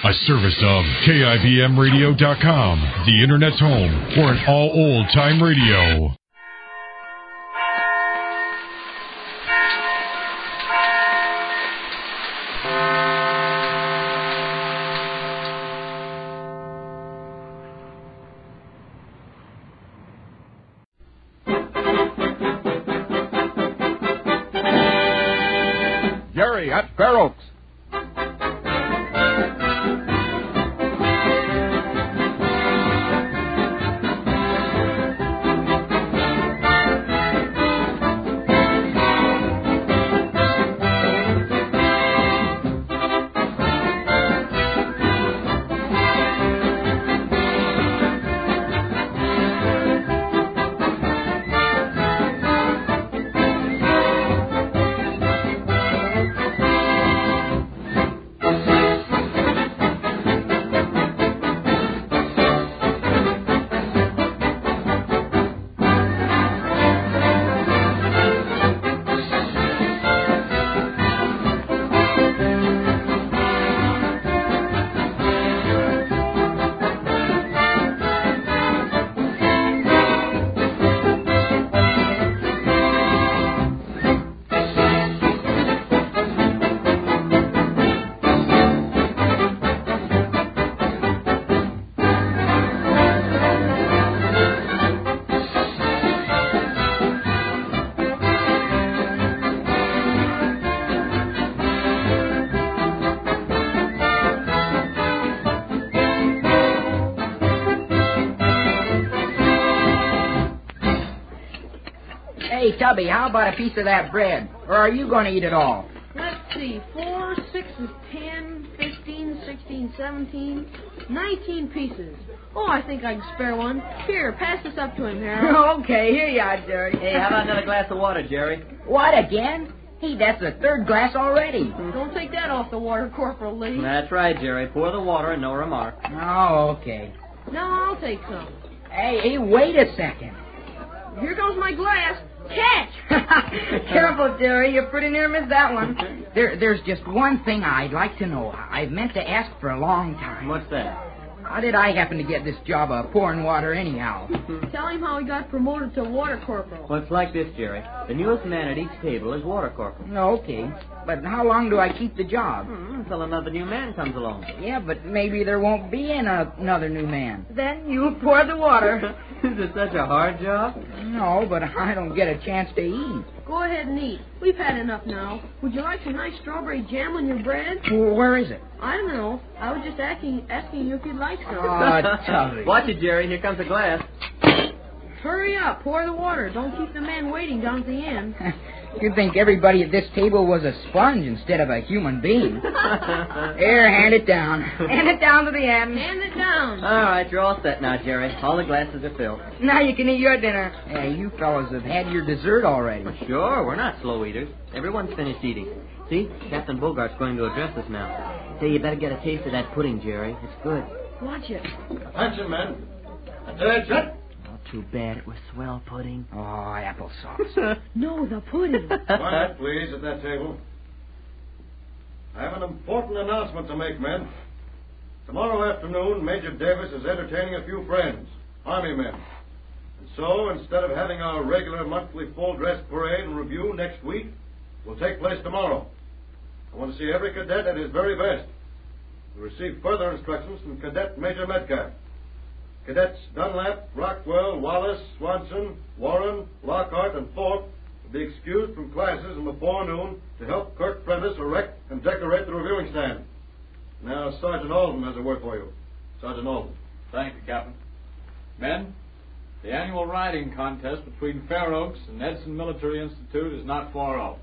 A service of KIBMradio.com, the Internet's home for an all old-time radio. Jerry at Fair Oaks. Hey, Tubby, how about a piece of that bread? Or are you going to eat it all? Let's see. 4, 6 is 10, 15, 16, 17, 19 pieces. Oh, I think I can spare one. Here, pass this up to him, Harold. Okay, here you are, Jerry. Hey, how about another glass of water, Jerry? What, again? Hey, that's the third glass already. Don't take that off the water, Corporal Lee. That's right, Jerry. Pour the water and no remark. Oh, okay. Now I'll take some. Hey, wait a second. Here goes my glass. Catch! Careful, Jerry. You pretty near missed that one. There's just one thing I'd like to know. I've meant to ask for a long time. What's that? How did I happen to get this job of pouring water anyhow? Tell him how he got promoted to water corporal. Well, it's like this, Jerry. The newest man at each table is water corporal. Okay. But how long do I keep the job? Until another new man comes along. Yeah, but maybe there won't be another new man. Then you pour the water. Is it such a hard job? No, but I don't get a chance to eat. Go ahead and eat. We've had enough now. Would you like some nice strawberry jam on your bread? Well, where is it? I don't know. I was just asking you if you'd like some. Oh, Tubby. Watch it, Jerry. Here comes a glass. Hurry up. Pour the water. Don't keep the man waiting down at the end. You'd think everybody at this table was a sponge instead of a human being. Here, hand it down. Hand it down to the end. Hand it down. All right, you're all set now, Jerry. All the glasses are filled. Now you can eat your dinner. Hey, you fellas have had your dessert already. Sure, we're not slow eaters. Everyone's finished eating. See, Captain Bogart's going to address us now. Say, you better get a taste of that pudding, Jerry. It's good. Watch it. Attention, men. Attention. Too bad it was swell pudding. Oh, applesauce. No, the pudding. Quiet, please, at that table. I have an important announcement to make, men. Tomorrow afternoon, Major Davis is entertaining a few friends, Army men. And so, instead of having our regular monthly full-dress parade and review next week, will take place tomorrow. I want to see every cadet at his very best. You'll receive further instructions from Cadet Major Metcalf. Cadets Dunlap, Rockwell, Wallace, Swanson, Warren, Lockhart, and Thorpe will be excused from classes in the forenoon to help Kirk Prentice erect and decorate the reviewing stand. Now, Sergeant Alden has a word for you. Sergeant Alden. Thank you, Captain. Men, the annual riding contest between Fair Oaks and Edson Military Institute is not far off.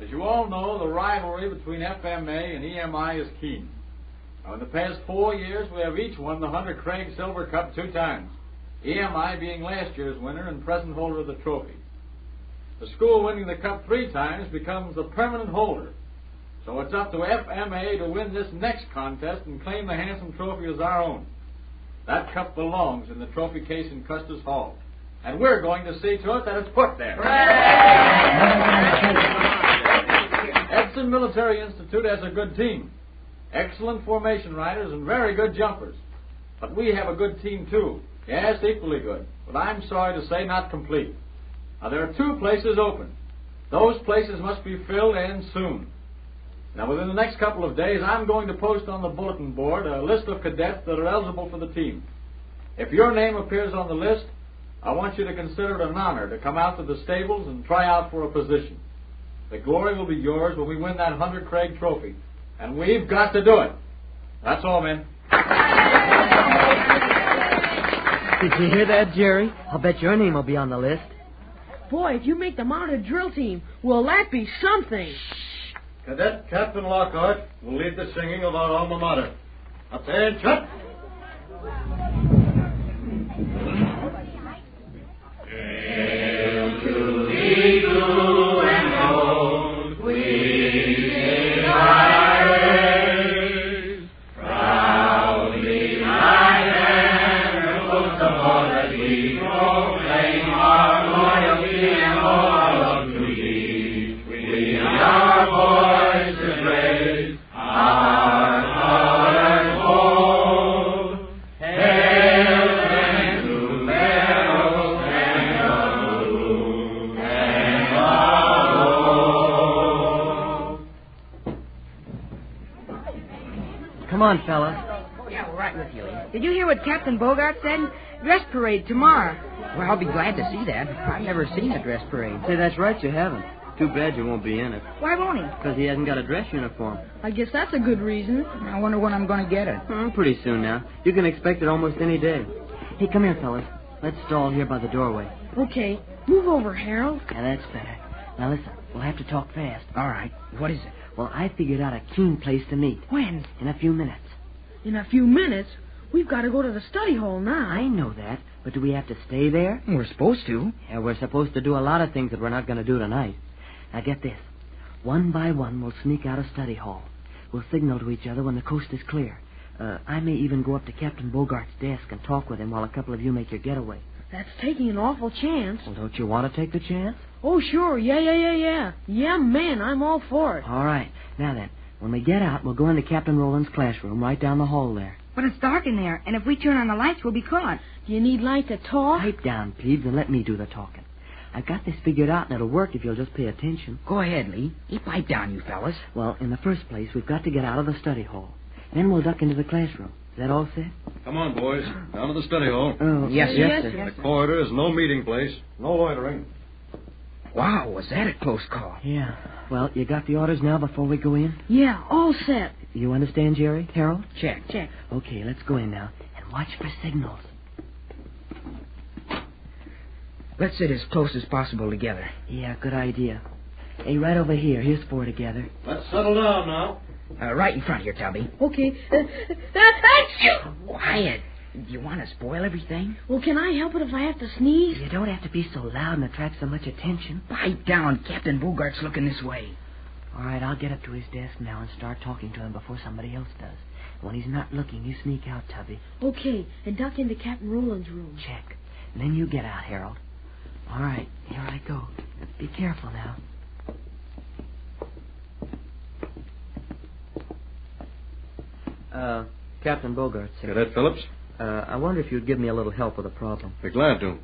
As you all know, the rivalry between FMA and EMI is keen. Now, in the past 4 years, we have each won the Hunter Craig Silver Cup 2 times, EMI being last year's winner and present holder of the trophy. The school winning the cup 3 times becomes the permanent holder. So it's up to FMA to win this next contest and claim the handsome trophy as our own. That cup belongs in the trophy case in Custer's Hall. And we're going to see to it that it's put there. Edson Military Institute has a good team. excellent formation riders, and very good jumpers. But we have a good team, too. Yes, equally good. But I'm sorry to say not complete. Now, there are 2 places open. Those places must be filled in soon. Now, within the next couple of days, I'm going to post on the bulletin board a list of cadets that are eligible for the team. If your name appears on the list, I want you to consider it an honor to come out to the stables and try out for a position. The glory will be yours when we win that Hunter Craig trophy. And we've got to do it. That's all, men. Did you hear that, Jerry? I'll bet your name will be on the list. Boy, if you make the mounted drill team, will that be something? Cadet Captain Lockhart will lead the singing of our alma mater. Attention! Hail to thee, blue and gold, we sing thy praise. Proudly thy banner floats above as we proclaim our loyalty and our love to thee. We our voices raise, our colors hold. Hail then to Pharaoh's and the blue and the gold. Come on, fellas. Yeah, we're right with you, Lee. Did you hear what Captain Bogart said? Dress parade tomorrow. Well, I'll be glad to see that. I've never seen a dress parade. Say, that's right, you haven't. Too bad you won't be in it. Why won't he? Because he hasn't got a dress uniform. I guess that's a good reason. I wonder when I'm going to get it. Pretty soon now. You can expect it almost any day. Hey, come here, fellas. Let's stall here by the doorway. Okay, move over, Harold. Yeah, that's better. Now, listen. We'll have to talk fast. All right. What is it? Well, I figured out a keen place to meet. When? In a few minutes. In a few minutes, we've got to go to the study hall now. I know that, but do we have to stay there? We're supposed to. Yeah, we're supposed to do a lot of things that we're not going to do tonight. Now, get this. One by one, we'll sneak out of study hall. We'll signal to each other when the coast is clear. I may even go up to Captain Bogart's desk and talk with him while a couple of you make your getaway. That's taking an awful chance. Well, don't you want to take the chance? Oh, sure. Yeah. Yeah, man, I'm all for it. All right. Now then, when we get out, we'll go into Captain Rowland's classroom right down the hall there. But it's dark in there, and if we turn on the lights, we'll be caught. Do you need light to talk? Pipe down, plebes, and let me do the talking. I've got this figured out, and it'll work if you'll just pay attention. Go ahead, Lee. Keep pipe down, you fellas. Well, in the first place, we've got to get out of the study hall. Then we'll duck into the classroom. Is that all set? Come on, boys. Down to the study hall. Oh, Yes, sir. The corridor is no meeting place. No loitering. Wow, was that a close call? Yeah. Well, you got the orders now before we go in? Yeah, all set. You understand, Jerry? Harold? Check. Okay, let's go in now. And watch for signals. Let's sit as close as possible together. Yeah, good idea. Hey, right over here. Here's 4 together. Let's settle down now. Right in front here, Tubby. Okay. That's you! Quiet. Do you want to spoil everything? Well, can I help it if I have to sneeze? You don't have to be so loud and attract so much attention. Pipe down. Captain Bogart's looking this way. All right, I'll get up to his desk now and start talking to him before somebody else does. When he's not looking, you sneak out, Tubby. Okay, and duck into Captain Rowland's room. Check. And then you get out, Harold. All right, here I go. Be careful now. Captain Bogart, sir. Cadet Phillips? I wonder if you'd give me a little help with a problem. Be glad to.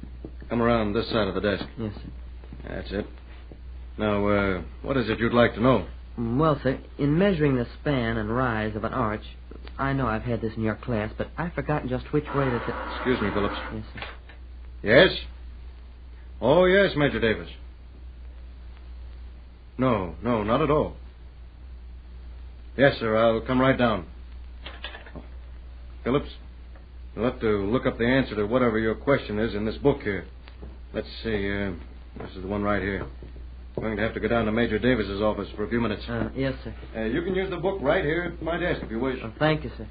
Come around this side of the desk. Yes, sir. That's it. Now, what is it you'd like to know? Well, sir, in measuring the span and rise of an arch, I know I've had this in your class, but I've forgotten just which way to... Excuse me, Phillips. Yes, sir. Yes? Oh, yes, Major Davis. No, not at all. Yes, sir, I'll come right down. Oh. Phillips, you'll have to look up the answer to whatever your question is in this book here. Let's see, this is the one right here. I'm going to have to go down to Major Davis's office for a few minutes. Yes, sir. You can use the book right here at my desk if you wish. Thank you, sir.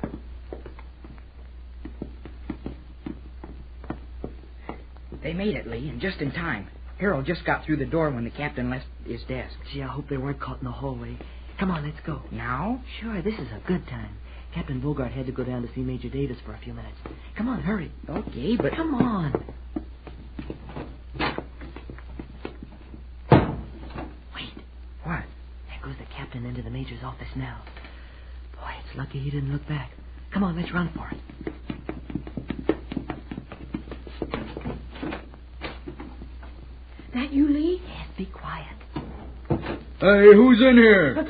They made it, Lee, and just in time. Harold just got through the door when the captain left his desk. Gee, I hope they weren't caught in the hallway. Come on, let's go. Now? Sure, this is a good time. Captain Bogart had to go down to see Major Davis for a few minutes. Come on, hurry. Okay, but... Come on. Wait. What? There goes the captain into the major's office now. Boy, it's It's lucky he didn't look back. Come on, let's run for it. That you, Lee? Yes, be quiet. Hey, who's in here?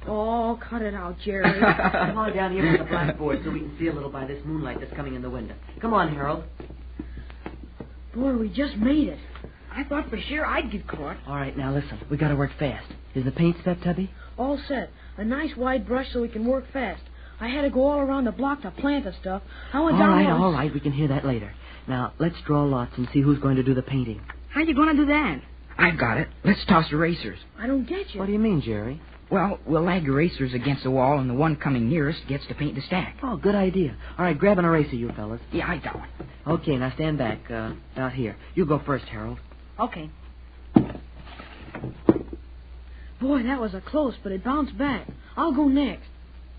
Oh, cut it out, Jerry. Come on down here with the blackboard so we can see a little by this moonlight that's coming in the window. Come on, Harold. Boy, we just made it. I thought for sure I'd get caught. All right, now listen. We got to work fast. Is the paint set, Tubby? All set. A nice wide brush so we can work fast. I had to go all around the block to plant the stuff. I went down once. All right. We can hear that later. Now, let's draw lots and see who's going to do the painting. How you going to do that? I've got it. Let's toss erasers. I don't get you. What do you mean, Jerry? Well, we'll lag erasers against the wall, and the one coming nearest gets to paint the stack. Oh, good idea. All right, grab an eraser, you fellas. Yeah, I got one. Okay, now stand back. Out here. You go first, Harold. Okay. Boy, that was a close, but it bounced back. I'll go next.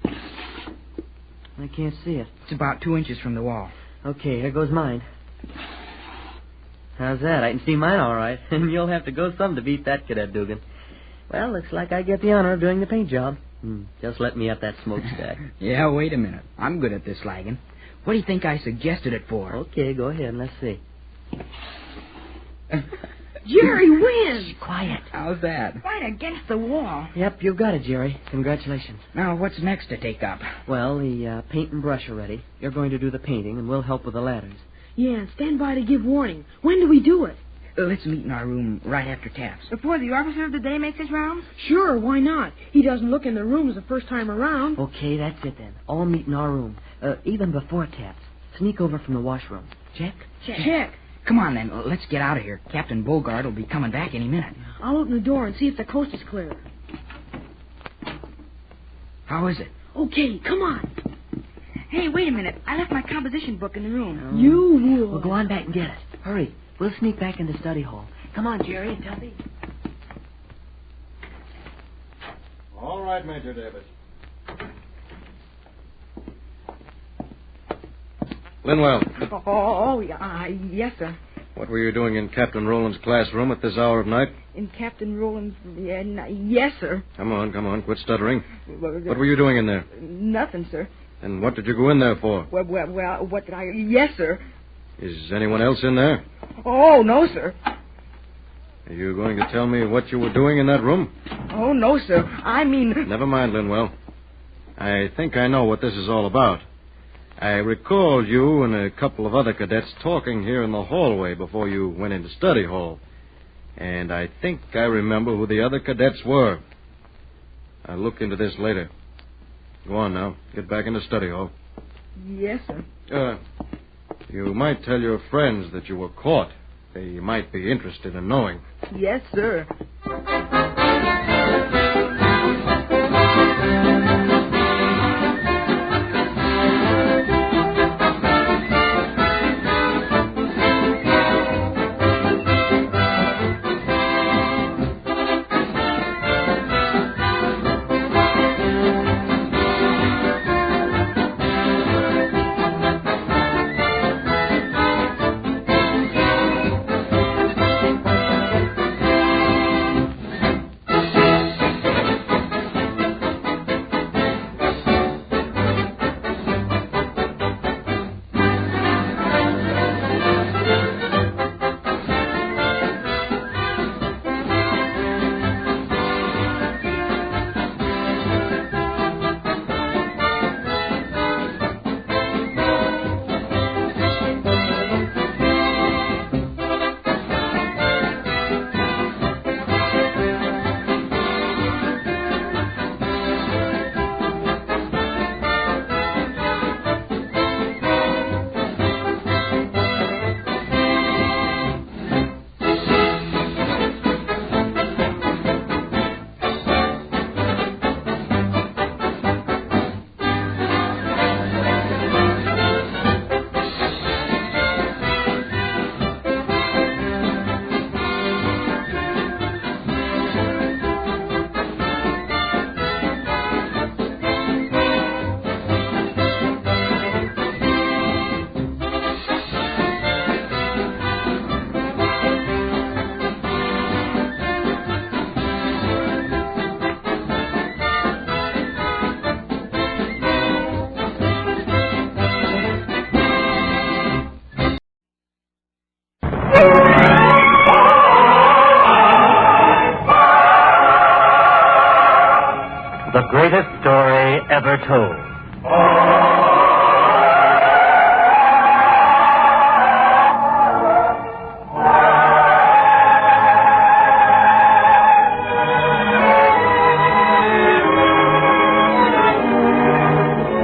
I can't see it. It's about 2 inches from the wall. Okay, here goes mine. How's that? I can see mine all right. And you'll have to go some to beat that, Cadet Dugan. Well, looks like I get the honor of doing the paint job. Just let me up that smokestack. Yeah, wait a minute. I'm good at this lagging. What do you think I suggested it for? Okay, go ahead and let's see. Jerry wins! Shh, quiet. How's that? Right against the wall. Yep, you've got it, Jerry. Congratulations. Now, what's next to take up? Well, the paint and brush are ready. You're going to do the painting, and we'll help with the ladders. Yeah, and stand by to give warning. When do we do it? Let's meet in our room right after taps. Before the officer of the day makes his rounds? Sure, why not? He doesn't look in the rooms the first time around. Okay, that's it then. All meet in our room. Even before taps. Sneak over from the washroom. Check? Check. Come on, then. Let's get out of here. Captain Bogart will be coming back any minute. I'll open the door and see if the coast is clear. How is it? Okay, come on. Hey, wait a minute. I left my composition book in the room. You would. Well, go on back and get it. Hurry. We'll sneak back into study hall. Come on, Jerry and Tubby. All right, Major Davis. Linwell, Yes, sir. what were you doing in Captain Rowland's classroom at this hour of night? In Captain Rowland's... yes, sir. Come on, quit stuttering. What were you doing in there? Nothing, sir. And what did you go in there for? Well, what did I... Yes, sir. Is anyone else in there? Oh, no, sir. Are you going to tell me what you were doing in that room? Oh, no, sir. I mean... Never mind, Linwell. I think I know what this is all about. I recall you and a couple of other cadets talking here in the hallway before you went into study hall. And I think I remember who the other cadets were. I'll look into this later. Go on now. Get back into study hall. Yes, sir. You might tell your friends that you were caught. They might be interested in knowing. Yes, sir. ever told.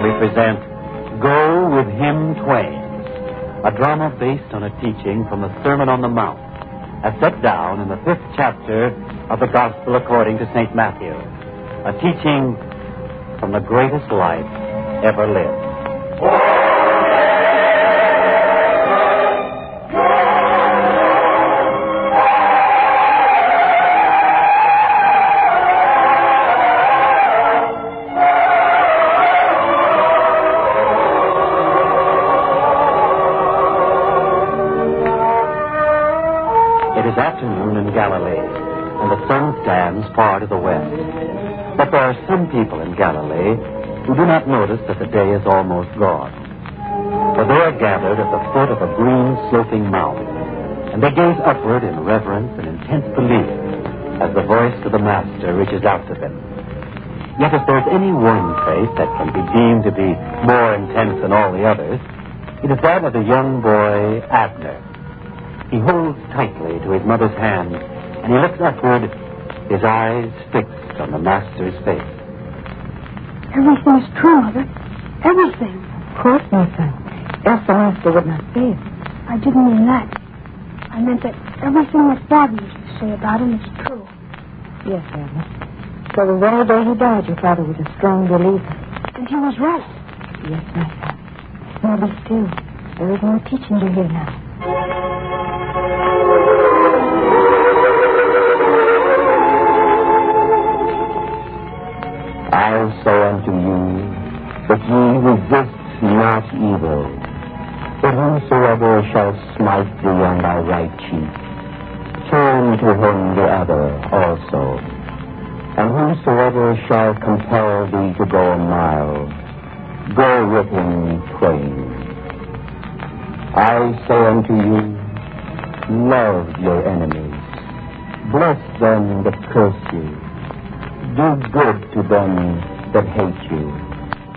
We present Go with Him Twain, a drama based on a teaching from the Sermon on the Mount, as set down in the 5th chapter of the Gospel according to St. Matthew, a teaching from the greatest life ever lived. It is afternoon in Galilee, and the sun stands far to the west. But there are some people in Galilee who do not notice that the day is almost gone. For they are gathered at the foot of a green sloping mount, and they gaze upward in reverence and intense belief as the voice of the Master reaches out to them. Yet if there's any one faith that can be deemed to be more intense than all the others, it is that of the young boy Abner. He holds tightly to his mother's hand, and he looks upward, his eyes fixed on the Master's face. Everything is true, Mother. Everything. Of course, my son. Else the Master would not say it. I didn't mean that. I meant that everything that Father used to say about him is true. Yes, Abner. So the very day he died, your father was a strong believer. And he was right. Yes, my son. Now be still. There is more teaching to hear now. I say unto you, that ye resist not evil, but whosoever shall smite thee on thy right cheek, turn to him the other also. And whosoever shall compel thee to go a mile, go with him twain. I say unto you, love your enemies, bless them that curse you, do good to them that hate you,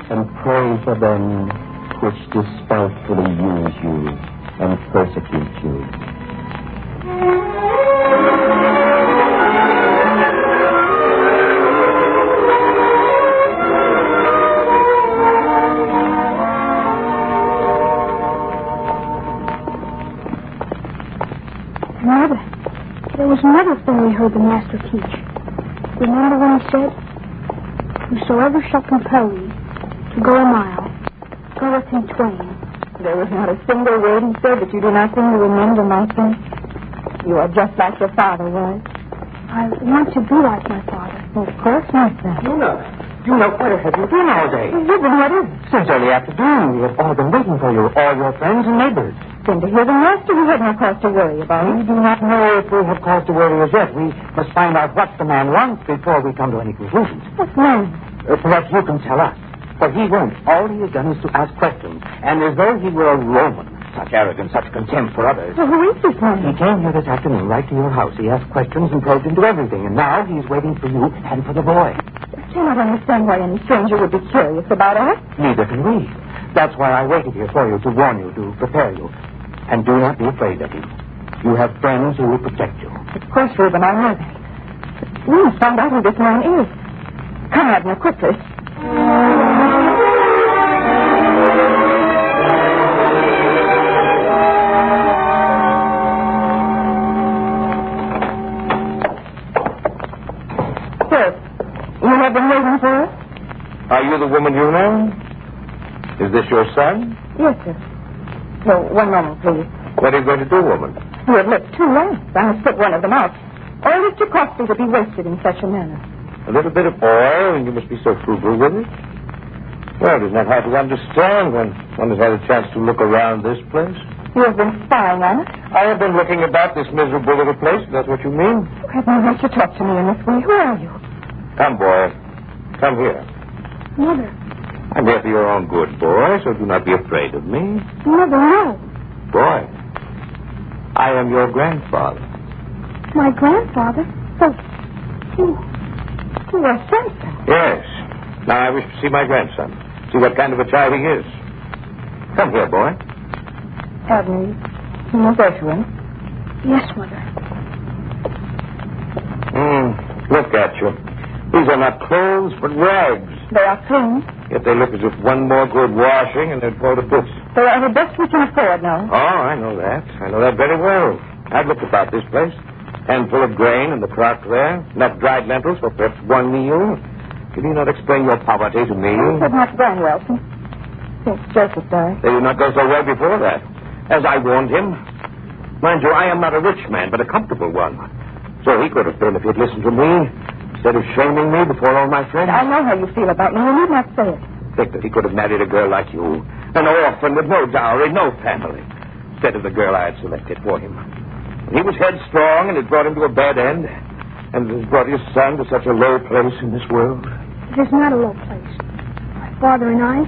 and pray for them which despitefully use you and persecute you. Mother, there was another thing we heard the Master teach. Remember when he said, whosoever shall compel thee to go a mile, go with him twain. There was not a single word he said that you do not seem to remember, my son. You are just like your father was. I want to be like my father. Of course, my son. Juna, what have you done all day? You've been what is? Since early afternoon, we have all been waiting for you, all your friends and neighbors. Then to hear the Master, we had no cause to worry about We him. do not know if we have cause to worry as yet. We must find out what the man wants before we come to any conclusions. What man? Perhaps you can tell us. For he won't. All he has done is to ask questions, and as though he were a Roman. Such arrogance, such contempt for others. So who is this He man? came here this afternoon, right to your house. He asked questions and probed into everything, and now he's waiting for you and for the boy. I cannot understand why any stranger would be curious about us. Neither can we. That's why I waited here for you, to warn you, to prepare you. And do not be afraid of him. You have friends who will protect you. Of course, Reuben, I know that. But we must find out who this man is. Come, Abner, quickly. Sir, you have been waiting for us? Are you the woman you know? Is this your son? Yes, sir. No, one moment, please. What are you going to do, woman? You have lit 2 lamps. I must put one of them out. Oil is too costly to be wasted in such a manner. A little bit of oil, and you must be so frugal with it. Well, isn't that hard to understand when one has had a chance to look around this place? You have been spying on us? I have been looking about this miserable little place, if that's what you mean. You have no right to talk to me in this way. Who are you? Come, boy. Come here. Mother. I'm here for your own good, boy, so do not be afraid of me. Mother, no. Boy, I am your grandfather. My grandfather? Oh, you are Samson. Yes. Now I wish to see my grandson. See what kind of a child he is. Come here, boy. Abner, you know Gertrude? Yes, Mother. Look at you. These are not clothes, but rags. They are clean. Yet they look as if one more good washing and they'd go to bits. They are the best we can afford now. Oh, I know that. I know that very well. I've looked about this place. Handful of grain in the crock there. Enough dried lentils for perhaps one meal. Can you not explain your poverty to me? It has not gone well since Joseph died. They did not go so well before that. As I warned him. Mind you, I am not a rich man, but a comfortable one. So he could have been if he'd listened to me, instead of shaming me before all my friends. I know how you feel about me. You need not say it. Think that he could have married a girl like you. An orphan with no dowry, no family. Instead of the girl I had selected for him. He was headstrong, and it brought him to a bad end. And it has brought his son to such a low place in this world. It is not a low place. My father and I,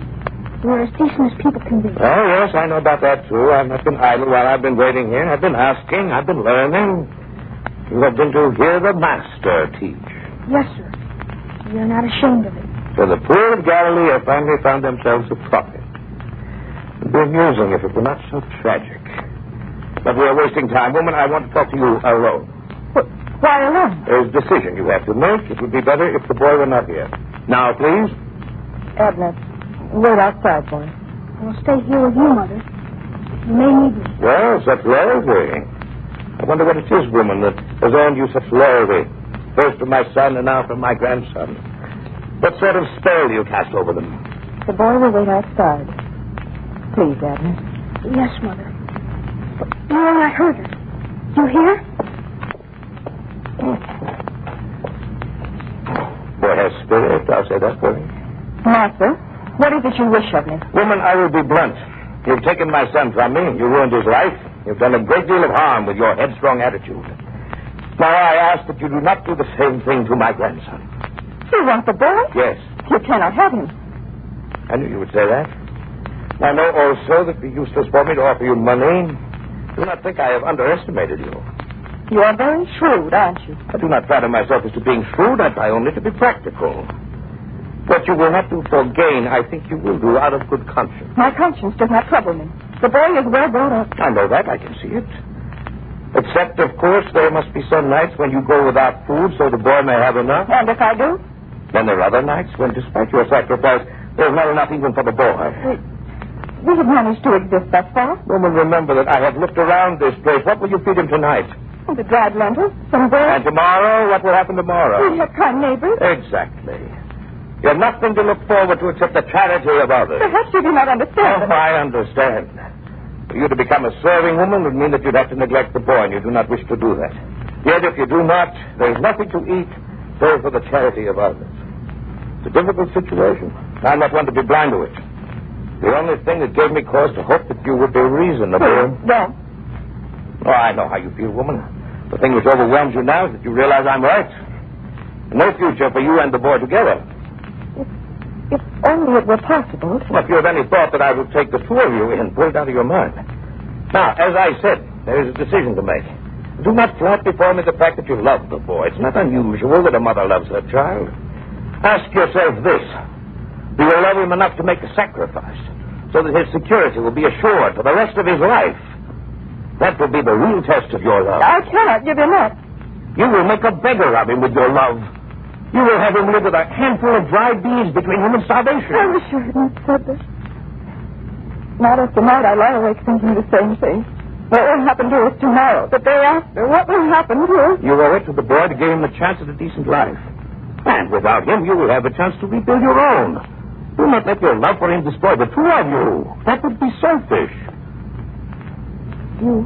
we're as decent as people can be. Oh, yes, I know about that, too. I've not been idle while I've been waiting here. I've been asking. I've been learning. You have been to hear the Master teach. Yes, sir. We are not ashamed of it. So the poor of Galilee have finally found themselves a prophet. It would be amusing if it were not so tragic. But we are wasting time. Woman, I want to talk to you alone. Why alone? There's a decision you have to make. It would be better if the boy were not here. Now, please. Abner, wait outside, boy. I will stay here with you, Mother. You may need me. Well, such loyalty. I wonder what it is, woman, that has earned you such loyalty. First from my son and now from my grandson. What sort of spell do you cast over them? The boy will wait outside. Please, Abner. Yes, Mother. You know, I heard her. You hear? Boy has spirit, I'll say that for you. Master, what is it you wish of me? Woman, I will be blunt. You've taken my son from me. You ruined his life. You've done a great deal of harm with your headstrong attitude. Now, I ask that you do not do the same thing to my grandson. You want the boy? Yes. You cannot have him. I knew you would say that. I know also that it would be useless for me to offer you money. Do not think I have underestimated you. You are very shrewd, aren't you? I do not flatter myself as to being shrewd. I try only to be practical. What you will not do for gain, I think you will do out of good conscience. My conscience does not trouble me. The boy is well brought up. I know that. I can see it. Except, of course, there must be some nights when you go without food so the boy may have enough. And if I do? Then there are other nights when, despite your sacrifice, there's not enough even for the boy. We have managed to exist thus far. Woman, remember that I have looked around this place. What will you feed him tonight? Oh, the dried lentils, some bread. And tomorrow? What will happen tomorrow? We have kind neighbors. Exactly. You have nothing to look forward to except the charity of others. Perhaps you do not understand. Oh, I understand. For you to become a serving woman would mean that you'd have to neglect the boy, and you do not wish to do that. Yet if you do not, there is nothing to eat save for the charity of others. It's a difficult situation. I'm not one to be blind to it. The only thing that gave me cause to hope that you would be reasonable. No. Oh, I know how you feel, woman. The thing which overwhelms you now is that you realize I'm right. No future for you and the boy together. If only it were possible. Well, if you have any thought that I would take the two of you in, pull it out of your mind. Now, as I said, there is a decision to make. Do not flout before me the fact that you love the boy. It's not unusual that a mother loves her child. Ask yourself this. Do you love him enough to make a sacrifice so that his security will be assured for the rest of his life? That will be the real test of your love. I cannot give him up. You will make a beggar of him with your love. You will have him live with a handful of dried beans between him and starvation. I wish you had not said this. Night after night, I lie awake thinking the same thing. What will happen to us tomorrow? The day after? What will happen to us? You owe it to the boy to give him a chance at a decent life. And without him, you will have a chance to rebuild your own. Do not let your love for him destroy the two of you. That would be selfish. You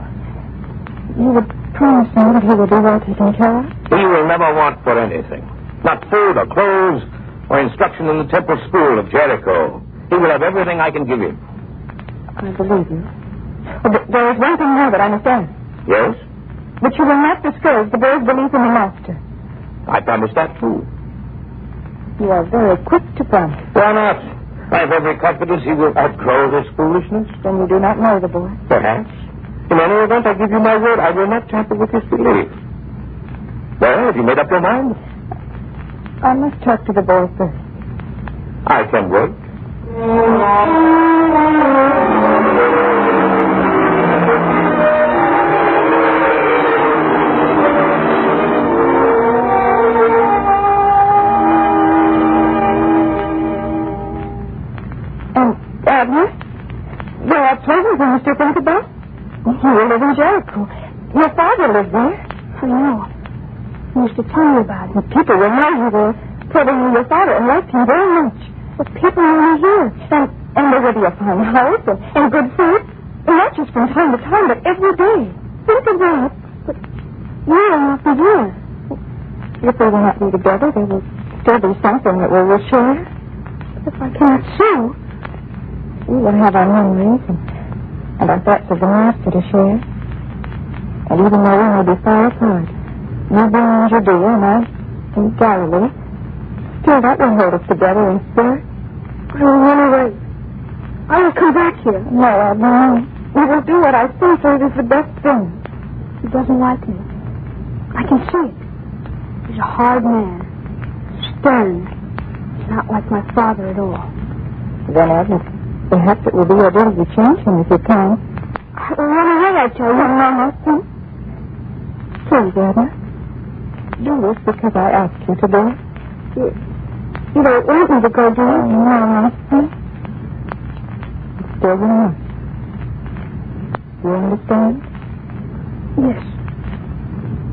would promise me that he will be well taken care of? He will never want for anything. Not food or clothes or instruction in the temple school of Jericho. He will have everything I can give him. I believe you. But there is one thing more that I must ask. Yes? That you will not discourage the boy's belief in the master. I promise that, too. You are very quick to promise. Why not? I have every confidence he will outgrow this foolishness. Then you do not know the boy. Perhaps. In any event, I give you my word, I will not tamper with his belief. Well, have you made up your mind? I must talk to the boy first. I can wait. Abner, there are pleasant things to think about. You live in Jericho. Your father lived there. I know. He used to tell me about it. People will know you there, telling your father liked him very much. But people only here. And there will be a fine house and good food. And not just from time to time, but every day. Think of that. But year after year. If they will not be together, there will still be something that we will share. If I can't sue, we will have our memories and our thoughts of the Master to share. And even though we may be far apart, you being in Judea and I in Galilee, still that will hold us together in spirit. I will run away. I will come back here. No, Abner, we will do what I think it is the best thing. He doesn't like me. I can see it. He's a hard man. Stern. He's not like my father at all. Then, Abner, perhaps it will be your duty to change him if you can. I will run away, I tell you. No. Please, Abner. Do this because I asked you to do it. You don't want me to go, do you? No. Still you must. You understand? Yes.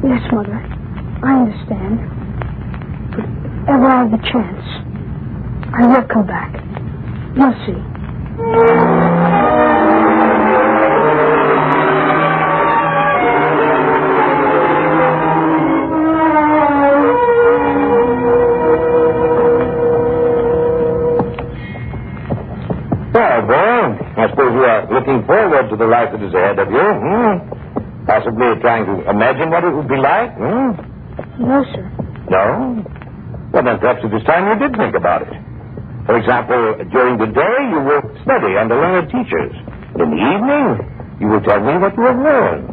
Yes, Mother. I understand. But if ever I have the chance, I will come back. You'll see. Well, boy, I suppose you are looking forward to the life that is ahead of you. Possibly trying to imagine what it would be like. No, sir. No? Well, then perhaps at this time you did think about it. For example, during the day you will study under learned teachers. In the evening, you will tell me what you have learned.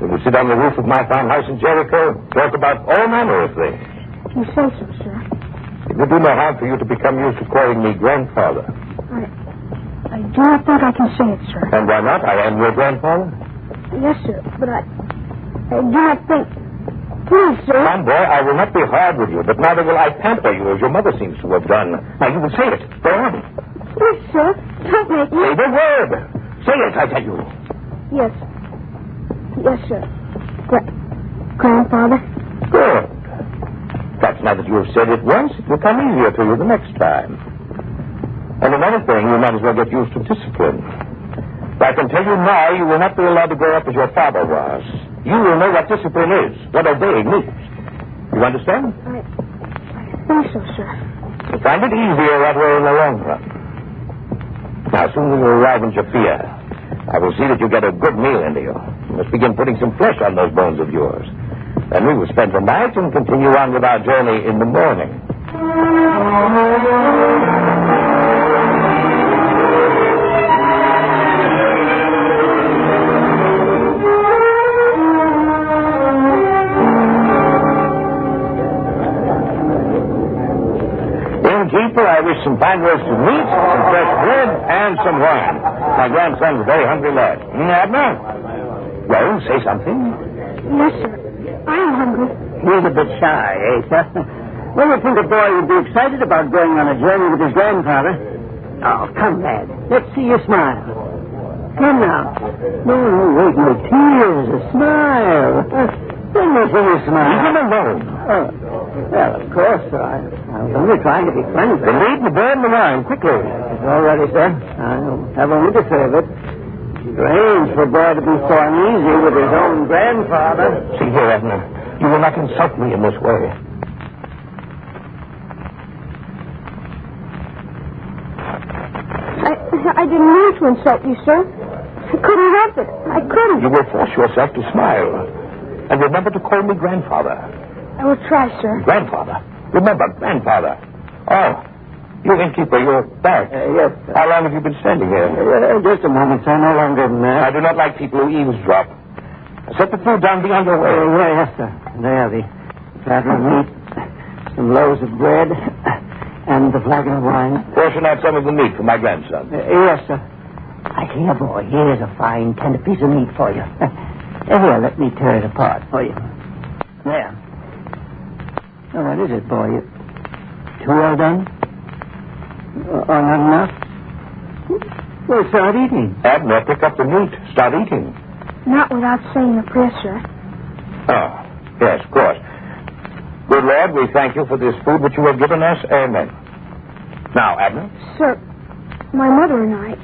We will sit on the roof of my farmhouse in Jericho, talk about all manner of things. You say so, sir. It would do no harm for you to become used to calling me grandfather. I do not think I can say it, sir. And why not? I am your grandfather. Yes, sir, but I do not think... Please, sir. Come, boy, I will not be hard with you, but neither will I pamper you as your mother seems to have done. Now, you will say it. Go on. Please, sir. Don't make me... Say the word. Say it, I tell you. Yes. Yes, sir. Grandfather. Good. Perhaps now that you have said it once, it will come easier to you the next time. And another thing, you might as well get used to discipline. I can tell you now, you will not be allowed to grow up as your father was. You will know what discipline is, what obeying means. You understand? I think so, sir. You'll find it easier that way in the long run. Now, soon we will arrive in Japhia. I will see that you get a good meal into you. You must begin putting some flesh on those bones of yours. Then we will spend the night and continue on with our journey in the morning. Innkeeper, I wish some fine roasted meat, some fresh bread, and some wine. My grandson's a very hungry lad. Abner? Well, say something. Yes, sir. I am hungry. He's a bit shy, eh, sir? Well, you think a boy would be excited about going on a journey with his grandfather? Oh, come, lad. Let's see you smile. Come now. No, wait, no tears. A smile. Let me see you smile. Leave him alone. Oh, well, of course, sir. I was only trying to be friendly. Then leave the bread and the wine, quickly. It's all ready, sir. I'll have only to serve it. Strange for a boy to be so uneasy with his own grandfather. See here, Abner. You will not insult me in this way. I didn't mean to insult you, sir. I couldn't help it. I couldn't. You will force yourself to smile. And remember to call me grandfather. I will try, sir. Grandfather. Remember, grandfather. Oh, you innkeeper, you're back. Yes, sir. How long have you been standing here? Just a moment, sir. No longer than that. I do not like people who eavesdrop. Set the food down beyond your way. Yes, sir. There, the platter of meat, some loaves of bread. And the flagon of wine? Portion out some of the meat for my grandson. Yes, sir. Here, boy, here's a fine, tender piece of meat for you. Here, let me tear it apart for you. There. Oh, what is it, boy? Too well done? Or not enough? Well, start eating. Abner, pick up the meat. Start eating. Not without saying a prayer, sir. Oh, yes, of course. Good Lord, we thank you for this food which you have given us. Amen. Now, Abner. Sir, my mother and I,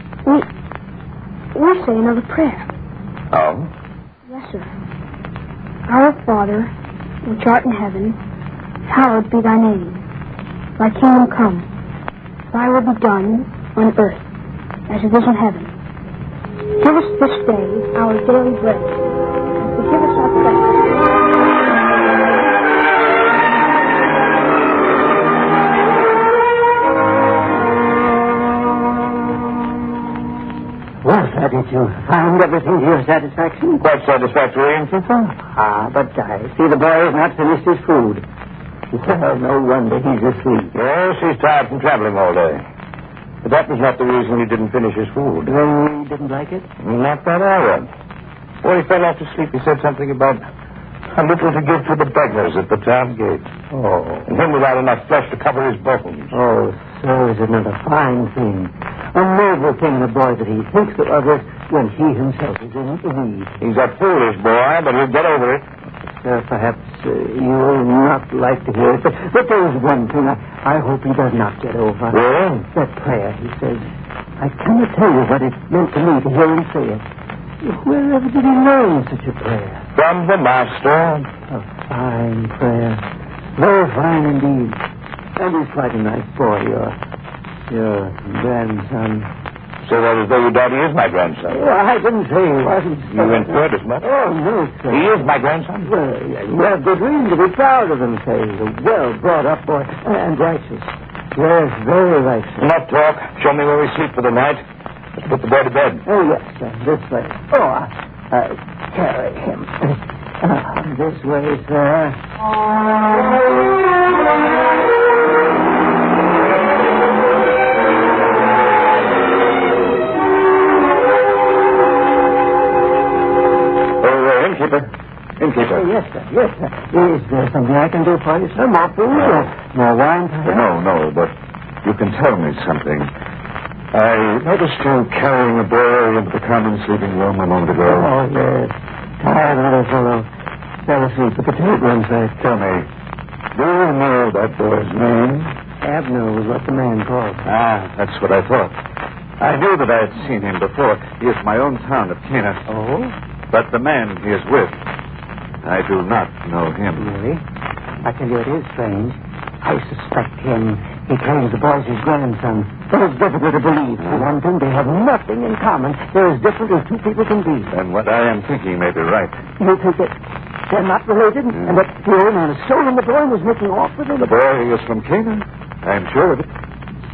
we say another prayer. Oh? Yes, sir. Our Father, which art in heaven, hallowed be thy name. Thy kingdom come. Thy will be done on earth as it is in heaven. Give us this day our daily bread, and forgive us our trespasses. Well, sir, did you find everything to your satisfaction? Quite satisfactory, ain't you, sir? But I see the boy has not finished his food. Well, no wonder he's asleep. Yes, he's tired from traveling all day. But that was not the reason he didn't finish his food. Then he didn't like it? Not that I read. Before he fell off to sleep, he said something about a little to give to the beggars at the town gate. Oh. And him without enough flesh to cover his bones. Oh, so is it not a fine thing? A noble thing in a boy that he thinks of others when he himself is in need. He's a foolish boy, but he'll get over it. Sir, perhaps you will not like to hear it, but there is one thing I hope he does not get over. Really? That prayer, he says. I cannot tell you what it meant to me to hear him say it. Wherever did he learn such a prayer? From the Master. A fine prayer. Very fine indeed. And he's quite a nice boy, your grandson. Say that as though your daddy is my grandson. Well, I didn't say he wasn't. You inferred as much. Oh, no, sir. He is my grandson? Well, you have good reason to be proud of him, sir. He's a well-brought-up boy and righteous. Yes, very righteous. Enough talk. Show me where we sleep for the night. Let's put the boy to bed. Oh, yes, sir. This way. Oh, carry him. This way, sir. Innkeeper. Yes, sir. Yes, sir. Is there something I can do for you, sir? More food? No. More wine? No, but you can tell me something. I noticed you carrying a boy into the common sleeping room a moment ago. Oh, yes. Tired little fellow. Fell asleep at the table inside. Tell me, do you know that boy's name? Abner was what the man called. That's what I thought. I knew that I had seen him before. He is my own town of Cana. Oh? But the man he is with, I do not know him. Really? I tell you, it is strange. I suspect him. He claims the boy's his grandson. That is difficult to believe. For one thing, they have nothing in common. They're as different as two people can be. And what I am thinking may be right. You think that they're not related? And that the old man has stolen the boy and was making off with him? The boy is from Cana. I am sure of it.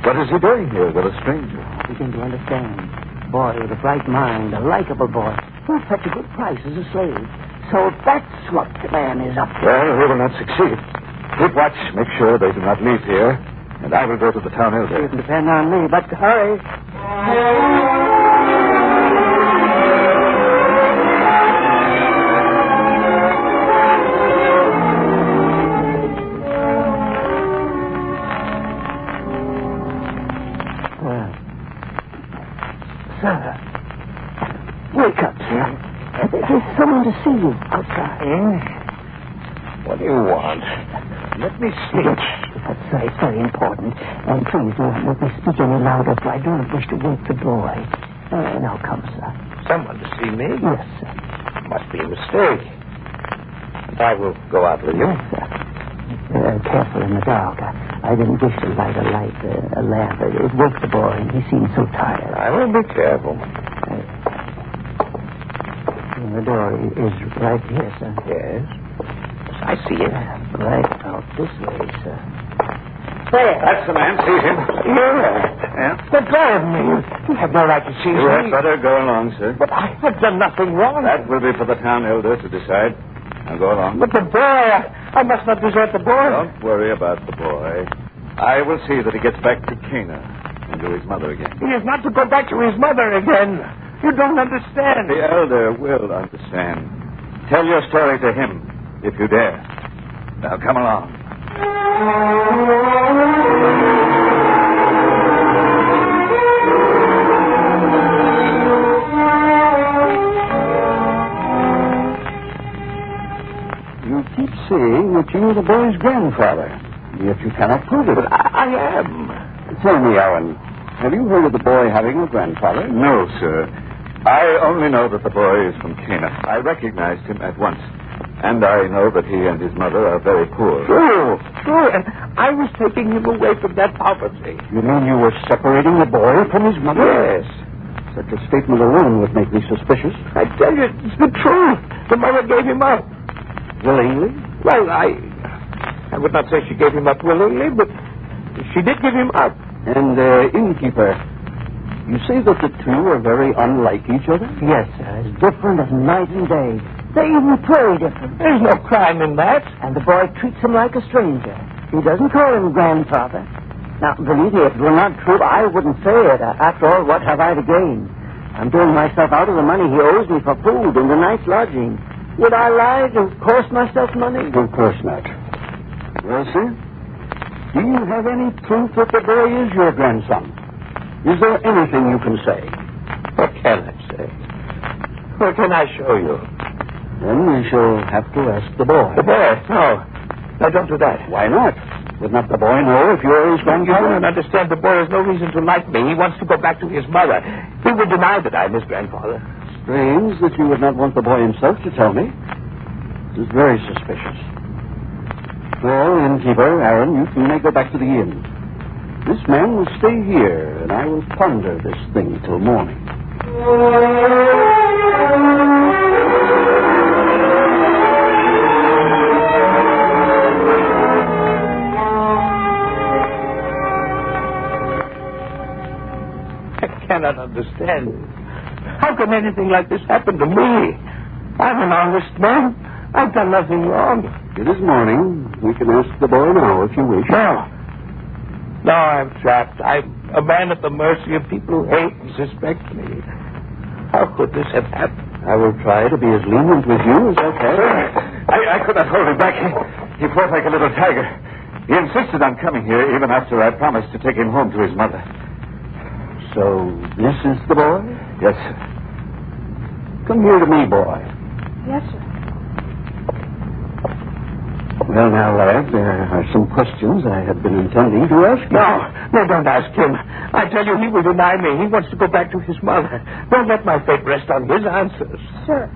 What is he doing here with a stranger? I begin to understand. Boy with a bright mind, a likable boy. Who'll fetch a good price as a slave. So that's what the man is up to. Well, we will not succeed. Keep watch. Make sure they do not leave here. And I will go to the town elder. You can depend on me, but hurry. Sir. Wake up, sir. There's someone to see you outside. What do you want? Let me speak. That's very important. And please do not let me speak any louder, for I do not wish to wake the boy. Now come, sir. Someone to see me? Yes, sir. Must be a mistake. I will go out with you. Yes, sir. Careful in the dark. I didn't wish to light a lamp. It woke the boy, and he seemed so tired. I will be careful. The door is right here, sir. Yes. I see it. Right out this way, sir. There. That's the man. See him? Yeah. But pardon me. You have no right to seize me. You had better go along, sir. But I have done nothing wrong. That will be for the town elder to decide. Now go along. But the boy, I must not desert the boy. Don't worry about the boy. I will see that he gets back to Cana and to his mother again. He is not to go back to his mother again. You don't understand. The elder will understand. Tell your story to him, if you dare. Now, come along. You keep saying that you are the boy's grandfather, yet you cannot prove it. But I am. Tell me, Aaron, have you heard of the boy having a grandfather? No, sir. I only know that the boy is from Cana. I recognized him at once. And I know that he and his mother are very poor. True. And I was taking him away from that poverty. You mean you were separating the boy from his mother? Yes. Such a statement alone would make me suspicious. I tell you, it's the truth. The mother gave him up. Willingly? Well, I would not say she gave him up willingly, but she did give him up. And, innkeeper, you say that the two are very unlike each other? Yes, sir. As different as night and day. They even pray different. There's no crime in that. And the boy treats him like a stranger. He doesn't call him grandfather. Now, believe me, if it were not true, I wouldn't say it. After all, what have I to gain? I'm doing myself out of the money he owes me for food and a night's lodging. Would I lie to cost myself money? Of course not. Well, sir, do you have any proof that the boy is your grandson? Is there anything you can say? What can I say? What can I show you? Then we shall have to ask the boy. The boy? No. No, don't do that. Why not? Would not the boy know if you're his grandfather? You don't understand. The boy has no reason to like me. He wants to go back to his mother. He would deny that I'm his grandfather. Strange that you would not want the boy himself to tell me. This is very suspicious. Well, innkeeper, Aaron, you may go back to the inn. This man will stay here, and I will ponder this thing till morning. I cannot understand. How can anything like this happen to me? I'm an honest man. I've done nothing wrong. It is morning. We can ask the boy now if you wish. No, I'm trapped. I'm a man at the mercy of people who hate and suspect me. How could this have happened? I will try to be as lenient with you as I can. I could not hold him back. He fought like a little tiger. He insisted on coming here even after I promised to take him home to his mother. So this is the boy? Yes, sir. Come here to me, boy. Yes, sir. Well, now, lad, there are some questions I had been intending to ask you. No, don't ask him. I tell you, he will deny me. He wants to go back to his mother. Don't let my fate rest on his answers. Sir,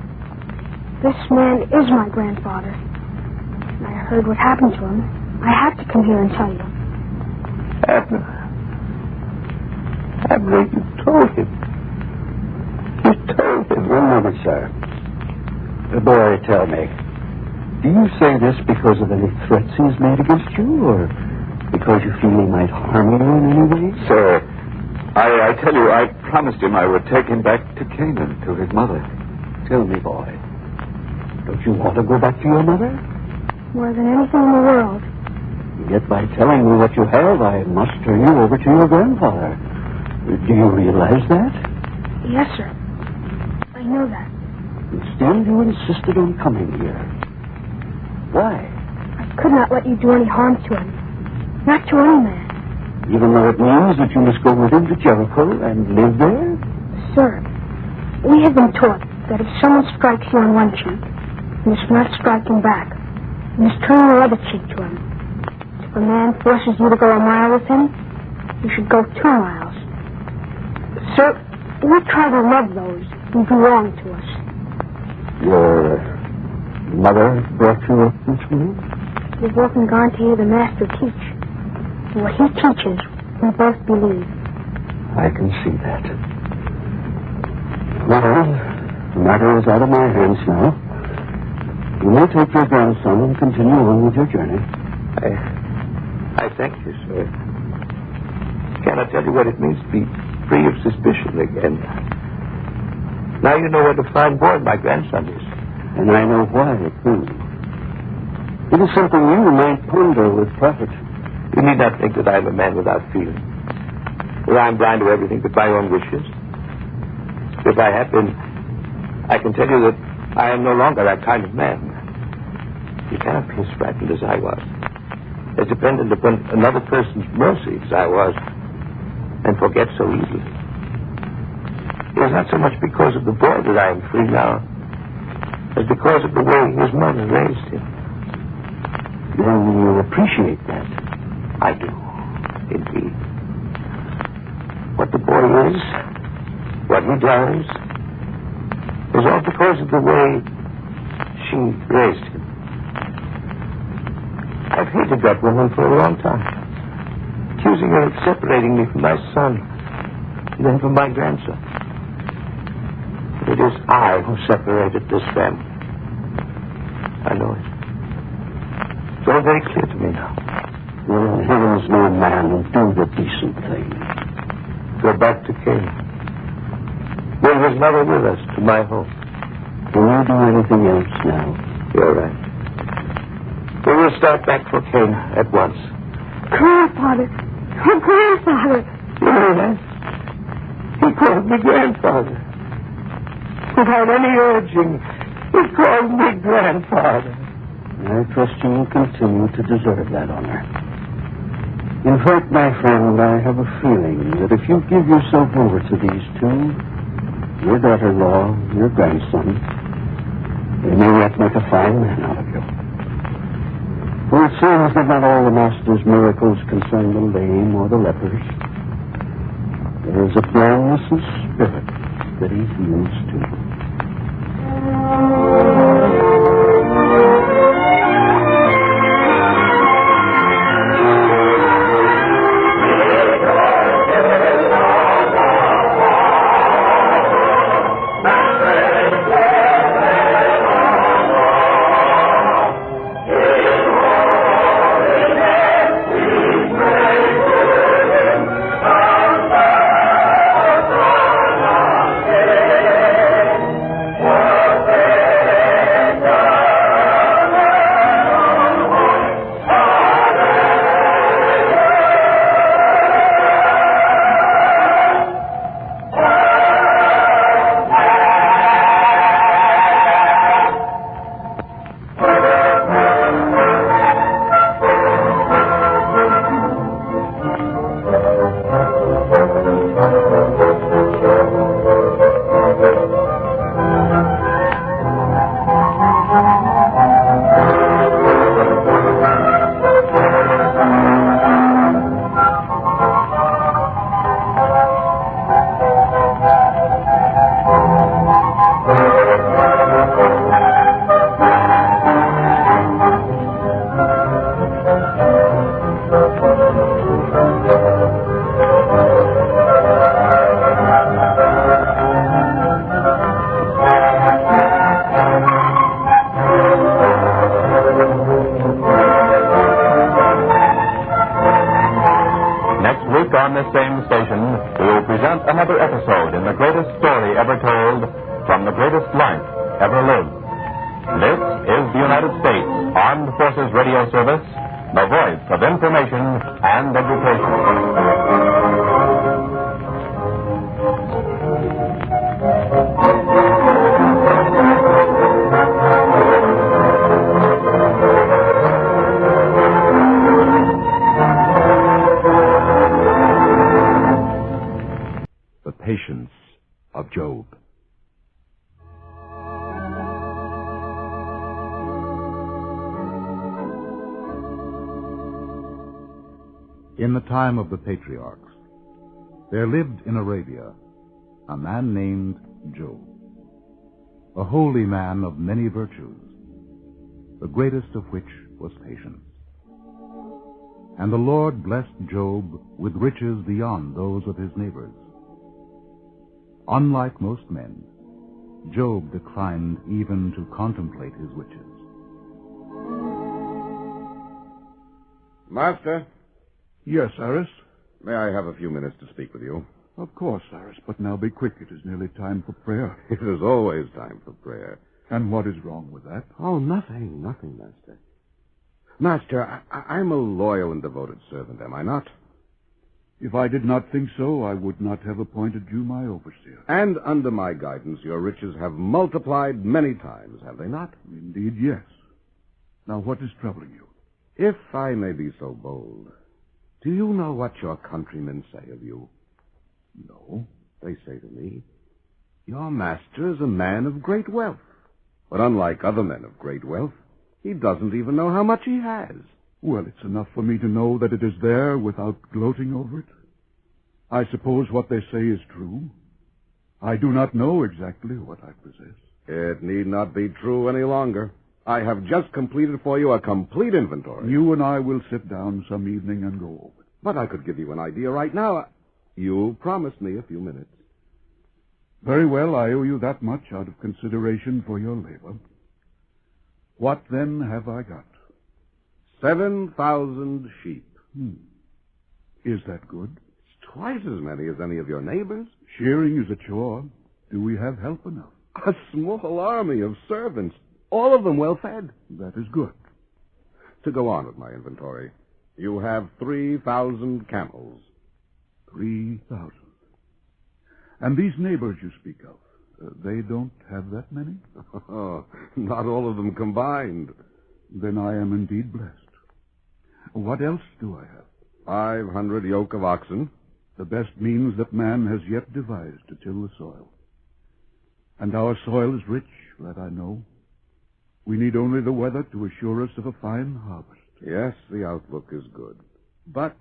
this man is my grandfather. I heard what happened to him. I had to come here and tell you. Abner, you told him. You told him. One moment, sir. Boy, tell me. Do you say this because of any threats he's made against you, or because you feel he might harm you in any way? Sir, I tell you, I promised him I would take him back to Canaan, to his mother. Tell me, boy, don't you want to go back to your mother? More than anything in the world. Yet by telling me what you have, I must turn you over to your grandfather. Do you realize that? Yes, sir. I know that. And still you insisted on coming here. Why? I could not let you do any harm to him. Not to any man. Even though it means that you must go with him to Jericho and live there? Sir, we have been taught that if someone strikes you on one cheek, you must not strike him back. You must turn your other cheek to him. If a man forces you to go a mile with him, you should go 2 miles. Sir, we try to love those who do wrong to us. Your mother brought you up this way? We've often gone to hear the Master teach. And what he teaches, we both believe. I can see that. Well, the matter is out of my hands now. You may take your grandson and continue on with your journey. I thank you, sir. Cannot tell you what it means to be free of suspicion again. Now you know what a fine boy my grandson is. And I know why, too. It is something you might ponder with profit. You need not think that I am a man without feeling. That I am blind to everything but my own wishes. If I have been, I can tell you that I am no longer that kind of man. You cannot be as frightened as I was, as dependent upon another person's mercy as I was, and forget so easily. It is not so much because of the boy that I am free now, as because of the way his mother raised him. Then you appreciate that? I do, indeed. What the boy is, what he does, is all because of the way she raised him. I've hated that woman for a long time, accusing her of separating me from my son, and then from my grandson. It is I who separated this family. I know it. It's all very clear to me now. Well, in heaven's name, man, do the decent thing. Go back to Cana. Bring his mother with us to my home. Can you do anything else now? You're right. We will start back for Cana at once. Grandfather. Oh, Grandfather. Yes. He called me grandfather. Without any urging, he called me grandfather. I trust you will continue to deserve that honor. In fact, my friend, I have a feeling that if you give yourself over to these two, your daughter-in-law, your grandson, they may yet make a fine man out of you. For it seems that not all the Master's miracles concern the lame or the lepers. There is a blindness of spirit that he heals too. On this same station, we will present another episode in the greatest story ever told from the greatest life ever lived. This is the United States Armed Forces Radio Service, the voice of information and education. Patience of Job. In the time of the patriarchs, there lived in Arabia a man named Job, a holy man of many virtues, the greatest of which was patience. And the Lord blessed Job with riches beyond those of his neighbors. Unlike most men, Job declined even to contemplate his riches. Master? Yes, Cyrus? May I have a few minutes to speak with you? Of course, Cyrus, but now be quick. It is nearly time for prayer. It is always time for prayer. And what is wrong with that? Oh, nothing, Master. Master, I'm a loyal and devoted servant, am I not? If I did not think so, I would not have appointed you my overseer. And under my guidance, your riches have multiplied many times, have they not? Indeed, yes. Now, what is troubling you? If I may be so bold, do you know what your countrymen say of you? No. They say to me, your master is a man of great wealth. But unlike other men of great wealth, he doesn't even know how much he has. Well, it's enough for me to know that it is there without gloating over it. I suppose what they say is true. I do not know exactly what I possess. It need not be true any longer. I have just completed for you a complete inventory. You and I will sit down some evening and go over it. But I could give you an idea right now. You promised me a few minutes. Very well, I owe you that much out of consideration for your labor. What, then, have I got? 7,000 sheep. Is that good? It's twice as many as any of your neighbors. Shearing is a chore. Do we have help enough? A small army of servants, all of them well fed. That is good. To go on with my inventory, you have 3,000 camels. 3,000. And these neighbors you speak of, they don't have that many? Oh, not all of them combined. Then I am indeed blessed. What else do I have? 500 yoke of oxen. The best means that man has yet devised to till the soil. And our soil is rich, that I know. We need only the weather to assure us of a fine harvest. Yes, the outlook is good. But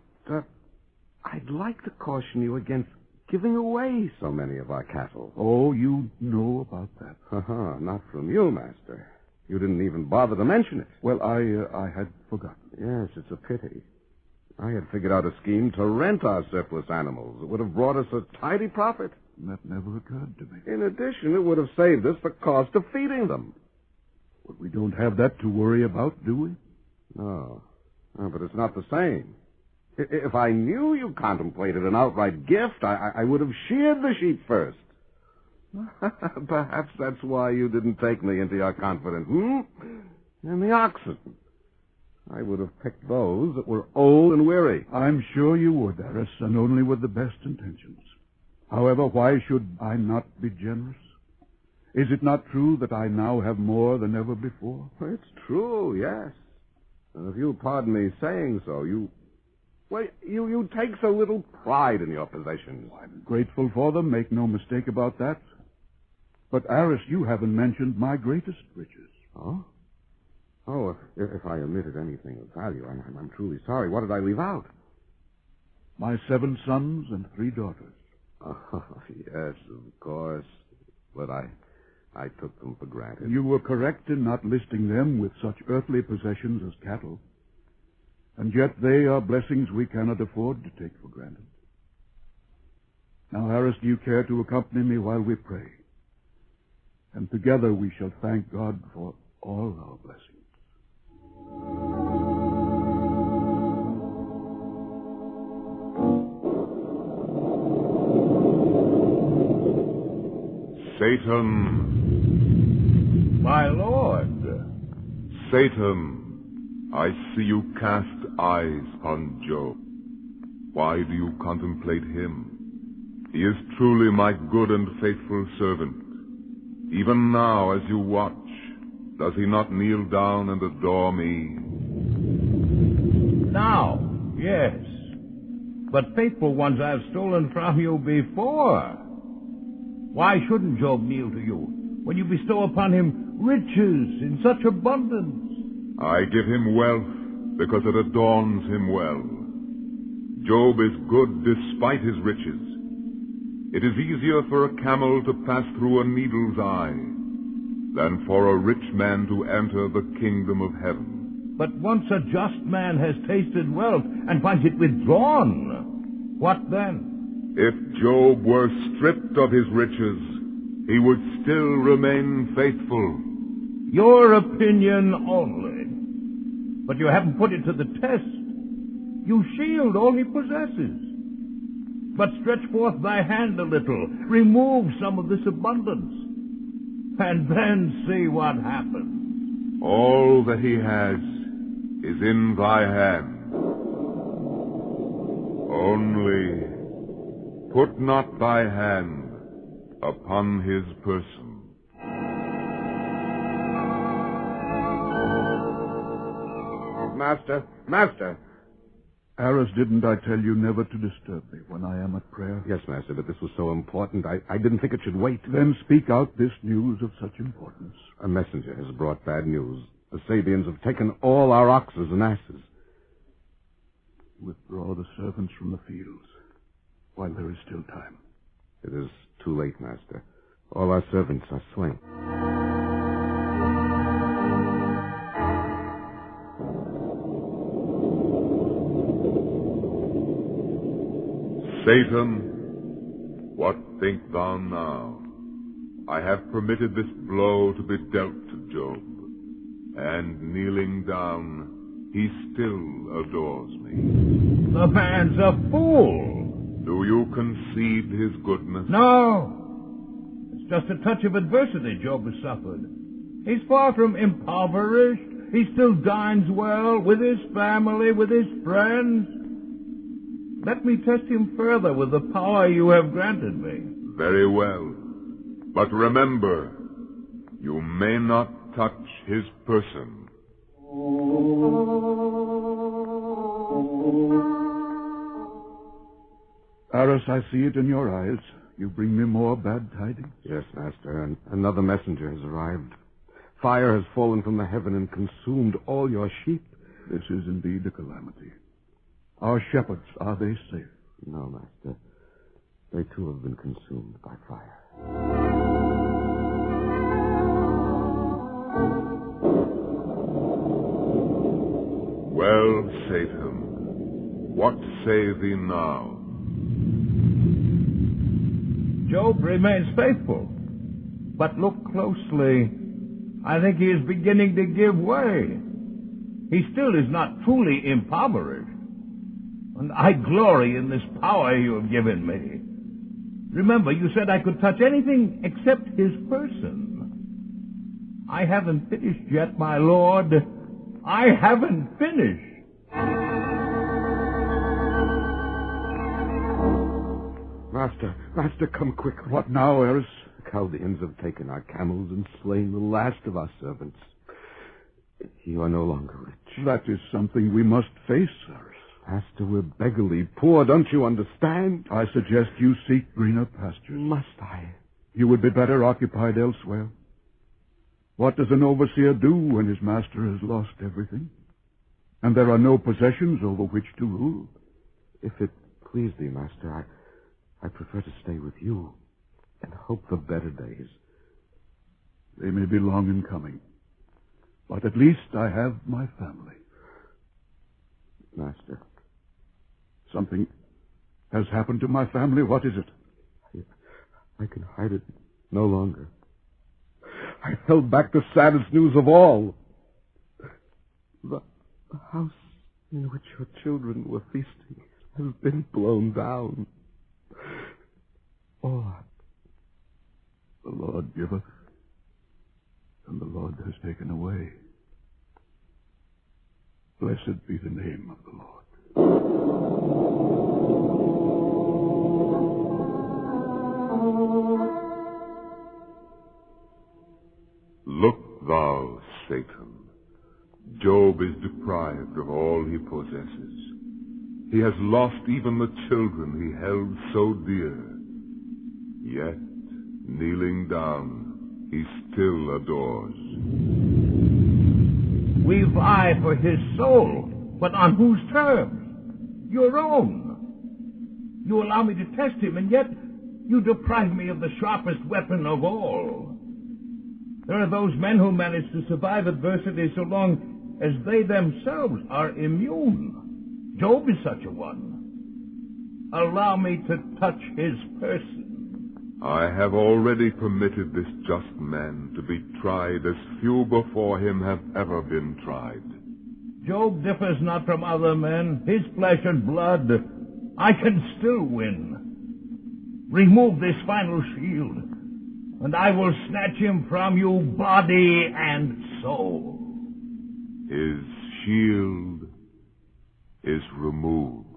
I'd like to caution you against giving away so many of our cattle. Oh, you know about that. Not from you, Master. You didn't even bother to mention it. Well, I had forgotten. Yes, it's a pity. I had figured out a scheme to rent our surplus animals. It would have brought us a tidy profit. That never occurred to me. In addition, it would have saved us the cost of feeding them. But we don't have that to worry about, do we? No. But it's not the same. If I knew you contemplated an outright gift, I would have sheared the sheep first. Perhaps that's why you didn't take me into your confidence, And the oxen. I would have picked those that were old and weary. I'm sure you would, Aris, and only with the best intentions. However, why should I not be generous? Is it not true that I now have more than ever before? It's true, yes. And if you'll pardon me saying so, you take so little pride in your possessions. I'm grateful for them, make no mistake about that. But, Aris, you haven't mentioned my greatest riches. Oh? Oh, if I omitted anything of value, I'm truly sorry. What did I leave out? My 7 sons and 3 daughters. Oh, yes, of course. But I took them for granted. You were correct in not listing them with such earthly possessions as cattle. And yet they are blessings we cannot afford to take for granted. Now, Harris, do you care to accompany me while we pray? And together we shall thank God for all our blessings. Satan. My lord. Satan, I see you cast eyes on Job. Why do you contemplate him? He is truly my good and faithful servant. Even now, as you watch, does he not kneel down and adore me? Now, yes. But faithful ones I have stolen from you before. Why shouldn't Job kneel to you when you bestow upon him riches in such abundance? I give him wealth because it adorns him well. Job is good despite his riches. It is easier for a camel to pass through a needle's eye than for a rich man to enter the kingdom of heaven. But once a just man has tasted wealth and finds it withdrawn, what then? If Job were stripped of his riches, he would still remain faithful. Your opinion only. But you haven't put it to the test. You shield all he possesses. But stretch forth thy hand a little, remove some of this abundance, and then see what happens. All that he has is in thy hand. Only put not thy hand upon his person. Master. Aris, didn't I tell you never to disturb me when I am at prayer? Yes, Master, but this was so important. I didn't think it should wait. Then speak out this news of such importance. A messenger has brought bad news. The Sabians have taken all our oxes and asses. Withdraw the servants from the fields while there is still time. It is too late, Master. All our servants are slain. Satan, what think thou now? I have permitted this blow to be dealt to Job, and kneeling down, he still adores me. The man's a fool. Do you concede his goodness? No. It's just a touch of adversity Job has suffered. He's far from impoverished. He still dines well with his family, with his friends. Let me test him further with the power you have granted me. Very well. But remember, you may not touch his person. Aris, I see it in your eyes. You bring me more bad tidings. Yes, Master, and another messenger has arrived. Fire has fallen from the heaven and consumed all your sheep. This is indeed a calamity. Our shepherds, are they safe? No, Master. They too have been consumed by fire. Well, Satan, what say thee now? Job remains faithful. But look closely. I think he is beginning to give way. He still is not truly impoverished. And I glory in this power you have given me. Remember, you said I could touch anything except his person. I haven't finished yet, my Lord. I haven't finished. Master, come quick. What now, Aris? The Chaldeans have taken our camels and slain the last of our servants. You are no longer rich. That is something we must face, Aris. Master, we're beggarly poor, don't you understand? I suggest you seek greener pastures. Must I? You would be better occupied elsewhere. What does an overseer do when his master has lost everything? And there are no possessions over which to rule? If it please thee, Master, I prefer to stay with you and hope for better days. They may be long in coming, but at least I have my family. Master. Something has happened to my family. What is it? I can hide it no longer. I held back the saddest news of all. The house in which your children were feasting has been blown down. Oh, the Lord giveth, and the Lord has taken away. Blessed be the name of the Lord. Look thou, Satan. Job is deprived of all he possesses. He has lost even the children he held so dear. Yet, kneeling down, he still adores. We vie for his soul, but on whose terms? Your own. You allow me to test him, and yet you deprive me of the sharpest weapon of all. There are those men who manage to survive adversity so long as they themselves are immune. Job is such a one. Allow me to touch his person. I have already permitted this just man to be tried as few before him have ever been tried. Job differs not from other men. His flesh and blood. I can still win. Remove this final shield, and I will snatch him from you, body and soul. His shield is removed.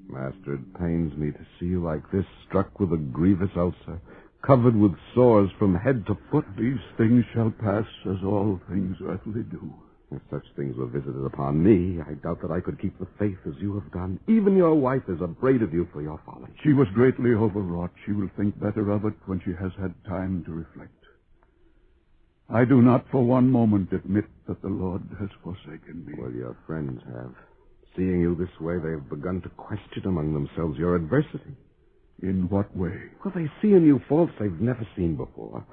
Master, it pains me to see you like this, struck with a grievous ulcer, covered with sores from head to foot. These things shall pass as all things earthly do. If such things were visited upon me, I doubt that I could keep the faith as you have done. Even your wife is upbraided you for your folly. She was greatly overwrought. She will think better of it when she has had time to reflect. I do not for one moment admit that the Lord has forsaken me. Well, your friends have. Seeing you this way, they have begun to question among themselves your adversity. In what way? Well, they see in you faults they've never seen before.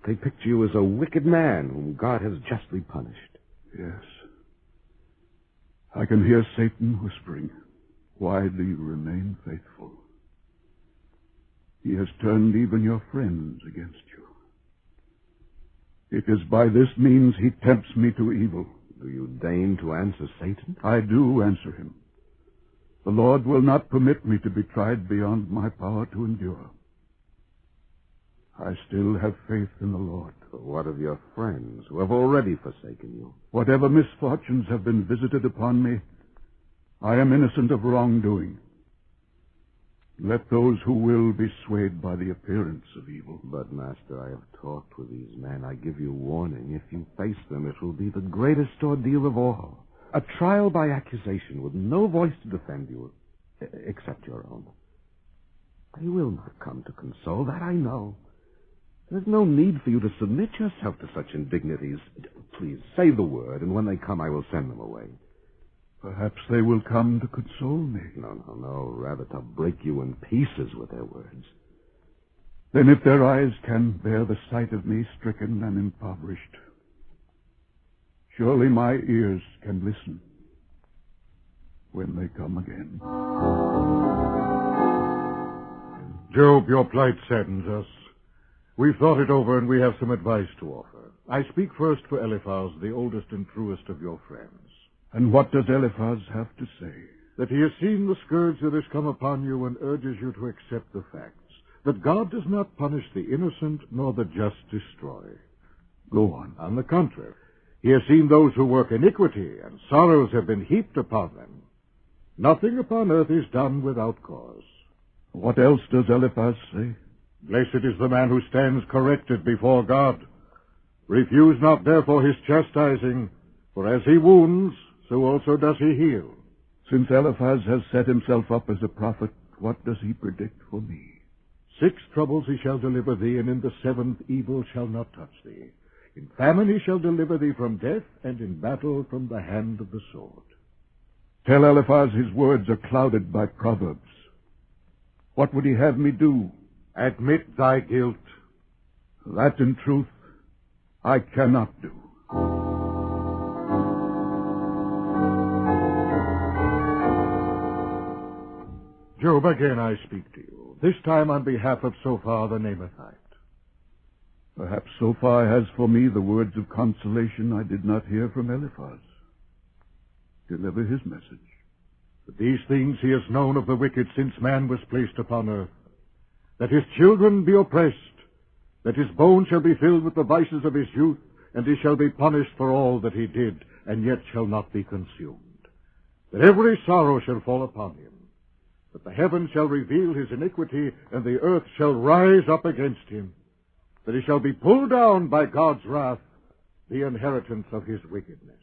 They picture you as a wicked man whom God has justly punished. Yes. I can hear Satan whispering, "Why do you remain faithful? He has turned even your friends against you. It is by this means he tempts me to evil." Do you deign to answer Satan? I do answer him. The Lord will not permit me to be tried beyond my power to endure. I still have faith in the Lord. But what of your friends who have already forsaken you? Whatever misfortunes have been visited upon me, I am innocent of wrongdoing. Let those who will be swayed by the appearance of evil. But, Master, I have talked with these men. I give you warning. If you face them, it will be the greatest ordeal of all. A trial by accusation with no voice to defend you, except your own. They will not come to console, that I know. There's no need for you to submit yourself to such indignities. Please, say the word, and when they come, I will send them away. Perhaps they will come to console me. No. Rather to break you in pieces with their words. Then if their eyes can bear the sight of me stricken and impoverished, surely my ears can listen when they come again. Job, your plight saddens us. We've thought it over, and we have some advice to offer. I speak first for Eliphaz, the oldest and truest of your friends. And what does Eliphaz have to say? That he has seen the scourge that has come upon you and urges you to accept the facts. That God does not punish the innocent, nor the just destroy. Go on. On the contrary, he has seen those who work iniquity, and sorrows have been heaped upon them. Nothing upon earth is done without cause. What else does Eliphaz say? Blessed is the man who stands corrected before God. Refuse not therefore his chastising, for as he wounds, so also does he heal. Since Eliphaz has set himself up as a prophet, what does he predict for me? 6 troubles he shall deliver thee, and in the 7th evil shall not touch thee. In famine he shall deliver thee from death, and in battle from the hand of the sword. Tell Eliphaz his words are clouded by proverbs. What would he have me do? Admit thy guilt. That, in truth, I cannot do. Job, again I speak to you, this time on behalf of Sophar the Namathite. Perhaps Sophar has for me the words of consolation I did not hear from Eliphaz. Deliver his message. But these things he has known of the wicked since man was placed upon earth, that his children be oppressed, that his bones shall be filled with the vices of his youth, and he shall be punished for all that he did, and yet shall not be consumed. That every sorrow shall fall upon him, that the heavens shall reveal his iniquity, and the earth shall rise up against him, that he shall be pulled down by God's wrath, the inheritance of his wickedness.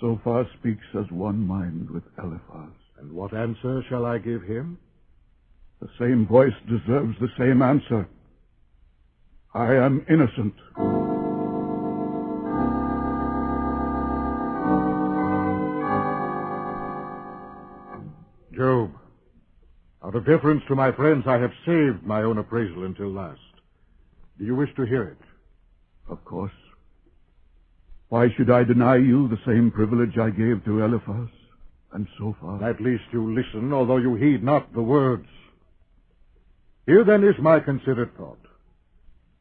Sophar speaks as one mind with Eliphaz. And what answer shall I give him? The same voice deserves the same answer. I am innocent. Job, out of deference to my friends, I have saved my own appraisal until last. Do you wish to hear it? Of course. Why should I deny you the same privilege I gave to Eliphaz and Sophar? At least you listen, although you heed not the words. Here then is my considered thought.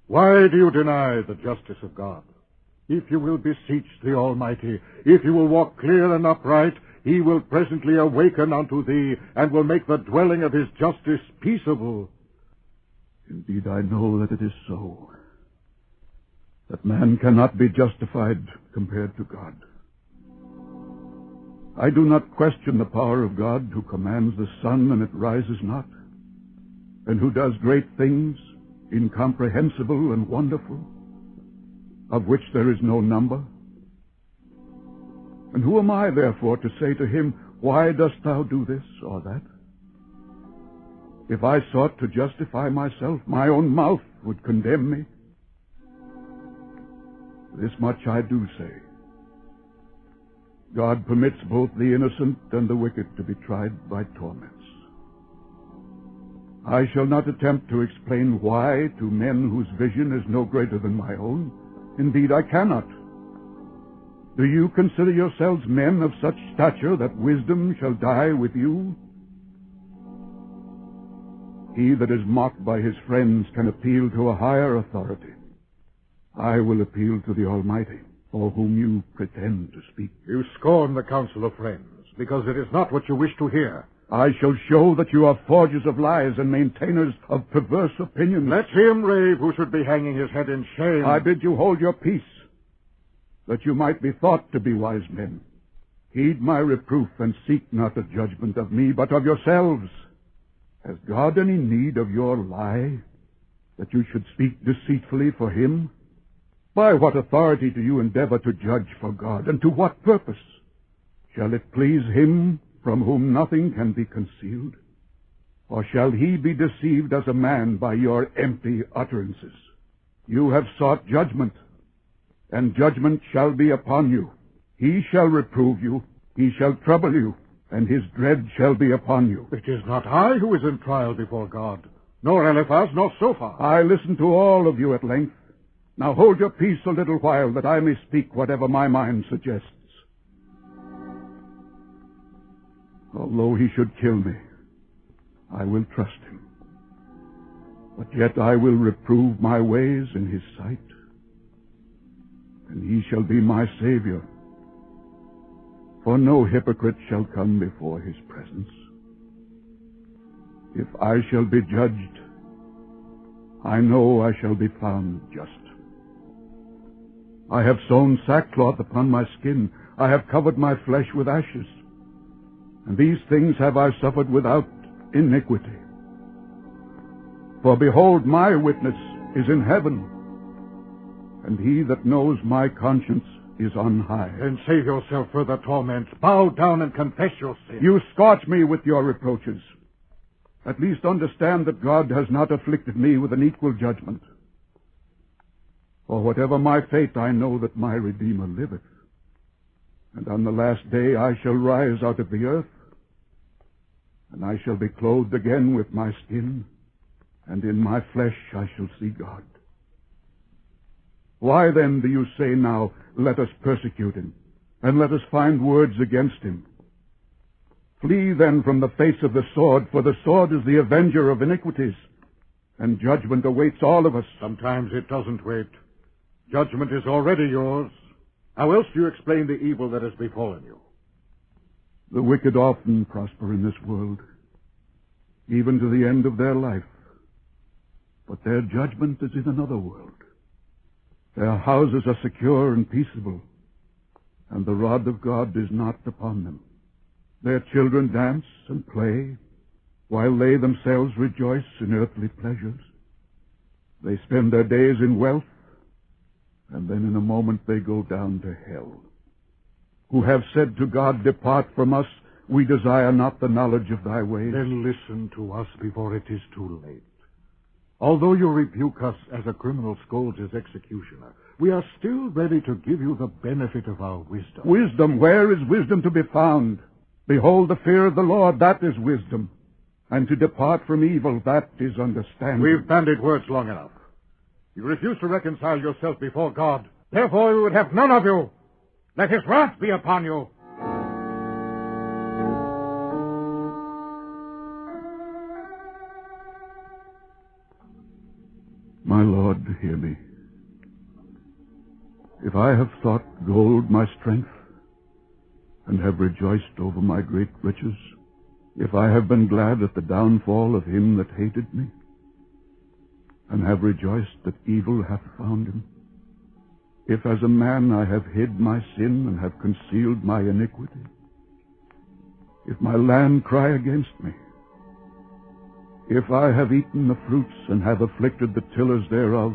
Why do you deny the justice of God? If you will beseech the Almighty, if you will walk clear and upright, he will presently awaken unto thee, and will make the dwelling of his justice peaceable. Indeed, I know that it is so. that man cannot be justified compared to God. I do not question the power of God, who commands the sun and it rises not, and who does great things, incomprehensible and wonderful, of which there is no number. And who am I, therefore, to say to him, why dost thou do this or that? If I sought to justify myself, my own mouth would condemn me. This much I do say. God permits both the innocent and the wicked to be tried by torments. I shall not attempt to explain why to men whose vision is no greater than my own. Indeed, I cannot. Do you consider yourselves men of such stature that wisdom shall die with you? He that is mocked by his friends can appeal to a higher authority. I will appeal to the Almighty, for whom you pretend to speak. You scorn the counsel of friends, because it is not what you wish to hear. I shall show that you are forgers of lies and maintainers of perverse opinions. Let him rave who should be hanging his head in shame. I bid you hold your peace, that you might be thought to be wise men. Heed my reproof, and seek not a judgment of me, but of yourselves. Has God any need of your lie, that you should speak deceitfully for him? By what authority do you endeavor to judge for God, and to what purpose? Shall it please him from whom nothing can be concealed? Or shall he be deceived as a man by your empty utterances? You have sought judgment, and judgment shall be upon you. He shall reprove you, he shall trouble you, and his dread shall be upon you. It is not I who is in trial before God, nor Eliphaz, nor Sophar. I listen to all of you at length. Now hold your peace a little while, that I may speak whatever my mind suggests. Although he should kill me, I will trust him. But yet I will reprove my ways in his sight, and he shall be my Savior. For no hypocrite shall come before his presence. If I shall be judged, I know I shall be found just. I have sewn sackcloth upon my skin. I have covered my flesh with ashes. And these things have I suffered without iniquity. For behold, my witness is in heaven, and he that knows my conscience is on high. Then save yourself further torments. Bow down and confess your sin. You scorch me with your reproaches. At least understand that God has not afflicted me with an equal judgment. For whatever my fate, I know that my Redeemer liveth. And on the last day I shall rise out of the earth, and I shall be clothed again with my skin, and in my flesh I shall see God. Why then do you say now, let us persecute him, and let us find words against him? Flee then from the face of the sword, for the sword is the avenger of iniquities, and judgment awaits all of us. Sometimes it doesn't wait. Judgment is already yours. How else do you explain the evil that has befallen you? The wicked often prosper in this world, even to the end of their life. But their judgment is in another world. Their houses are secure and peaceable, and the rod of God is not upon them. Their children dance and play, while they themselves rejoice in earthly pleasures. They spend their days in wealth, and then in a moment they go down to hell. Who have said to God, depart from us, we desire not the knowledge of thy ways. Then listen to us before it is too late. Although you rebuke us as a criminal scolds his executioner, we are still ready to give you the benefit of our wisdom. Wisdom? Where is wisdom to be found? Behold, the fear of the Lord, that is wisdom. And to depart from evil, that is understanding. We've bandied words long enough. You refuse to reconcile yourself before God. Therefore we would have none of you. Let his wrath be upon you. My Lord, hear me. If I have thought gold my strength, and have rejoiced over my great riches, if I have been glad at the downfall of him that hated me, and have rejoiced that evil hath found him, If as a man I have hid my sin and have concealed my iniquity, if my land cry against me, if I have eaten the fruits and have afflicted the tillers thereof,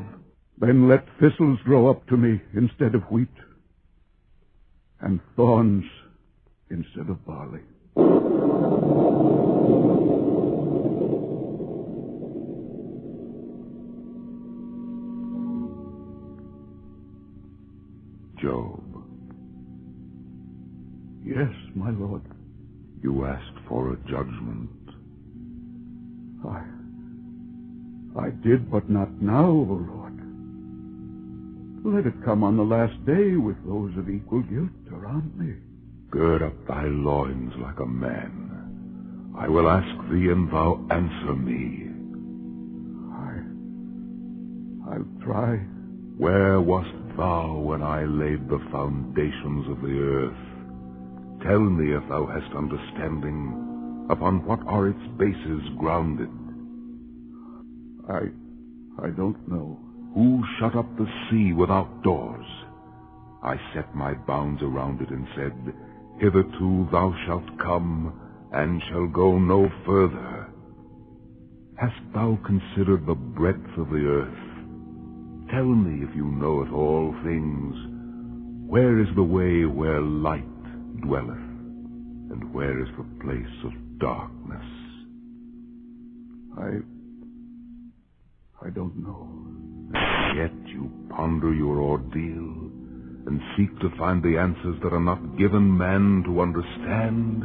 then let thistles grow up to me instead of wheat, and thorns instead of barley. Job. Yes, my lord. You asked for a judgment. I did, but not now, O Lord. Let it come on the last day with those of equal guilt around me. Gird up thy loins like a man. I will ask thee, and thou answer me. I'll try. Where wast thou when I laid the foundations of the earth? Tell me, if thou hast understanding, upon what are its bases grounded? I don't know. Who shut up the sea without doors? I set my bounds around it and said, Hitherto thou shalt come, and shall go no further. Hast thou considered the breadth of the earth? Tell me, if you knoweth all things, where is the way where light dwelleth, and where is the place of darkness? I don't know. And yet you ponder your ordeal, and seek to find the answers that are not given man to understand?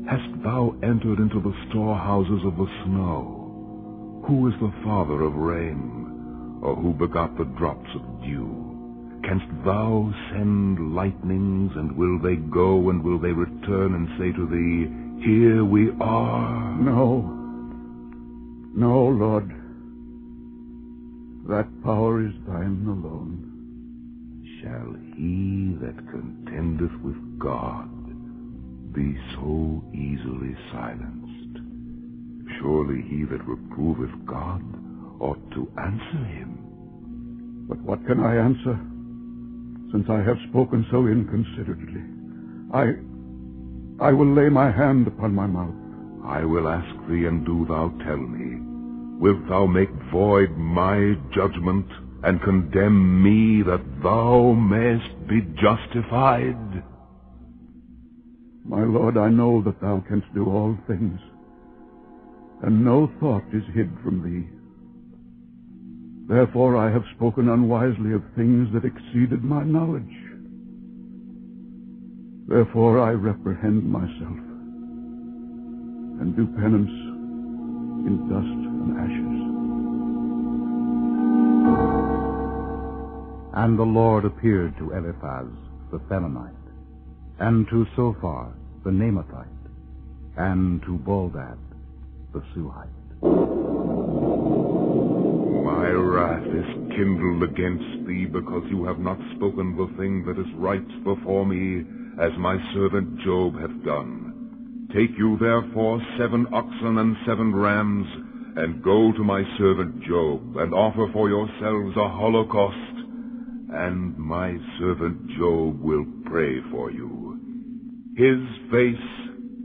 Hast thou entered into the storehouses of the snow? Who is the father of rain, or who begot the drops of dew? Canst thou send lightnings, and will they go, and will they return, and say to thee, Here we are? No, Lord. That power is thine alone. Shall he that contendeth with God be so easily silenced? Surely he that reproveth God ought to answer him. But what can I answer, since I have spoken so inconsiderately? I will lay my hand upon my mouth. I will ask thee, and do thou tell me. Wilt thou make void my judgment, and condemn me, that thou mayest be justified? My Lord, I know that thou canst do all things, and no thought is hid from thee. Therefore I have spoken unwisely of things that exceeded my knowledge. Therefore I reprehend myself, and do penance in dust and ashes. And the Lord appeared to Eliphaz the Themanite, and to Sophar the Naamathite, and to Baldad the Suhite. My wrath is kindled against thee, because you have not spoken the thing that is right before me, as my servant Job hath done. Take you therefore 7 oxen and 7 rams, and go to my servant Job, and offer for yourselves a holocaust, and my servant Job will pray for you. His face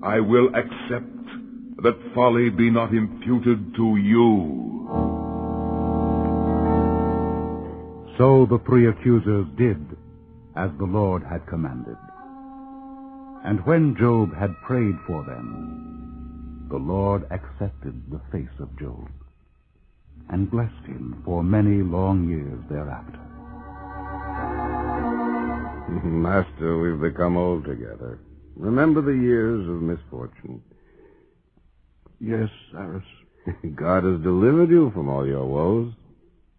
I will accept, that folly be not imputed to you. So the 3 accusers did as the Lord had commanded. And when Job had prayed for them, the Lord accepted the face of Job, and blessed him for many long years thereafter. Master, we've become old together. Remember the years of misfortune. Yes, Cyrus. God has delivered you from all your woes.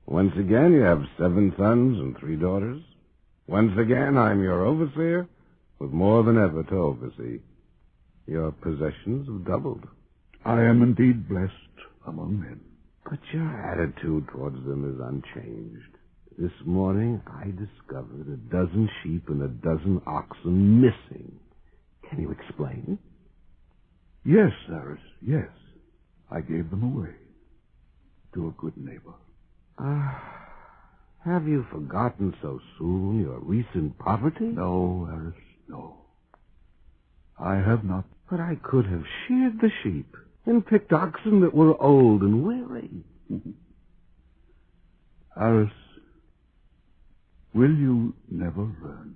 Once again, you have 7 sons and 3 daughters. Once again, I'm your overseer, with more than ever to oversee. Your possessions have doubled. I am indeed blessed among men. But your attitude towards them is unchanged. This morning, I discovered a dozen sheep and a dozen oxen missing. Can you explain? Yes, Cyrus, yes. I gave them away to a good neighbor. Have you forgotten so soon your recent poverty? No, Harris, no. I have not. But I could have sheared the sheep and picked oxen that were old and weary. Harris, will you never learn?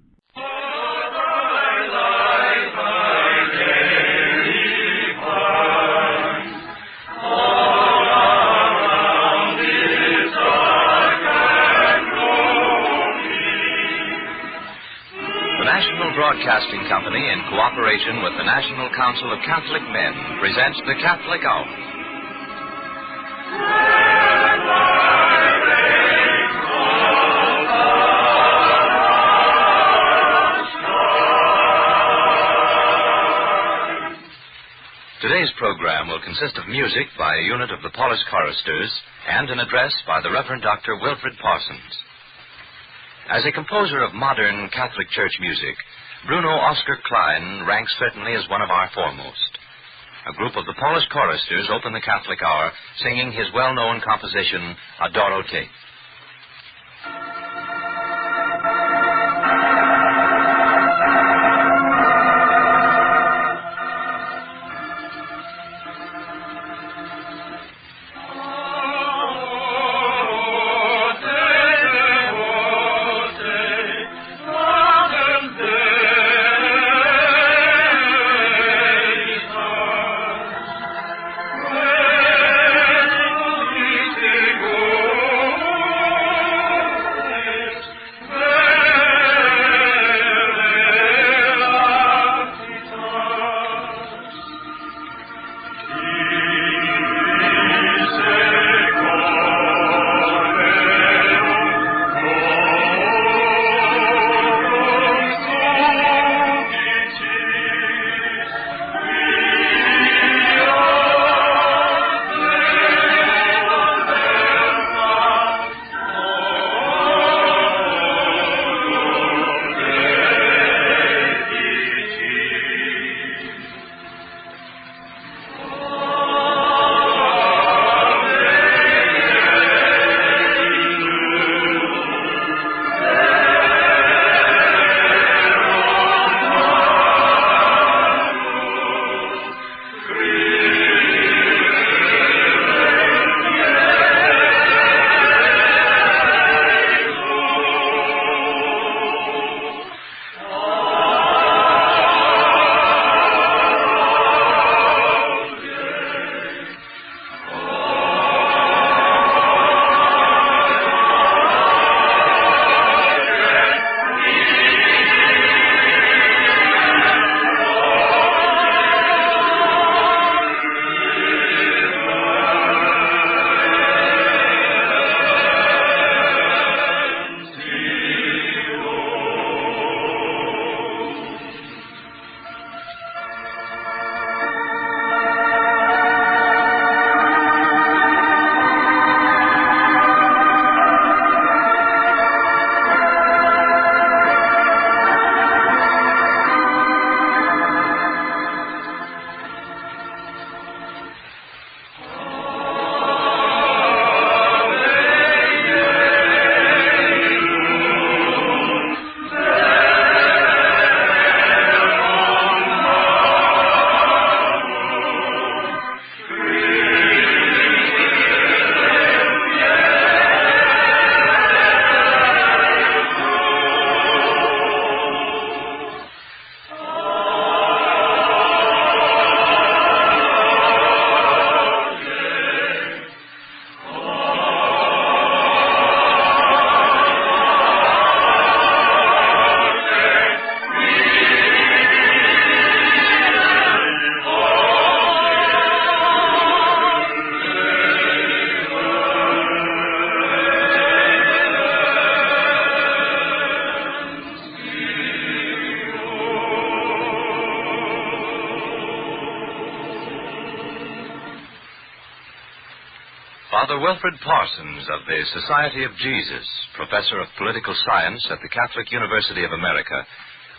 National Broadcasting Company, in cooperation with the National Council of Catholic Men, presents the Catholic Hour. Today's program will consist of music by a unit of the Polish choristers and an address by the Reverend Dr. Wilfred Parsons. As a composer of modern Catholic Church music, Bruno Oskar Klein ranks certainly as one of our foremost. A group of the Polish choristers open the Catholic Hour singing his well-known composition, Adoro Te. Father Wilfred Parsons of the Society of Jesus, professor of political science at the Catholic University of America,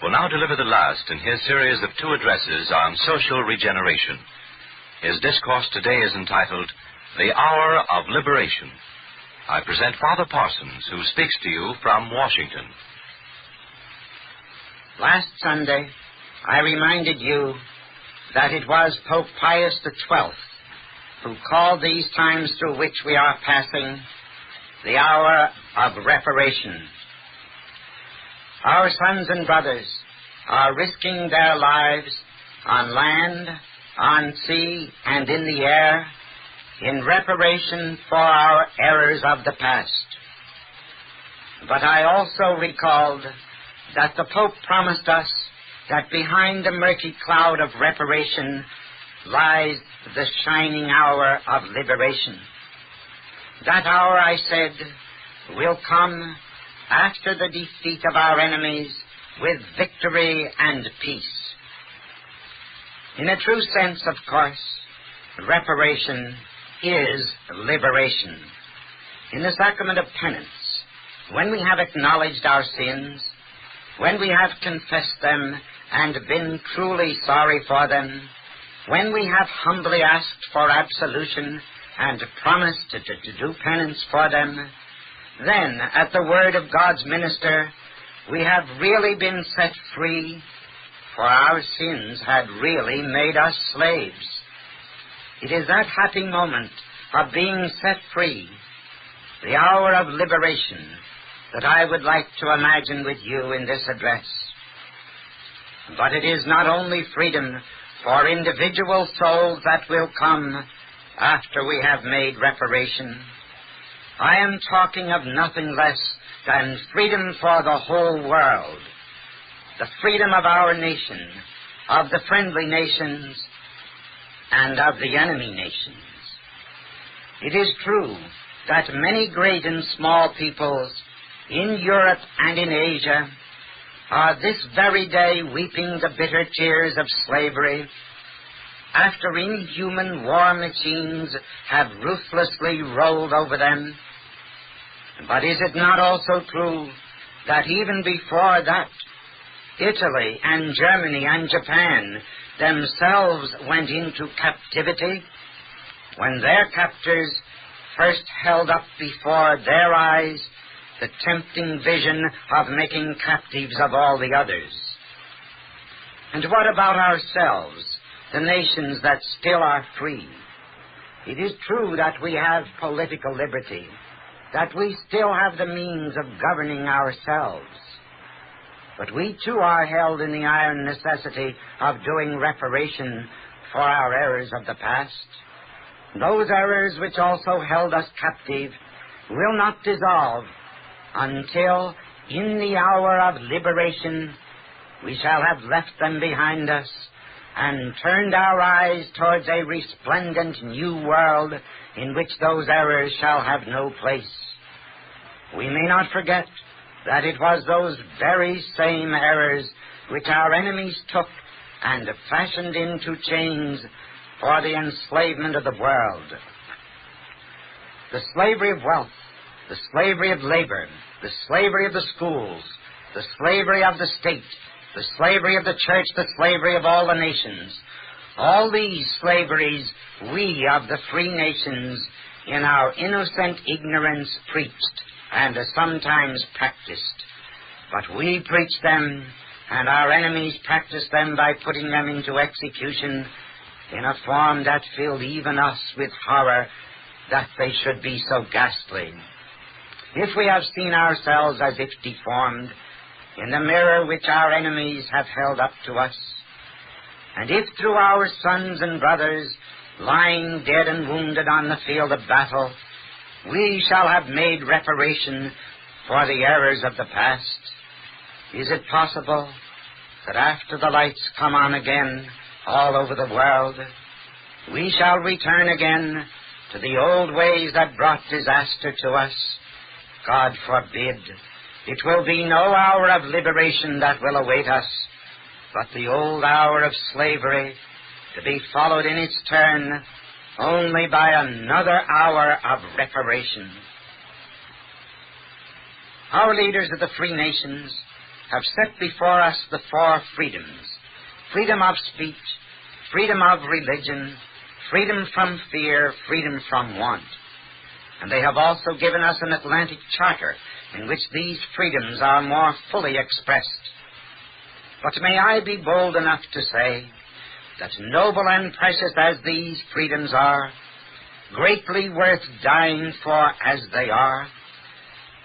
will now deliver the last in his series of 2 addresses on social regeneration. His discourse today is entitled, The Hour of Liberation. I present Father Parsons, who speaks to you from Washington. Last Sunday, I reminded you that it was Pope Pius XII who called these times through which we are passing the hour of reparation. Our sons and brothers are risking their lives on land, on sea, and in the air in reparation for our errors of the past. But I also recalled that the Pope promised us that behind the murky cloud of reparation lies the shining hour of liberation. That hour, I said, will come after the defeat of our enemies with victory and peace. In a true sense, of course, reparation is liberation. In the sacrament of penance, when we have acknowledged our sins, when we have confessed them and been truly sorry for them, when we have humbly asked for absolution and promised to do penance for them, then, at the word of God's minister, we have really been set free, for our sins had really made us slaves. It is that happy moment of being set free, the hour of liberation, that I would like to imagine with you in this address. But it is not only freedom for individual souls that will come after we have made reparation. I am talking of nothing less than freedom for the whole world, the freedom of our nation, of the friendly nations, and of the enemy nations. It is true that many great and small peoples in Europe and in Asia are this very day weeping the bitter tears of slavery after inhuman war machines have ruthlessly rolled over them. But is it not also true that even before that, Italy and Germany and Japan themselves went into captivity when their captors first held up before their eyes the tempting vision of making captives of all the others? And what about ourselves, the nations that still are free? It is true that we have political liberty, that we still have the means of governing ourselves. But we too are held in the iron necessity of doing reparation for our errors of the past. Those errors which also held us captive will not dissolve until, in the hour of liberation, we shall have left them behind us and turned our eyes towards a resplendent new world in which those errors shall have no place. We may not forget that it was those very same errors which our enemies took and fashioned into chains for the enslavement of the world. The slavery of wealth, the slavery of labor, the slavery of the schools, the slavery of the state, the slavery of the church, the slavery of all the nations. All these slaveries we of the free nations in our innocent ignorance preached and sometimes practiced. But we preached them, and our enemies practiced them by putting them into execution in a form that filled even us with horror that they should be so ghastly. If we have seen ourselves as if deformed in the mirror which our enemies have held up to us, and if through our sons and brothers lying dead and wounded on the field of battle, we shall have made reparation for the errors of the past, is it possible that after the lights come on again all over the world, we shall return again to the old ways that brought disaster to us? God forbid. It will be no hour of liberation that will await us, but the old hour of slavery, to be followed in its turn only by another hour of reparation. Our leaders of the free nations have set before us the four freedoms: freedom of speech, freedom of religion, freedom from fear, freedom from want. And they have also given us an Atlantic Charter in which these freedoms are more fully expressed. But may I be bold enough to say that noble and precious as these freedoms are, greatly worth dying for as they are,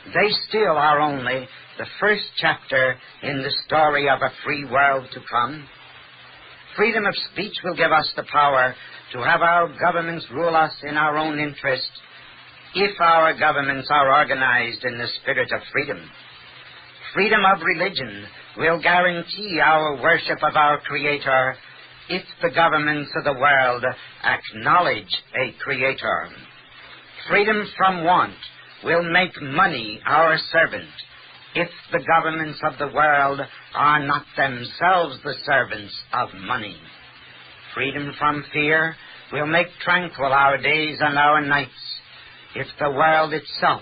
they still are only the first chapter in the story of a free world to come. Freedom of speech will give us the power to have our governments rule us in our own interest, if our governments are organized in the spirit of freedom. Freedom of religion will guarantee our worship of our Creator, if the governments of the world acknowledge a Creator. Freedom from want will make money our servant, if the governments of the world are not themselves the servants of money. Freedom from fear will make tranquil our days and our nights, if the world itself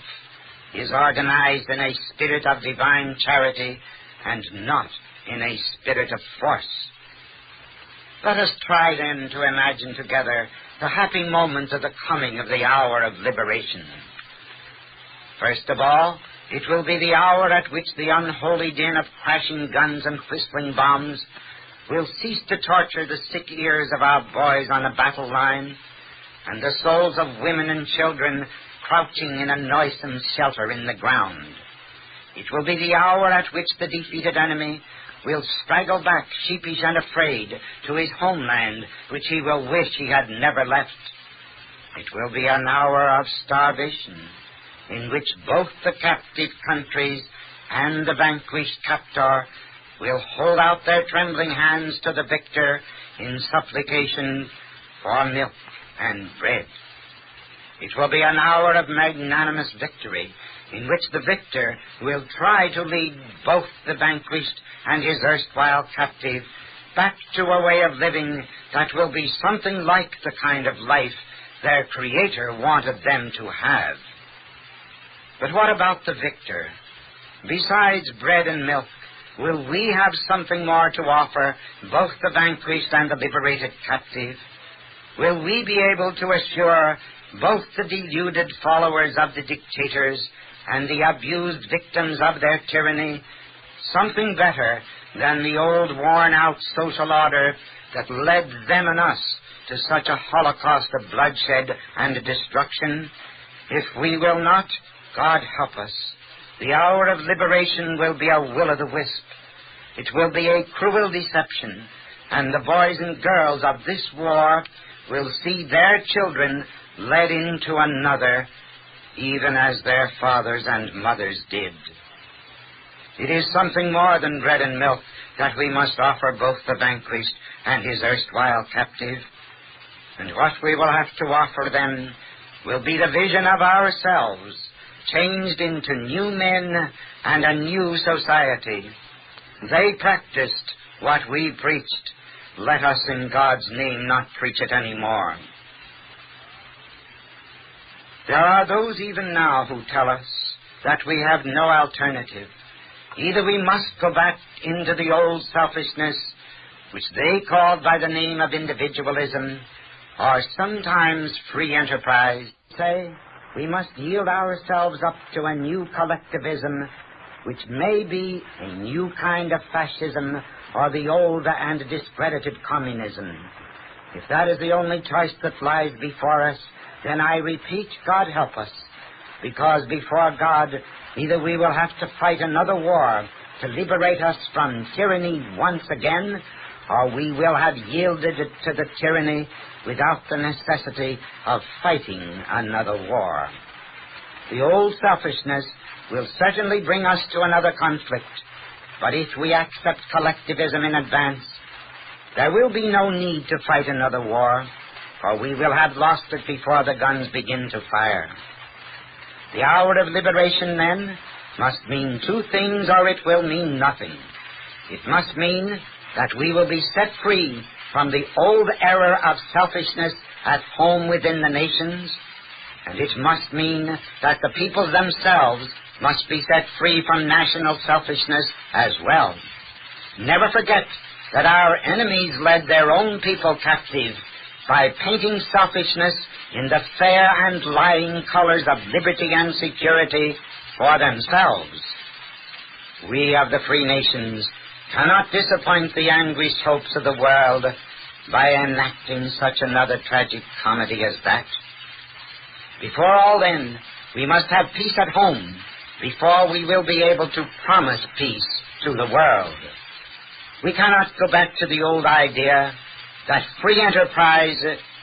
is organized in a spirit of divine charity and not in a spirit of force. Let us try then to imagine together the happy moment of the coming of the hour of liberation. First of all, it will be the hour at which the unholy din of crashing guns and whistling bombs will cease to torture the sick ears of our boys on the battle line, and the souls of women and children crouching in a noisome shelter in the ground. It will be the hour at which the defeated enemy will straggle back, sheepish and afraid, to his homeland, which he will wish he had never left. It will be an hour of starvation, in which both the captive countries and the vanquished captor will hold out their trembling hands to the victor in supplication for milk and bread. It will be an hour of magnanimous victory, in which the victor will try to lead both the vanquished and his erstwhile captive back to a way of living that will be something like the kind of life their Creator wanted them to have. But what about the victor? Besides bread and milk, will we have something more to offer both the vanquished and the liberated captive? Will we be able to assure both the deluded followers of the dictators and the abused victims of their tyranny something better than the old worn-out social order that led them and us to such a holocaust of bloodshed and destruction? If we will not, God help us, the hour of liberation will be a will-o'-the-wisp. It will be a cruel deception, and the boys and girls of this war will see their children led into another, even as their fathers and mothers did. It is something more than bread and milk that we must offer both the vanquished and his erstwhile captive. And what we will have to offer them will be the vision of ourselves, changed into new men and a new society. They practiced what we preached. Let us in God's name not preach it anymore. There are those even now who tell us that we have no alternative. Either we must go back into the old selfishness, which they called by the name of individualism, or sometimes free enterprise. Say, we must yield ourselves up to a new collectivism, which may be a new kind of fascism or the old and discredited communism. If that is the only choice that lies before us, then I repeat, God help us, because before God, either we will have to fight another war to liberate us from tyranny once again, or we will have yielded to the tyranny without the necessity of fighting another war. The old selfishness will certainly bring us to another conflict, but if we accept collectivism in advance, there will be no need to fight another war, for we will have lost it before the guns begin to fire. The hour of liberation, then, must mean two things, or it will mean nothing. It must mean that we will be set free from the old error of selfishness at home within the nations, and it must mean that the people themselves must be set free from national selfishness as well. Never forget that our enemies led their own people captive by painting selfishness in the fair and lying colors of liberty and security for themselves. We of the free nations cannot disappoint the anguished hopes of the world by enacting such another tragic comedy as that. Before all, then, we must have peace at home before we will be able to promise peace to the world. We cannot go back to the old idea that free enterprise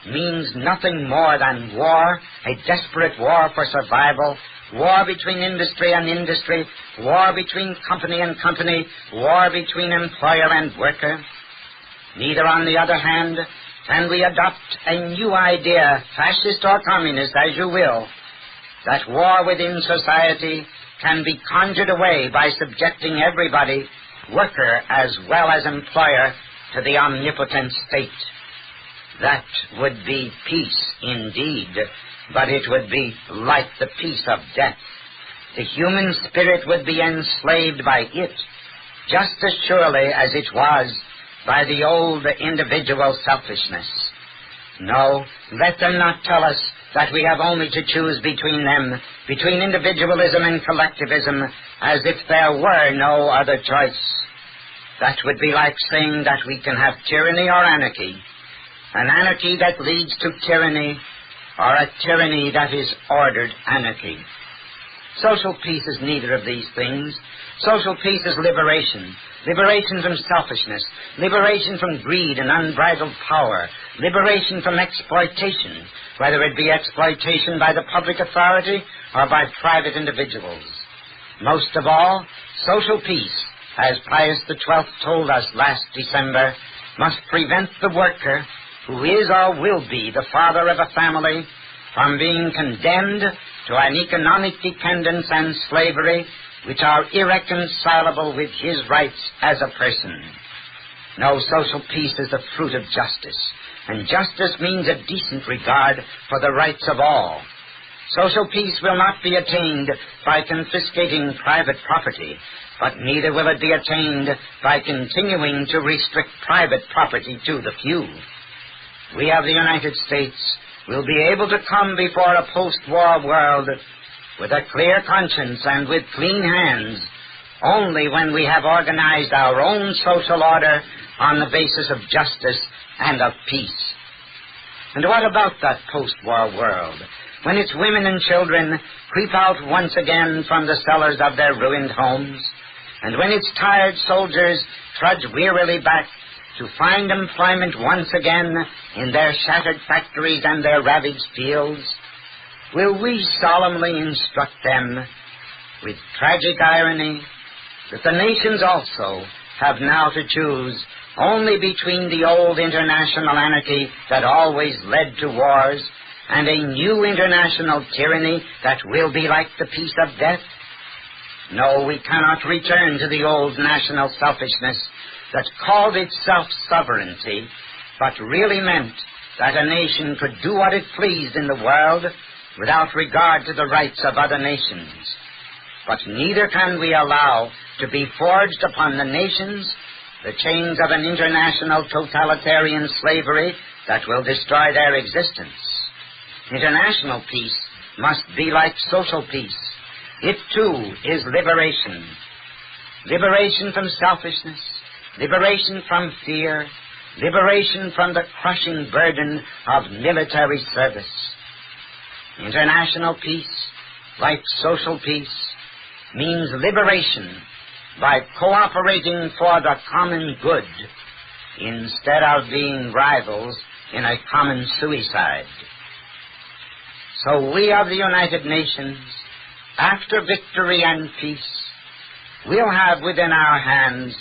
means nothing more than war, a desperate war for survival, war between industry and industry, war between company and company, war between employer and worker. Neither, on the other hand, can we adopt a new idea, fascist or communist, as you will, that war within society can be conjured away by subjecting everybody, worker as well as employer, to the omnipotent state. That would be peace indeed, but it would be like the peace of death. The human spirit would be enslaved by it, just as surely as it was by the old individual selfishness. No, let them not tell us that we have only to choose between them, between individualism and collectivism, as if there were no other choice. That would be like saying that we can have tyranny or anarchy, an anarchy that leads to tyranny, or a tyranny that is ordered anarchy. Social peace is neither of these things. Social peace is liberation. Liberation from selfishness. Liberation from greed and unbridled power. Liberation from exploitation, whether it be exploitation by the public authority or by private individuals. Most of all, social peace, as Pius XII told us last December, must prevent the worker, who is or will be the father of a family, from being condemned to an economic dependence and slavery which are irreconcilable with his rights as a person. No, social peace is the fruit of justice, and justice means a decent regard for the rights of all. Social peace will not be attained by confiscating private property, but neither will it be attained by continuing to restrict private property to the few. We of the United States will be able to come before a post-war world with a clear conscience and with clean hands only when we have organized our own social order on the basis of justice and of peace. And what about that post-war world, when its women and children creep out once again from the cellars of their ruined homes, and when its tired soldiers trudge wearily back to find employment once again in their shattered factories and their ravaged fields? Will we solemnly instruct them, with tragic irony, that the nations also have now to choose only between the old international anarchy that always led to wars and a new international tyranny that will be like the peace of death? No, we cannot return to the old national selfishness that called itself sovereignty, but really meant that a nation could do what it pleased in the world without regard to the rights of other nations. But neither can we allow to be forged upon the nations the chains of an international totalitarian slavery that will destroy their existence. International peace must be like social peace. It, too, is liberation. Liberation from selfishness, liberation from fear, liberation from the crushing burden of military service. International peace, like social peace, means liberation by cooperating for the common good instead of being rivals in a common suicide. So we of the United Nations, after victory and peace, will have within our hands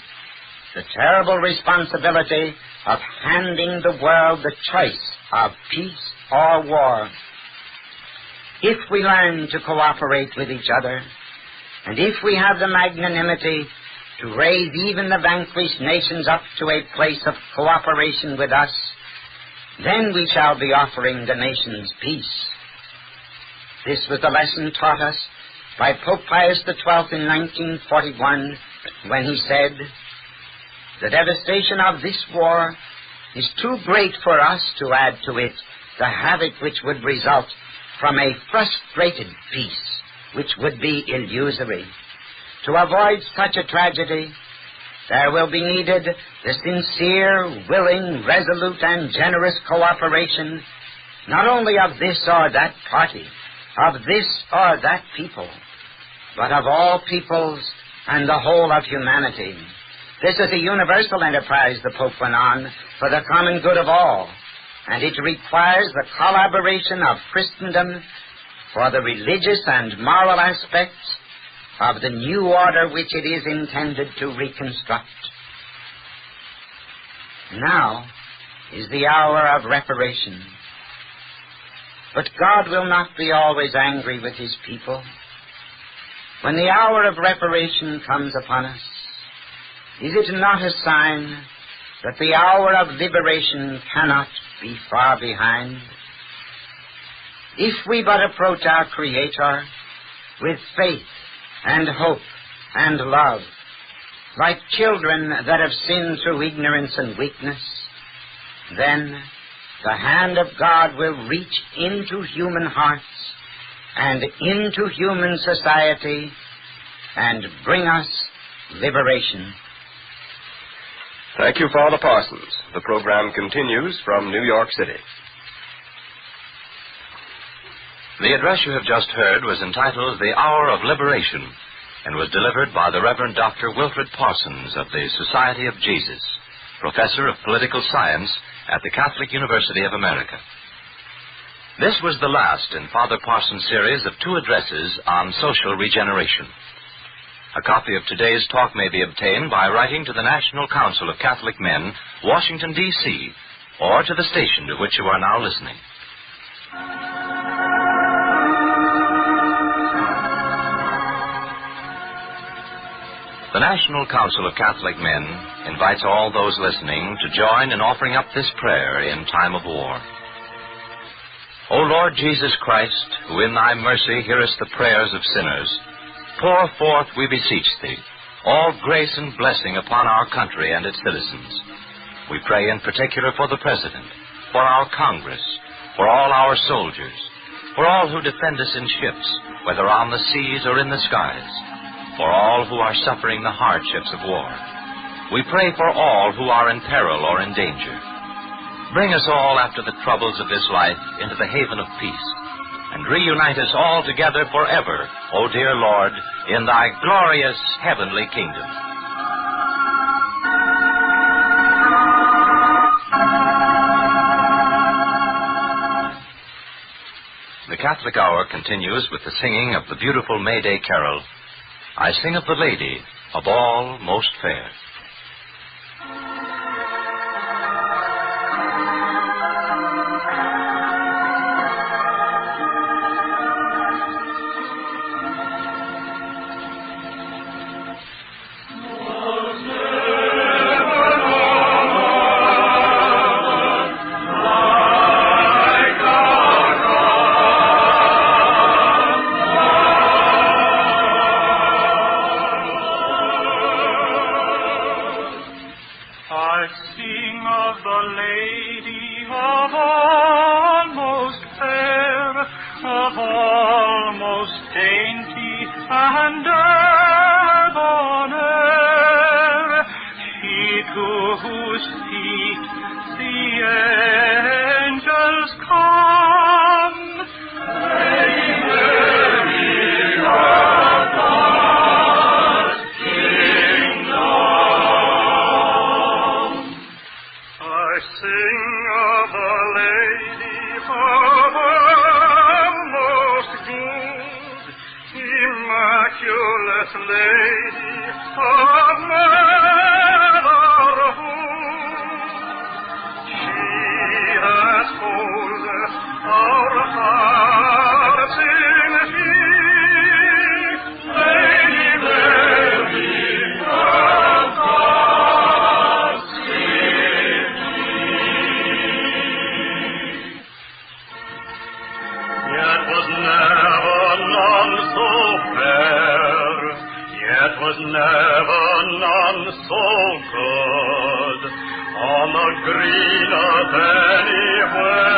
the terrible responsibility of handing the world the choice of peace or war. If we learn to cooperate with each other, and if we have the magnanimity to raise even the vanquished nations up to a place of cooperation with us, then we shall be offering the nations peace. This was the lesson taught us by Pope Pius XII in 1941, when he said, "The devastation of this war is too great for us to add to it the havoc which would result from a frustrated peace, which would be illusory. To avoid such a tragedy, there will be needed the sincere, willing, resolute, and generous cooperation not only of this or that party, of this or that people, but of all peoples and the whole of humanity. This is a universal enterprise, the Pope went on, for the common good of all, and it requires the collaboration of Christendom for the religious and moral aspects of the new order which it is intended to reconstruct. Now is the hour of reparation. But God will not be always angry with his people. When the hour of reparation comes upon us, is it not a sign that the hour of liberation cannot be far behind? If we but approach our Creator with faith and hope and love, like children that have sinned through ignorance and weakness, then the hand of God will reach into human hearts and into human society and bring us liberation. Thank you, Father Parsons. The program continues from New York City. The address you have just heard was entitled The Hour of Liberation and was delivered by the Reverend Dr. Wilfrid Parsons of the Society of Jesus, Professor of Political Science at the Catholic University of America. This was the last in Father Parsons' series of 2 addresses on social regeneration. A copy of today's talk may be obtained by writing to the National Council of Catholic Men, Washington, D.C., or to the station to which you are now listening. The National Council of Catholic Men invites all those listening to join in offering up this prayer in time of war. O Lord Jesus Christ, who in thy mercy hearest the prayers of sinners, pour forth, we beseech thee, all grace and blessing upon our country and its citizens. We pray in particular for the President, for our Congress, for all our soldiers, for all who defend us in ships, whether on the seas or in the skies, for all who are suffering the hardships of war. We pray for all who are in peril or in danger. Bring us all after the troubles of this life into the haven of peace, and reunite us all together forever, O dear Lord, in thy glorious heavenly kingdom. The Catholic Hour continues with the singing of the beautiful May Day carol, I Sing of the Lady, of All Most Fair. Was never none so good, on the green of anywhere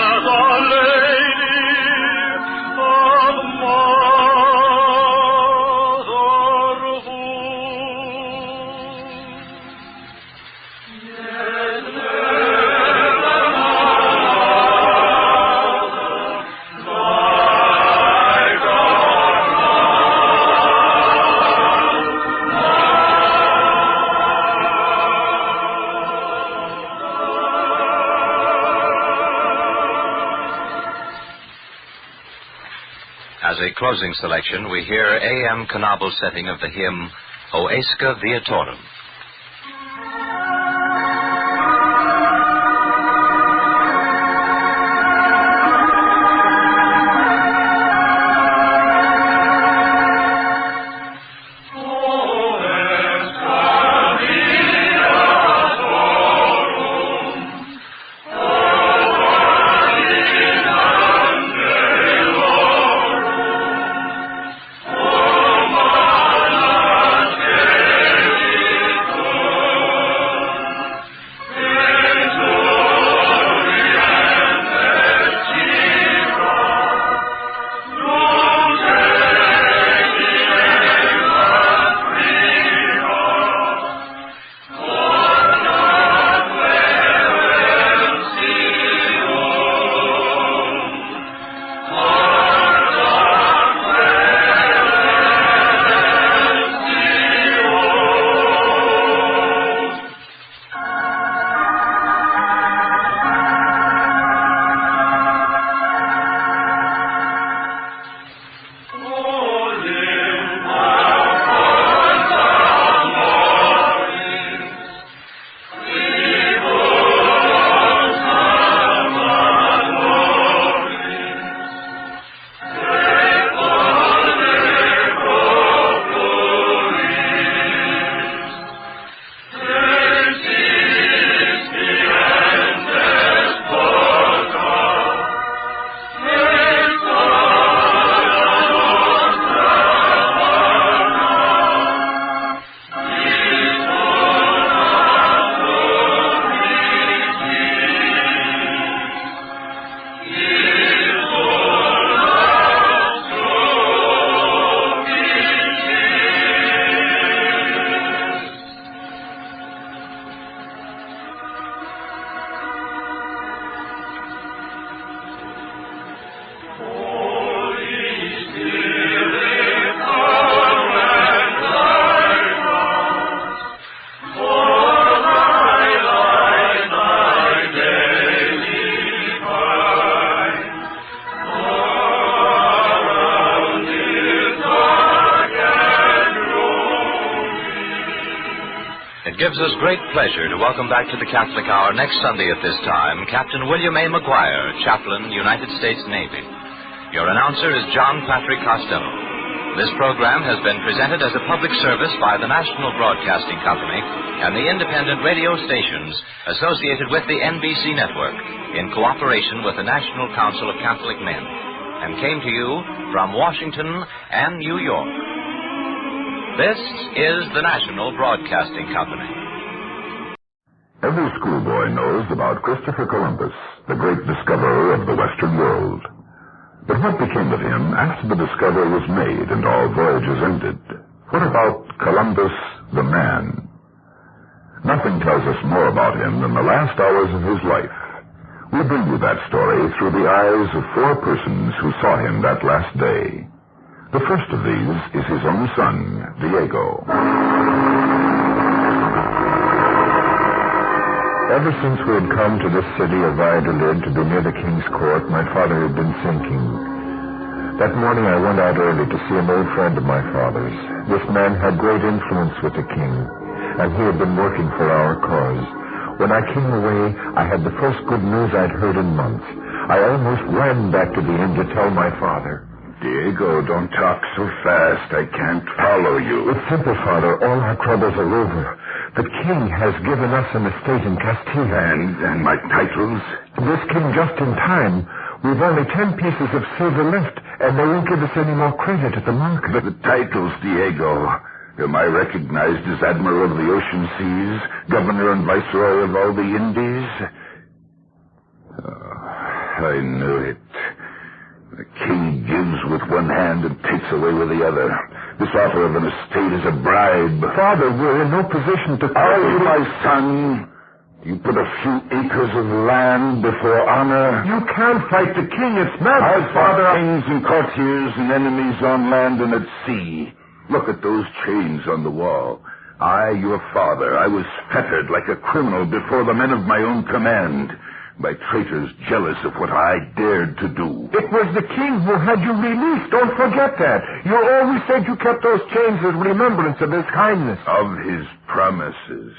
as a lady of motherhood. As a closing selection, we hear A.M. Knabel's setting of the hymn, O Esca Viatorum. It gives us great pleasure to welcome back to the Catholic Hour next Sunday at this time Captain William A. McGuire, Chaplain, United States Navy. Your announcer is John Patrick Costello. This program has been presented as a public service by the National Broadcasting Company and the independent radio stations associated with the NBC network in cooperation with the National Council of Catholic Men, and came to you from Washington and New York. This is the National Broadcasting Company. Every schoolboy knows about Christopher Columbus, the great discoverer of the Western world. But what became of him after the discovery was made and all voyages ended? What about Columbus, the man? Nothing tells us more about him than the last hours of his life. We bring you that story through the eyes of 4 persons who saw him that last day. The first of these is his own son, Diego. Ever since we had come to this city of Valladolid to be near the king's court, my father had been thinking. That morning I went out early to see an old friend of my father's. This man had great influence with the king, and he had been working for our cause. When I came away, I had the first good news I'd heard in months. I almost ran back to the inn to tell my father. Diego, don't talk so fast. I can't follow you. It's simple, Father. All our troubles are over. The king has given us an estate in Castile. And my titles? This came just in time. We've only 10 pieces of silver left, and they won't give us any more credit at the market. But the titles, Diego. Am I recognized as Admiral of the Ocean Seas, Governor and Viceroy of all the Indies? I knew it. The king gives with one hand and takes away with the other. This offer of an estate is a bribe. Father, we're in no position to... Are you, my son? You put a few acres of land before honor? You can't fight the king. It's mad. I've fought kings and courtiers and enemies on land and at sea. Look at those chains on the wall. I, your father, I was fettered like a criminal before the men of my own command, by traitors jealous of what I dared to do. It was the king who had you released. Don't forget that. You always said you kept those chains as remembrance of his kindness. Of his promises.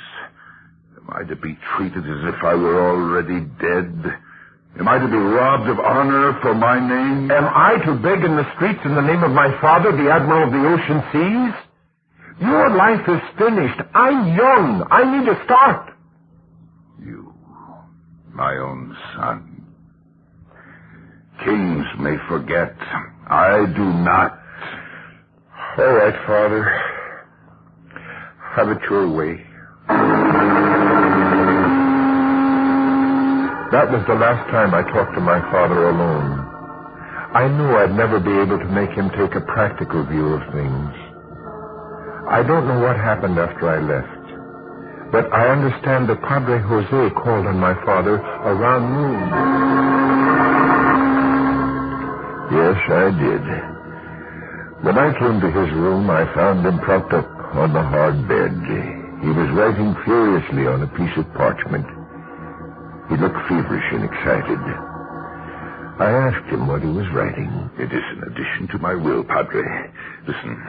Am I to be treated as if I were already dead? Am I to be robbed of honor for my name? Am I to beg in the streets in the name of my father, the Admiral of the Ocean Seas? Your life is finished. I'm young. I need to start. You, my own son. Kings may forget. I do not. All right, Father. Have it your way. That was the last time I talked to my father alone. I knew I'd never be able to make him take a practical view of things. I don't know what happened after I left, but I understand that Padre Jose called on my father around noon. Yes, I did. When I came to his room, I found him propped up on the hard bed. He was writing furiously on a piece of parchment. He looked feverish and excited. I asked him what he was writing. It is an addition to my will, Padre. Listen,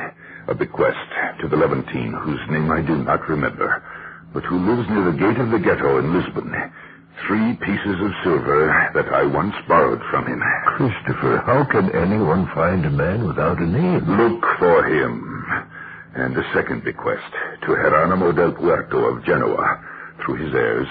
a bequest to the Levantine, whose name I do not remember, but who lives near the gate of the ghetto in Lisbon. 3 pieces of silver that I once borrowed from him. Christopher, how can anyone find a man without a name? Look for him. And a second bequest to Geronimo del Puerto of Genoa, through his heirs,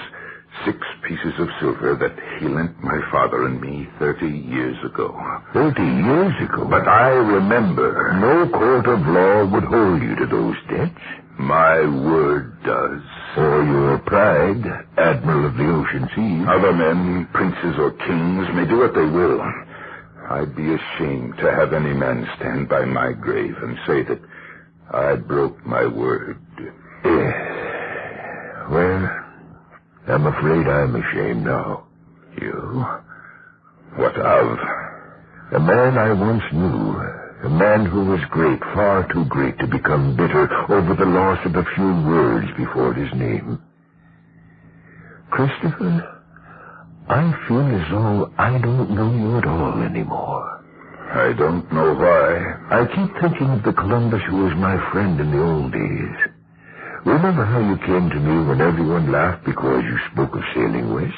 6 pieces of silver that he lent my father and me 30 years ago. 30 years ago? But I remember. No court of law would hold you to those debts. My word does. Or your pride, Admiral of the Ocean Seas. Other men, princes or kings, may do what they will. I'd be ashamed to have any man stand by my grave and say that I broke my word. Well, I'm afraid I'm ashamed now. You? What of? A man I once knew. A man who was great, far too great to become bitter over the loss of a few words before his name. Christopher, I feel as though I don't know you at all anymore. I don't know why. I keep thinking of the Columbus who was my friend in the old days. Remember how you came to me when everyone laughed because you spoke of sailing west?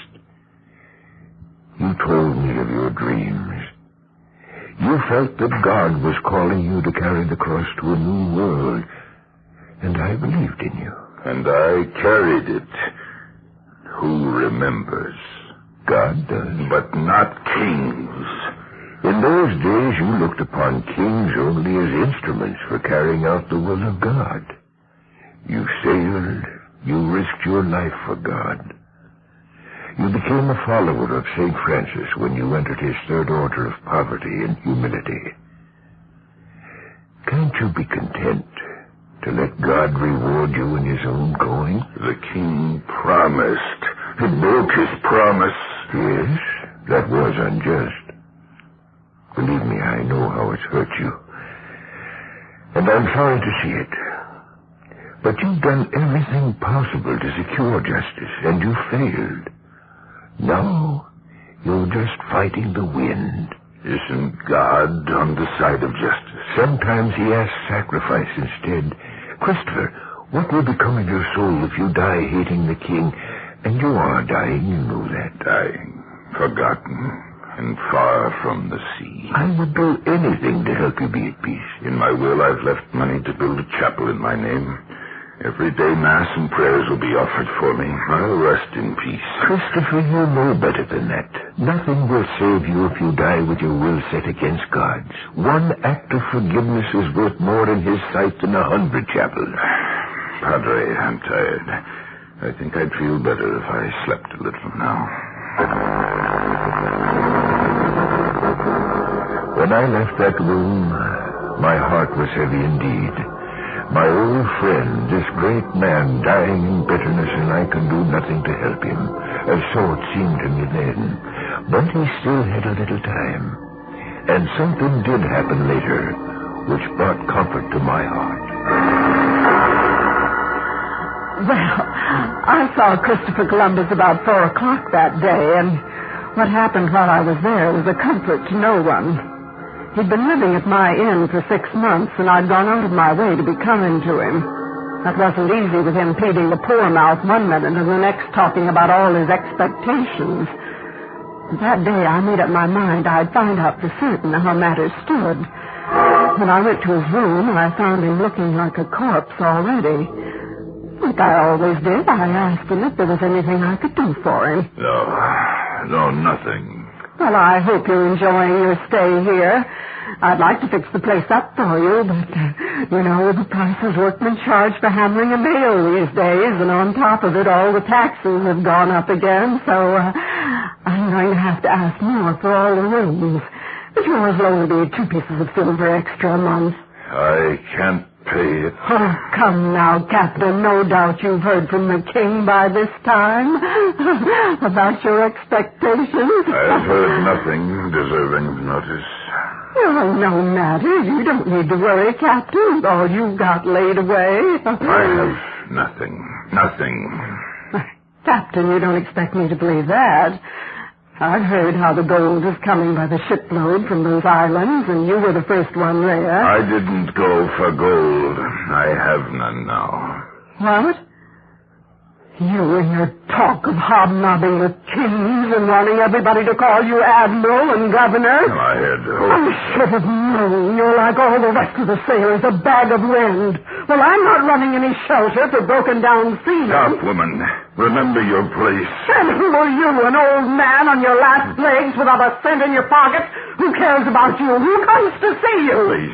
You told me of your dreams. You felt that God was calling you to carry the cross to a new world, and I believed in you. And I carried it. Who remembers? God does. But not kings. In those days, you looked upon kings only as instruments for carrying out the will of God. You sailed, you risked your life for God. You became a follower of St. Francis when you entered his 3rd order of poverty and humility. Can't you be content to let God reward you in his own going? The king promised. He broke his promise. Yes, that was unjust. Believe me, I know how it's hurt you. And I'm sorry to see it. But you've done everything possible to secure justice, and you failed. Now, you're just fighting the wind. Isn't God on the side of justice? Sometimes he asks sacrifice instead. Christopher, what will become of your soul if you die hating the king? And you are dying, you know that. Dying, forgotten, and far from the sea. I would do anything to help you be at peace. In my will, I've left money to build a chapel in my name. Every day Mass and prayers will be offered for me. I'll rest in peace. Christopher, you know better than that. Nothing will save you if you die with your will set against God's. One act of forgiveness is worth more in his sight than 100 chapels. Padre, I'm tired. I think I'd feel better if I slept a little now. When I left that room, my heart was heavy indeed. My old friend, this great man, dying in bitterness, and I can do nothing to help him. So it seemed to me then. But he still had a little time. And something did happen later, which brought comfort to my heart. Well, I saw Christopher Columbus about 4 o'clock that day, and what happened while I was there was a comfort to no one. He'd been living at my inn for 6 months, and I'd gone out of my way to be kind to him. That wasn't easy with him pleading the poor mouth one minute and the next talking about all his expectations. That day I made up my mind I'd find out for certain how matters stood. When I went to his room, I found him looking like a corpse already. Like I always did, I asked him if there was anything I could do for him. No, nothing. Well, I hope you're enjoying your stay here. I'd like to fix the place up for you, but, the prices workmen charge for hammering a nail these days, and on top of it, all the taxes have gone up again, so I'm going to have to ask more for all the rooms. But yours will only be 2 pieces of silver extra a month. I can't pay it. Oh, come now, Captain. No doubt you've heard from the king by this time about your expectations. I've heard nothing deserving of notice. Oh, no matter. You don't need to worry, Captain, with all you've got laid away. I have nothing. Nothing. Captain, you don't expect me to believe that. I've heard how the gold is coming by the shipload from those islands, and you were the first one there. I didn't go for gold. I have none now. What? You and your talk of hobnobbing with kings and wanting everybody to call you Admiral and Governor. Well, I had hoped. I should have known. You're like all the rest of the sailors, a bag of wind. Well, I'm not running any shelter for broken-down seamen. Stop, woman. Remember your place. And who are you, an old man on your last legs without a cent in your pocket? Who cares about you? Who comes to see you?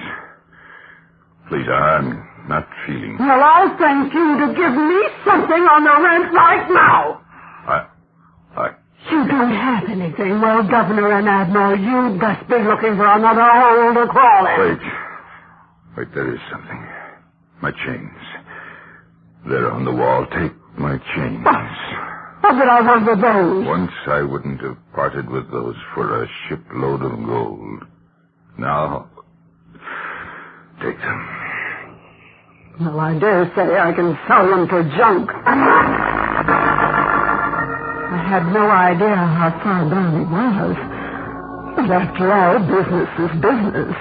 Please, I'm not feeling... Well, I'll thank you to give me something on the rent right now. You don't have anything. Well, Governor and Admiral, you'd best be looking for another hole to crawl in. Wait, there is something. My chains. They're on the wall. Take my chains. What did I want with those? Once I wouldn't have parted with those for a shipload of gold. Now, take them. Well, I dare say I can sell them for junk. I had no idea how far gone he was. But after all, business is business.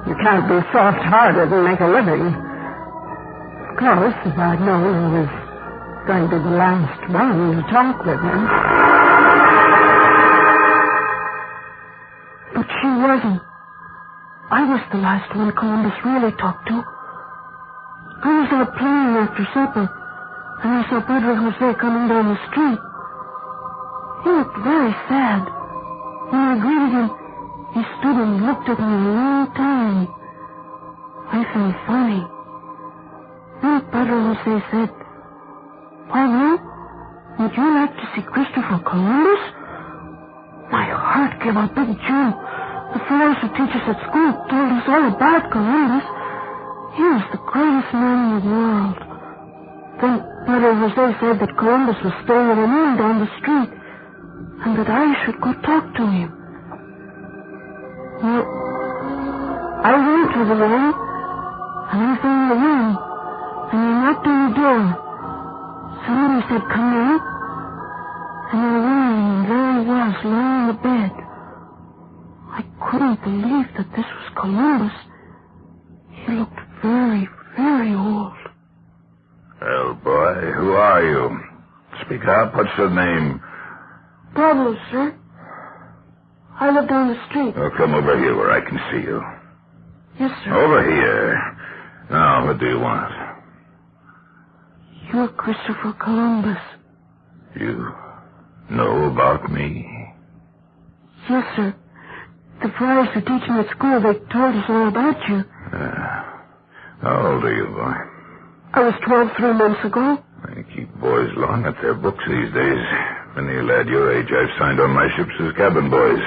You can't be soft-hearted and make a living. Of course, if I'd known I was going to be the last one to talk with him. But she wasn't. I was the last one Columbus really talked to. I was out playing after supper, and I saw Padre Jose coming down the street. He looked very sad. When I greeted him, he stood and looked at me a long time. I felt funny. Then Padre Jose said, "Pablo, would you like to see Christopher Columbus?" My heart gave a big jump. The fellows who teach us at school told us all about Columbus. He was the greatest man in the world. Then Padre Jose said that Columbus was staying at an inn down the street, and that I should go talk to him. Well, I went to the inn, and I found the room, and I knocked on the door. Somebody said, "Come in," and I went in, and there he was, lying in the bed. I couldn't believe that this was Columbus. He looked very, very old. Well, boy, who are you? Speak up. What's your name? Pablo, sir. I live down the street. Oh, come over here where I can see you. Yes, sir. Over here. Now, what do you want? You're Christopher Columbus. You know about me? Yes, sir. The friars who teach me at school, they told us all about you. How old are you, boy? I was 12 3 months ago. They keep boys long at their books these days. Many a lad your age I've signed on my ships as cabin boys.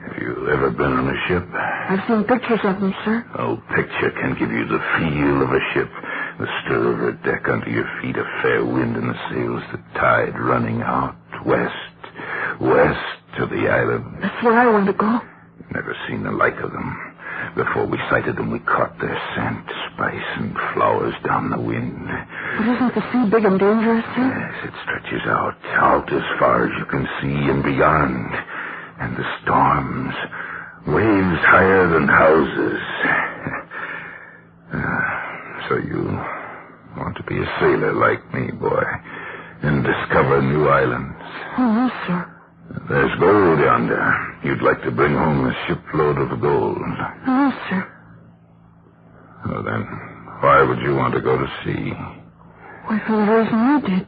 Have you ever been on a ship? I've seen pictures of them, sir. No picture can give you the feel of a ship. The stir of her deck under your feet, a fair wind in the sails, the tide running out west to the island. That's where I want to go. Never seen the like of them. Before we sighted them, we caught their scent, spice and flowers down the wind. But isn't the sea big and dangerous, sir? Yes, it stretches out as far as you can see and beyond. And the storms, waves higher than houses. So you want to be a sailor like me, boy, and discover new islands? Oh, yes, sir. There's gold yonder. You'd like to bring home a shipload of gold. Yes, sir. Well, then, why would you want to go to sea? Why, for the reason you did.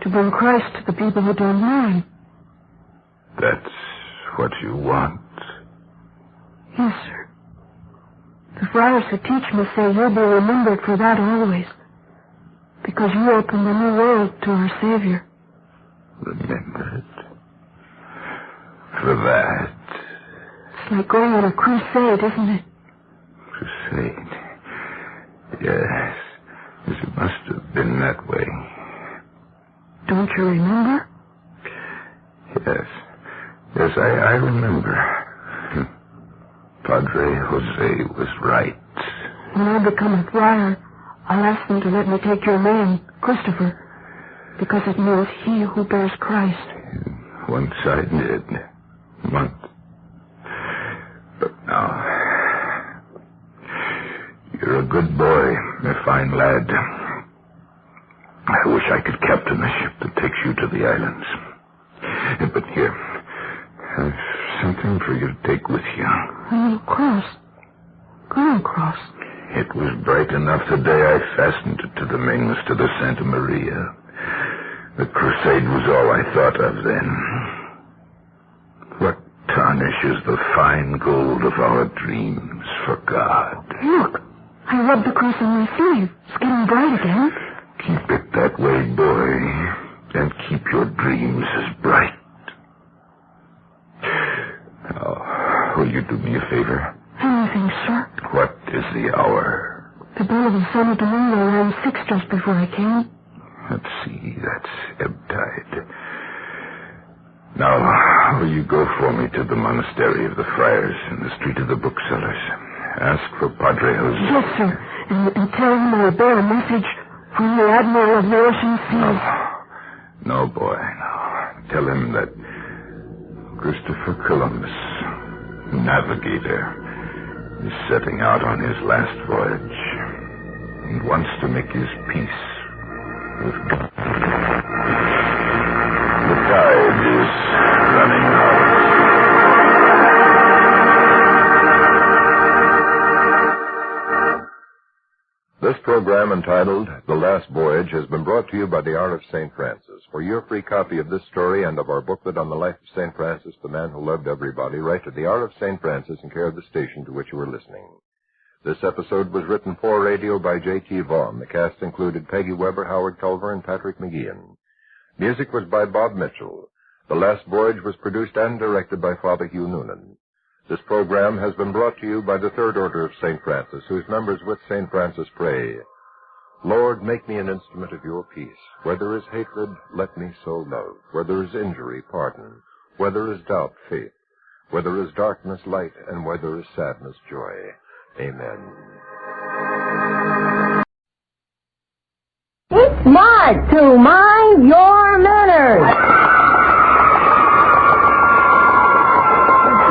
To bring Christ to the people who don't know him. That's what you want? Yes, sir. The friars who teach me say you'll be remembered for that always. Because you opened a new world to our Savior. Remembered? For that? It's like going on a crusade, isn't it? Crusade? Yes. It must have been that way. Don't you remember? Yes. Yes, I remember. Padre Jose was right. When I become a friar, I'll ask them to let me take your name, Christopher, because it means he who bears Christ. Once I did. Once. But now, you're a good boy, a fine lad. I wish I could captain a ship that takes you to the islands. But here, I've something for you to take with you. A little cross. Green cross. It was bright enough the day I fastened it to the mainmast of the Santa Maria. The crusade was all I thought of then. What tarnishes the fine gold of our dreams for God? Look, I rubbed the cross on my sleeve. It's getting bright again. Keep it that way, boy, and keep your dreams as bright. Now, will you do me a favor? Anything, sir. What is the hour? The bell of the Santa Domingo rang 6 just before I came. Let's see, that's ebb tide. Now, will you go for me to the monastery of the friars in the street of the booksellers? Ask for Padre Jose. Yes, sir. And tell him I bear a message from the Admiral of the Ocean Seas. No, boy, no. Tell him that Christopher Columbus, navigator, is setting out on his last voyage and wants to make his peace with God. The tide is running out. This program, entitled The Last Voyage, has been brought to you by the Art of St. Francis. For your free copy of this story and of our booklet on the life of St. Francis, the man who loved everybody, write to the Art of St. Francis in care of the station to which you are listening. This episode was written for radio by J.T. Vaughn. The cast included Peggy Weber, Howard Culver, and Patrick McGeehan. Music was by Bob Mitchell. The Last Voyage was produced and directed by Father Hugh Noonan. This program has been brought to you by the Third Order of St. Francis, whose members with St. Francis pray, Lord, make me an instrument of your peace. Where there is hatred, let me so love. Where there is injury, pardon. Where there is doubt, faith. Where there is darkness, light. And where there is sadness, joy. Amen. It's smart to mind your manners.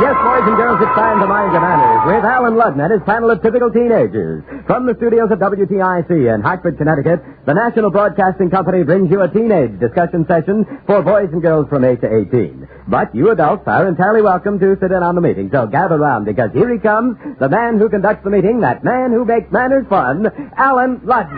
Yes, boys and girls, it's time to mind your manners with Alan Ludden and his panel of typical teenagers. From the studios of WTIC in Hartford, Connecticut, the National Broadcasting Company brings you a teenage discussion session for boys and girls from 8 to 18. But you adults are entirely welcome to sit in on the meeting, so gather round, because here he comes, the man who conducts the meeting, that man who makes manners fun, Alan Ludden.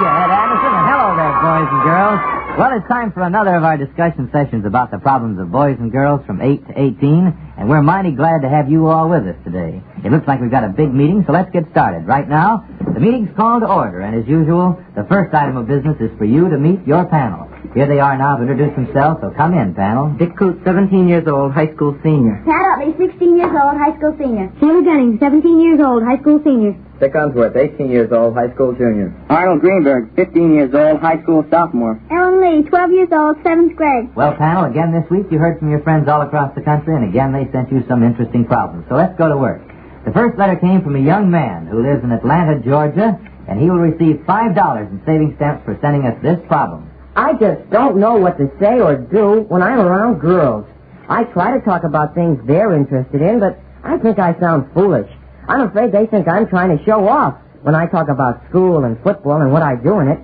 you, Ed Anderson, and hello there, boys and girls. Well, it's time for another of our discussion sessions about the problems of boys and girls from 8 to 18, and we're mighty glad to have you all with us today. It looks like we've got a big meeting, so let's get started. Right now, the meeting's called to order, and as usual, the first item of business is for you to meet your panel. Here they are now to introduce themselves, so come in, panel. Dick Coote, 17 years old, high school senior. Pat Utley, 16 years old, high school senior. Sheila Gunning, 17 years old, high school senior. Dick Unsworth, 18 years old, high school junior. Arnold Greenberg, 15 years old, high school sophomore. Ellen Lee, 12 years old, 7th grade. Well, panel, again this week you heard from your friends all across the country, and again they sent you some interesting problems. So let's go to work. The first letter came from a young man who lives in Atlanta, Georgia, and he will receive $5 in saving stamps for sending us this problem. I just don't know what to say or do when I'm around girls. I try to talk about things they're interested in, but I think I sound foolish. I'm afraid they think I'm trying to show off when I talk about school and football and what I do in it.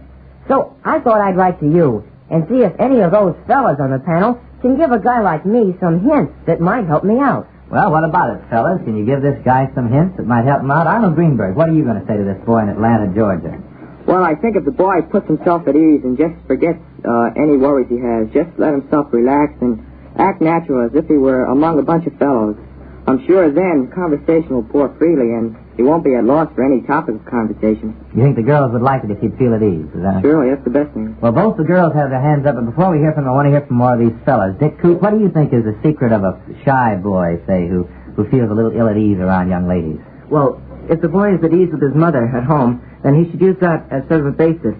So I thought I'd write to you and see if any of those fellas on the panel can give a guy like me some hints that might help me out. Well, what about it, fellas? Can you give this guy some hints that might help him out? Arnold Greenberg, what are you going to say to this boy in Atlanta, Georgia? Well, I think if the boy puts himself at ease and just forgets any worries he has, just let himself relax and act natural as if he were among a bunch of fellows, I'm sure then conversation will pour freely and he won't be at loss for any topic of conversation. You think the girls would like it if he'd feel at ease, is that? Surely, that's the best thing. Well, both the girls have their hands up, but before we hear from them, I want to hear from more of these fellas. Dick Coote, what do you think is the secret of a shy boy, say, who feels a little ill at ease around young ladies? Well, if the boy is at ease with his mother at home, then he should use that as sort of a basis.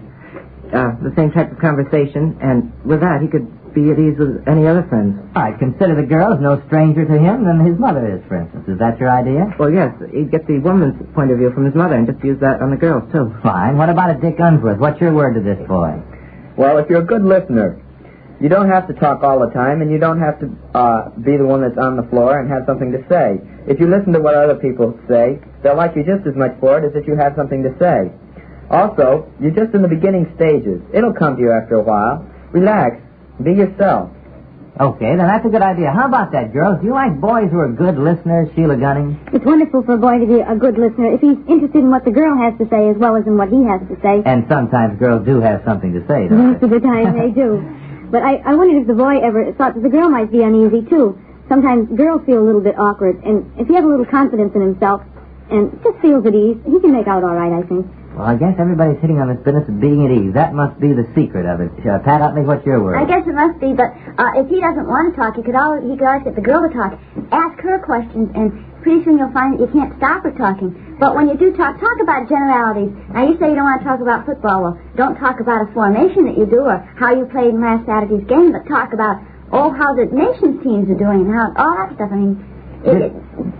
The same type of conversation, and with that he could be at ease with any other friends. All right, consider the girl as no stranger to him than his mother is, for instance. Is that your idea? Well, yes. He'd get the woman's point of view from his mother and just use that on the girls, too. Fine. What about it, Dick Unsworth? What's your word to this boy? Well, if you're a good listener, you don't have to talk all the time, and you don't have to be the one that's on the floor and have something to say. If you listen to what other people say, they'll like you just as much for it as if you have something to say. Also, you're just in the beginning stages. It'll come to you after a while. Relax. Be yourself. Okay, then that's a good idea. How about that, girls? Do you like boys who are good listeners, Sheila Gunning? It's wonderful for a boy to be a good listener if he's interested in what the girl has to say as well as in what he has to say. And sometimes girls do have something to say, don't Most of the time they do. But I wondered if the boy ever thought that the girl might be uneasy, too. Sometimes girls feel a little bit awkward, and if he has a little confidence in himself and just feels at ease, he can make out all right, I think. Well, I guess everybody's hitting on this business of being at ease. That must be the secret of it. Pat Utley, what's your word? I guess it must be, but if he doesn't want to talk, he could always get the girl to talk. Ask her questions, and pretty soon you'll find that you can't stop her talking. But when you do talk about generalities. Now, you say you don't want to talk about football. Well, don't talk about a formation that you do or how you played in last Saturday's game, but talk about, how the nation's teams are doing and how all that stuff. I mean...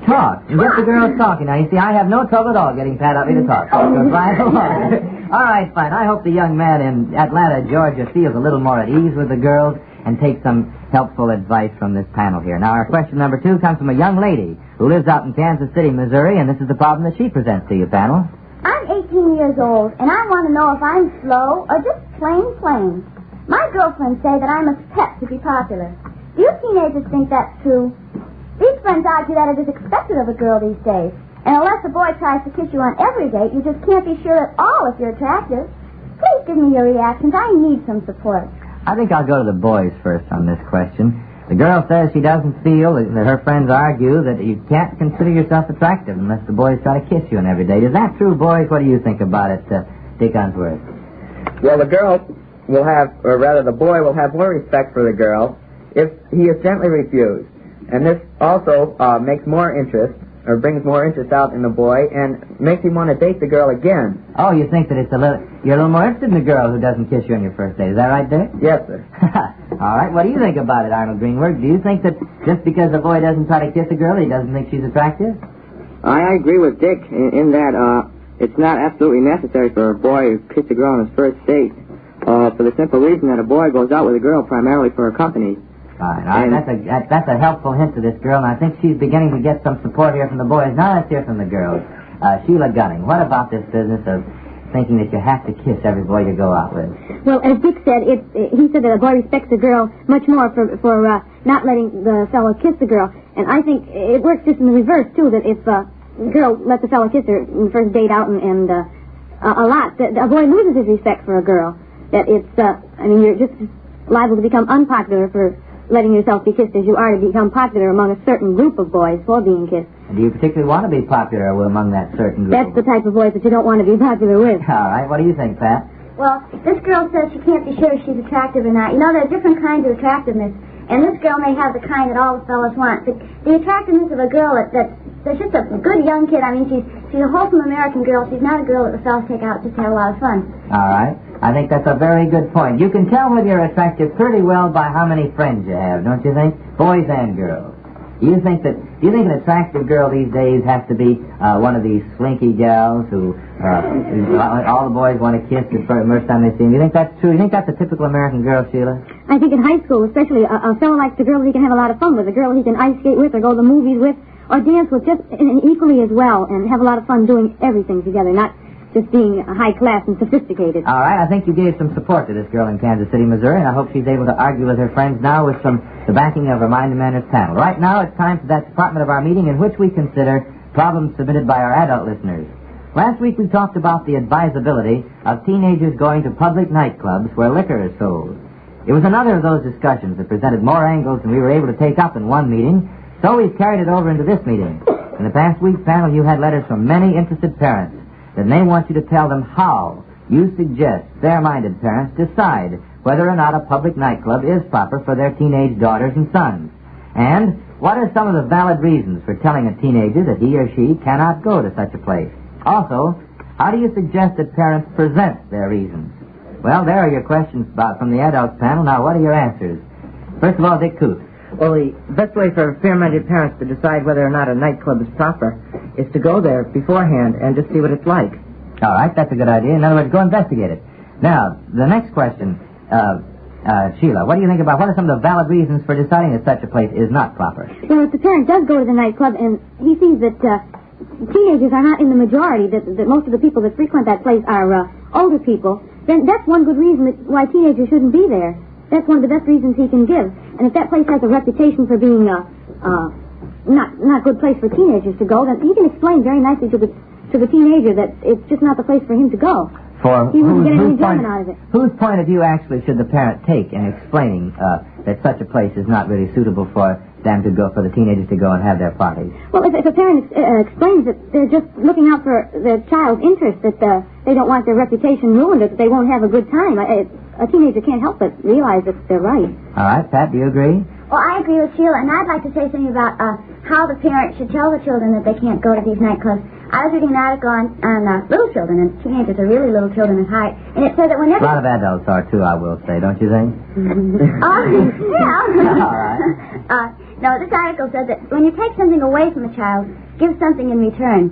Talk. Get the girls talking. Now, you see, I have no trouble at all getting Pat Utley to talk. So it goes right along. All right, fine. I hope the young man in Atlanta, Georgia, feels a little more at ease with the girls and takes some helpful advice from this panel here. Now, our question number 2 comes from a young lady who lives out in Kansas City, Missouri, and this is the problem that she presents to you, panel. I'm 18 years old, and I want to know if I'm slow or just plain. My girlfriends say that I must pet to be popular. Do you teenagers think that's true? These friends argue that it is expected of a girl these days. And unless a boy tries to kiss you on every date, you just can't be sure at all if you're attractive. Please give me your reactions. I need some support. I think I'll go to the boys first on this question. The girl says she doesn't feel that her friends argue that you can't consider yourself attractive unless the boys try to kiss you on every date. Is that true, boys? What do you think about it, Dick Unsworth? Well, the girl will have, or rather the boy will have more respect for the girl if he is gently refused. And this also makes more interest, or brings more interest out in the boy, and makes him want to date the girl again. Oh, you think that you're a little more interested in the girl who doesn't kiss you on your first date. Is that right, Dick? Yes, sir. All right, what do you think about it, Arnold Greenberg? Do you think that just because the boy doesn't try to kiss a girl, he doesn't think she's attractive? I agree with Dick in that it's not absolutely necessary for a boy to kiss a girl on his first date, for the simple reason that a boy goes out with a girl primarily for her company. Fine. All right, that's a helpful hint to this girl, and I think she's beginning to get some support here from the boys. Now let's hear from the girls. Sheila Gunning, what about this business of thinking that you have to kiss every boy you go out with? Well, as Dick said, he said that a boy respects a girl much more for not letting the fellow kiss the girl. And I think it works just in the reverse, too, that if a girl lets the fellow kiss her in the first date out and a lot. That a boy loses his respect for a girl. That it's, you're just liable to become unpopular for letting yourself be kissed as you are to become popular among a certain group of boys for being kissed. And do you particularly want to be popular among that certain group? That's the type of boys that you don't want to be popular with. All right. What do you think, Pat? Well, this girl says she can't be sure if she's attractive or not. You know, there are different kinds of attractiveness, and this girl may have the kind that all the fellas want. But the attractiveness of a girl that's just a good young kid. I mean, she's a wholesome American girl. She's not a girl that the fellas take out just to have a lot of fun. All right. I think that's a very good point. You can tell whether you're attractive pretty well by how many friends you have, don't you think? Boys and girls. Do you think an attractive girl these days has to be one of these slinky gals who all the boys want to kiss the first time they see them? Do you think that's true? Do you think that's a typical American girl, Sheila? I think in high school, especially, a fellow likes the girl he can have a lot of fun with, a girl he can ice skate with or go to the movies with or dance with just equally as well and have a lot of fun doing everything together, not just being high class and sophisticated. All right, I think you gave some support to this girl in Kansas City, Missouri, and I hope she's able to argue with her friends now with the backing of our Mind and Manners panel. Right now, it's time for that department of our meeting in which we consider problems submitted by our adult listeners. Last week, we talked about the advisability of teenagers going to public nightclubs where liquor is sold. It was another of those discussions that presented more angles than we were able to take up in one meeting, so we've carried it over into this meeting. In the past week's panel, you had letters from many interested parents that may want you to tell them how you suggest fair-minded parents decide whether or not a public nightclub is proper for their teenage daughters and sons. And what are some of the valid reasons for telling a teenager that he or she cannot go to such a place? Also, how do you suggest that parents present their reasons? Well, there are your questions from the adults panel. Now, what are your answers? First of all, Dick Coote. Well, the best way for fair-minded parents to decide whether or not a nightclub is proper is to go there beforehand and just see what it's like. All right, that's a good idea. In other words, go investigate it. Now, the next question, Sheila, what do you think about what are some of the valid reasons for deciding that such a place is not proper? Well, if the parent does go to the nightclub and he sees that teenagers are not in the majority, that most of the people that frequent that place are older people, then that's one good reason why teenagers shouldn't be there. That's one of the best reasons he can give. And if that place has a reputation for being not a good place for teenagers to go, then he can explain very nicely to the teenager that it's just not the place for him to go. He wouldn't get any enjoyment out of it. Whose point of view actually should the parent take in explaining that such a place is not really suitable for them to go, for the teenagers to go and have their parties? Well, if a parent explains that they're just looking out for their child's interest, that they don't want their reputation ruined, or that they won't have a good time, a teenager can't help but realize that they're right. All right, Pat, do you agree? Well, I agree with Sheila, and I'd like to say something about how the parents should tell the children that they can't go to these nightclubs. I was reading an article on little children, and teenagers are really little children at heart, and it said that whenever... A lot of adults are, too, I will say, don't you think? Oh, yeah. All right. No, this article said that when you take something away from a child, give something in return.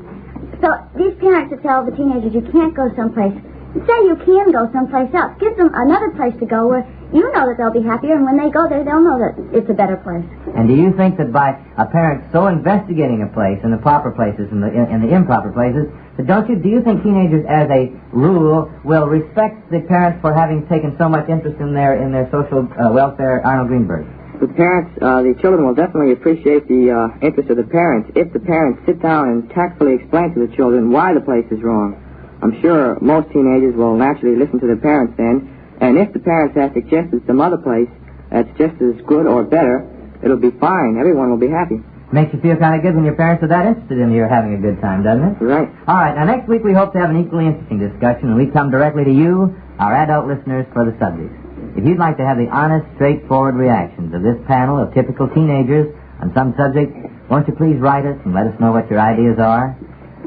So these parents that tell the teenagers you can't go someplace, say you can go someplace else. Give them another place to go where you know that they'll be happier, and when they go there, they'll know that it's a better place. And do you think that by a parent so investigating a place in the proper places and in the improper places, that do you think teenagers, as a rule, will respect the parents for having taken so much interest in their social welfare? Arnold Greenberg. The parents, the children will definitely appreciate the interest of the parents if the parents sit down and tactfully explain to the children why the place is wrong. I'm sure most teenagers will naturally listen to their parents then, and if the parents have suggested some other place that's just as good or better, it'll be fine. Everyone will be happy. Makes you feel kind of good when your parents are that interested in you having a good time, doesn't it? Right. All right, now next week we hope to have an equally interesting discussion, and we come directly to you, our adult listeners, for the subject. If you'd like to have the honest, straightforward reactions of this panel of typical teenagers on some subject, won't you please write us and let us know what your ideas are?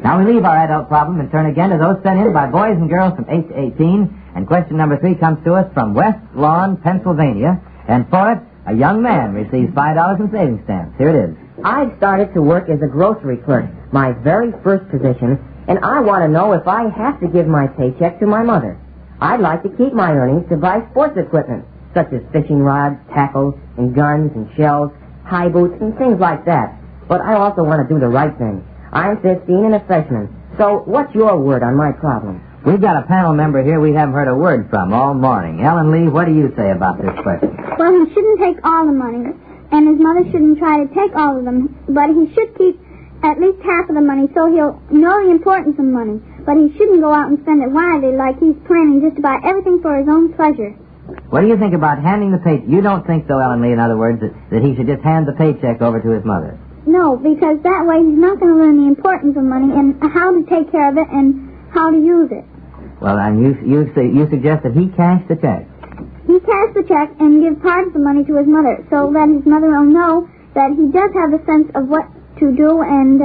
Now we leave our adult problem and turn again to those sent in by boys and girls from 8 to 18. And question number 3 comes to us from West Lawn, Pennsylvania. And for it, a young man receives $5 in savings stamps. Here it is. I started to work as a grocery clerk, my very first position, and I want to know if I have to give my paycheck to my mother. I'd like to keep my earnings to buy sports equipment, such as fishing rods, tackles, and guns and shells, high boots, and things like that. But I also want to do the right thing. I'm 15 and a freshman. So what's your word on my problem? We've got a panel member here we haven't heard a word from all morning. Ellen Lee, what do you say about this question? Well, he shouldn't take all the money, and his mother shouldn't try to take all of them, but he should keep at least half of the money so he'll know the importance of money. But he shouldn't go out and spend it widely like he's planning just about everything for his own pleasure. What do you think about handing the paycheck? You don't think, though, Ellen Lee, in other words, that he should just hand the paycheck over to his mother? No, because that way he's not going to learn the importance of money and how to take care of it and how to use it. Well, and you suggest that he cash the check. He cash the check and give part of the money to his mother so that his mother will know that he does have a sense of what to do and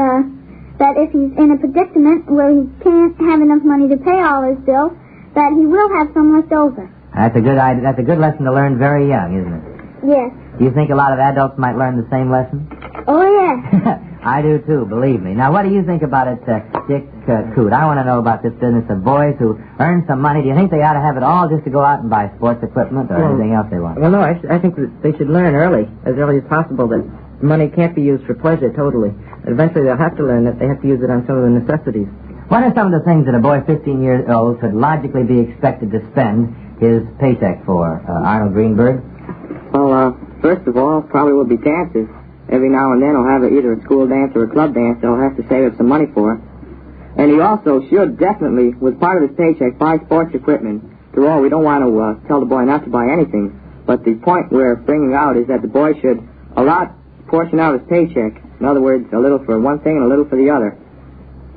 that if he's in a predicament where he can't have enough money to pay all his bills, that he will have some left over. That's a good idea. That's a good lesson to learn very young, isn't it? Yes. Do you think a lot of adults might learn the same lesson? Oh, yes. I do, too, believe me. Now, what do you think about it, Dick Coot? I want to know about this business of boys who earn some money. Do you think they ought to have it all just to go out and buy sports equipment or anything else they want? Well, no, I think that they should learn early as possible, that money can't be used for pleasure totally. Eventually they'll have to learn that they have to use it on some of the necessities. What are some of the things that a boy 15 years old could logically be expected to spend his paycheck for, Arnold Greenberg? Well, first of all, probably will be dances. Every now and then he'll have either a school dance or a club dance that he'll have to save up some money for. And he also should definitely, with part of his paycheck, buy sports equipment. After all, we don't want to tell the boy not to buy anything. But the point we're bringing out is that the boy should portion out his paycheck. In other words, a little for one thing and a little for the other.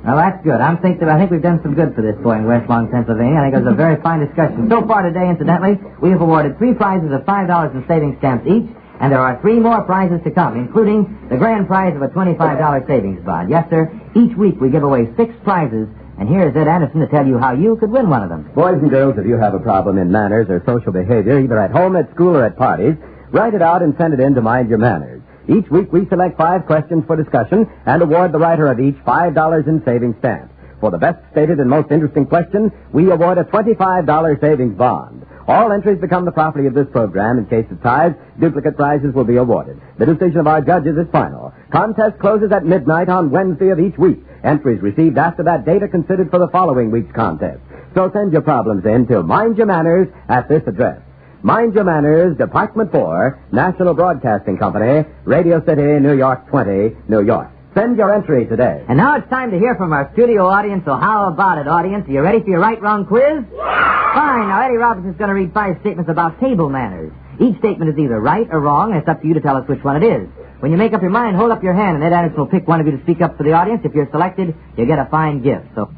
Well, that's good. I think we've done some good for this boy in West Long, Pennsylvania. I think it was a very fine discussion. So far today, incidentally, we have awarded 3 prizes of $5 in savings stamps each, and there are 3 more prizes to come, including the grand prize of a $25 savings bond. Yes, sir. Each week we give away 6 prizes, and here is Ed Anderson to tell you how you could win one of them. Boys and girls, if you have a problem in manners or social behavior, either at home, at school, or at parties, write it out and send it in to Mind Your Manners. Each week we select 5 questions for discussion and award the writer of each $5 in savings stamps. For the best stated and most interesting question, we award a $25 savings bond. All entries become the property of this program. In case of ties, duplicate prizes will be awarded. The decision of our judges is final. Contest closes at midnight on Wednesday of each week. Entries received after that date are considered for the following week's contest. So send your problems in to Mind Your Manners at this address. Mind Your Manners, Department 4, National Broadcasting Company, Radio City, New York 20, New York. Send your entry today. And now it's time to hear from our studio audience, so how about it, audience? Are you ready for your right-wrong quiz? Yeah! Fine. Now, Eddie Robinson's going to read 5 statements about table manners. Each statement is either right or wrong, and it's up to you to tell us which one it is. When you make up your mind, hold up your hand, and Ed Anderson will pick one of you to speak up for the audience. If you're selected, you get a fine gift. So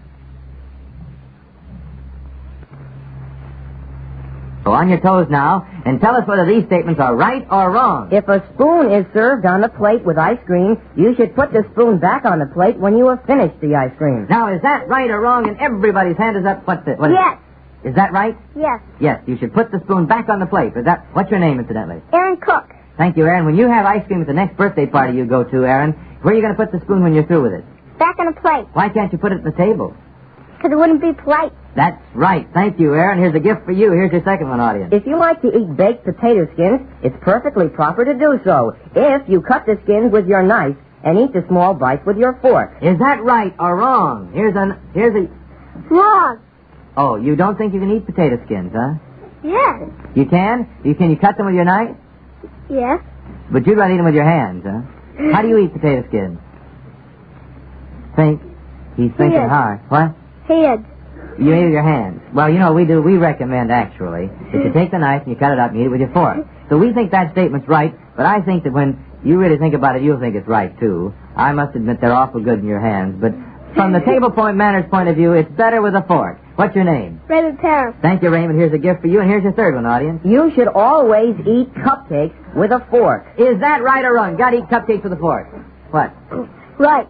on your toes now, and tell us whether these statements are right or wrong. If a spoon is served on the plate with ice cream, you should put the spoon back on the plate when you have finished the ice cream. Now, is that right or wrong? And everybody's hand is up. Yes. Is that right? Yes. Yes, you should put the spoon back on the plate. What's your name, incidentally? Aaron Cook. Thank you, Aaron. When you have ice cream at the next birthday party you go to, Aaron, where are you going to put the spoon when you're through with it? Back on the plate. Why can't you put it at the table? Because it wouldn't be polite. That's right. Thank you, Aaron. Here's a gift for you. Here's your second one, audience. If you like to eat baked potato skins, it's perfectly proper to do so if you cut the skins with your knife and eat the small bites with your fork. Is that right or wrong? Here's a... Wrong. Oh, you don't think you can eat potato skins, huh? Yes. You can? Can you cut them with your knife? Yes. But you'd rather eat them with your hands, huh? How do you eat potato skins? Think. He's thinking hard. What? Head. You eat it with your hands. Well, you know, we recommend, actually, that you take the knife and you cut it up and eat it with your fork. So we think that statement's right, but I think that when you really think about it, you'll think it's right, too. I must admit they're awful good in your hands, but from the table point manners point of view, it's better with a fork. What's your name? Raymond Parham. Thank you, Raymond. Here's a gift for you, and here's your third one, audience. You should always eat cupcakes with a fork. Is that right or wrong? Got to eat cupcakes with a fork. What? Right.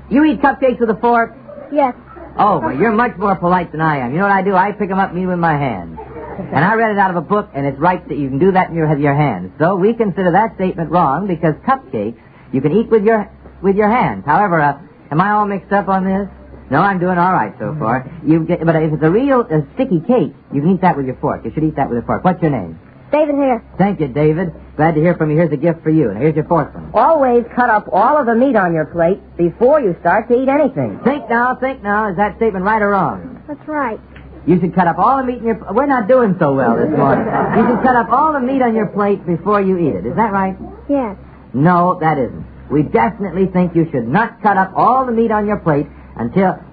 You eat cupcakes with a fork? Yes. Oh, well, you're much more polite than I am. You know what I do? I pick them up and eat with my hands. And I read it out of a book, and it's right that you can do that in your hands. So we consider that statement wrong because cupcakes you can eat with your hands. However, am I all mixed up on this? No, I'm doing all right so far. But if it's a real sticky cake, you can eat that with your fork. You should eat that with a fork. What's your name? David here. Thank you, David. Glad to hear from you. Here's a gift for you. And here's your fourth one. Always cut up all of the meat on your plate before you start to eat anything. Think now. Is that statement right or wrong? That's right. You should cut up all the meat in your... We're not doing so well this morning. You should cut up all the meat on your plate before you eat it. Is that right? Yes. No, that isn't. we definitely think you should not cut up all the meat on your plate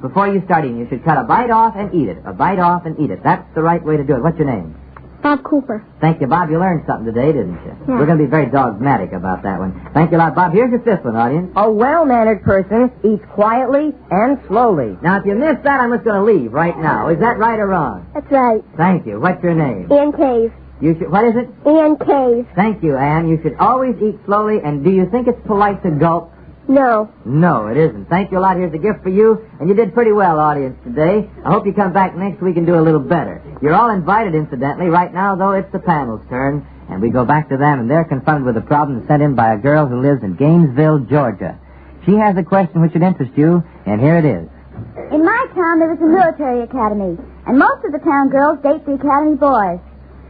before you start eating. You should cut a bite off and eat it. A bite off and eat it. That's the right way to do it. What's your name? Bob Cooper. Thank you, Bob. You learned something today, didn't you? Yeah. We're going to be very dogmatic about that one. Thank you a lot, Bob. Here's your fifth one, audience. A well-mannered person eats quietly and slowly. Now, if you missed that, I'm just going to leave right now. Is that right or wrong? That's right. Thank you. What's your name? Ian Cave. What is it? Ian Cave. Thank you, Ann. You should always eat slowly, and do you think it's polite to gulp? No. No, it isn't. Thank you a lot. Here's a gift for you, and you did pretty well, audience, today. I hope you come back next week and do a little better. You're all invited, incidentally. Right now, though, it's the panel's turn, and we go back to them, and they're confronted with a problem sent in by a girl who lives in Gainesville, Georgia. She has a question which should interest you, and here it is. In my town, there is a military academy, and most of the town girls date the academy boys.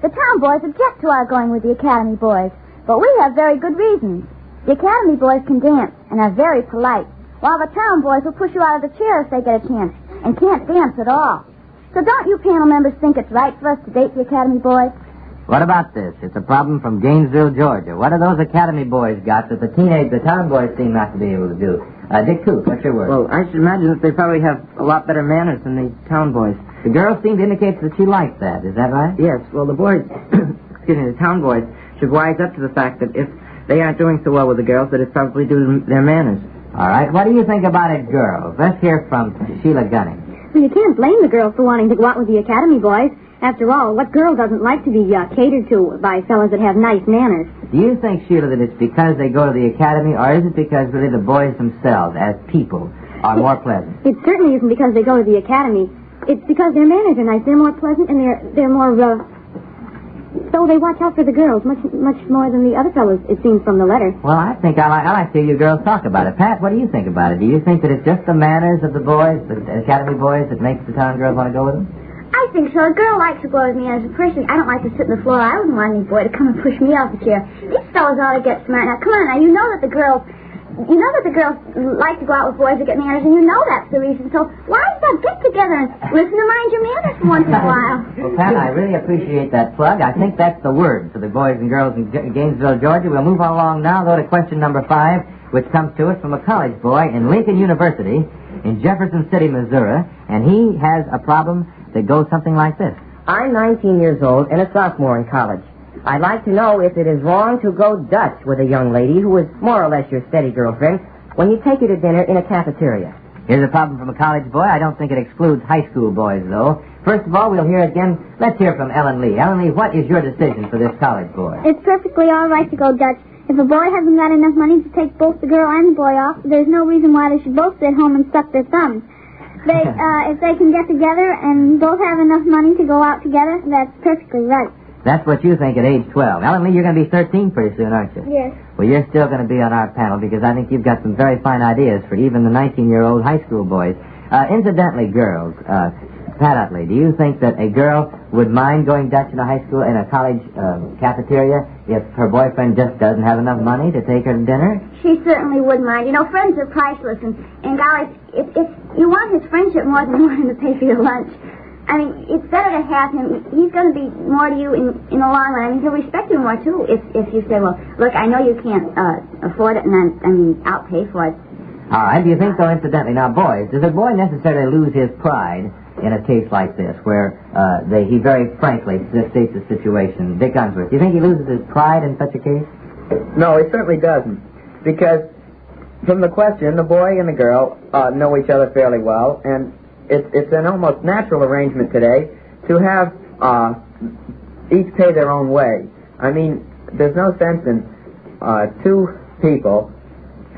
The town boys object to our going with the academy boys, but we have very good reasons. The academy boys can dance and are very polite, while the town boys will push you out of the chair if they get a chance and can't dance at all. So don't you panel members think it's right for us to date the academy boys? What about this? It's a problem from Gainesville, Georgia. What have those academy boys got that the town boys seem not to be able to do? Dick Coop, what's your word? Well, I should imagine that they probably have a lot better manners than the town boys. The girl seemed to indicate that she liked that. Is that right? Yes. Well, the boys, the town boys should wise up to the fact that if they aren't doing so well with the girls, that it's probably due to their manners. All right. What do you think about it, girls? Let's hear from Sheila Gunning. Well, you can't blame the girls for wanting to go out with the academy boys. After all, what girl doesn't like to be catered to by fellows that have nice manners? Do you think, Sheila, that it's because they go to the academy, or is it because really the boys themselves, as people, are more pleasant? It certainly isn't because they go to the academy. It's because their manners are nice. They're more pleasant, and they're more, so they watch out for the girls much more than the other fellows, it seems from the letter. Well, I think I like to hear you girls talk about it. Pat, what do you think about it? Do you think that it's just the manners of the boys, the academy boys, that makes the town girls want to go with them? I think so. A girl likes to go with me, and as a person, I don't like to sit on the floor. I wouldn't want any boy to come and push me off the chair. These fellows ought to get smart. Now, come on, now, you know that the girls like to go out with boys that get manners, and you know that's the reason. So why not get together and listen to mind your manners for once in a while? Well, Pat, I really appreciate that plug. I think that's the word for the boys and girls in Gainesville, Georgia. We'll move on along now, though, to question number 5, which comes to us from a college boy in Lincoln University in Jefferson City, Missouri, and he has a problem that goes something like this. I'm 19 years old and a sophomore in college. I'd like to know if it is wrong to go Dutch with a young lady who is more or less your steady girlfriend when you take her to dinner in a cafeteria. Here's a problem from a college boy. I don't think it excludes high school boys, though. First of all, we'll hear again. Let's hear from Ellen Lee. Ellen Lee, what is your decision for this college boy? It's perfectly all right to go Dutch. If a boy hasn't got enough money to take both the girl and the boy off, there's no reason why they should both sit home and suck their thumbs. If they can get together and both have enough money to go out together, that's perfectly right. That's what you think at age 12. Ellen Lee, you're going to be 13 pretty soon, aren't you? Yes. Well, you're still going to be on our panel because I think you've got some very fine ideas for even the 19-year-old high school boys. Incidentally, girls, Pat Utley, do you think that a girl would mind going Dutch in a college cafeteria if her boyfriend just doesn't have enough money to take her to dinner? She certainly wouldn't mind. You know, friends are priceless, and golly, if you want his friendship more than you want him to pay for your lunch. I mean, it's better to have him. He's going to be more to you in the long run. I mean, he'll respect you more, too, if you say, well, look, I know you can't afford it, and I'll pay for it. All right. Do you think, though, incidentally, now, boys, does a boy necessarily lose his pride in a case like this, where he very frankly states the situation? Dick Unsworth, do you think he loses his pride in such a case? No, he certainly doesn't. Because from the question, the boy and the girl know each other fairly well, and it's an almost natural arrangement today to have each pay their own way. I mean, there's no sense in two people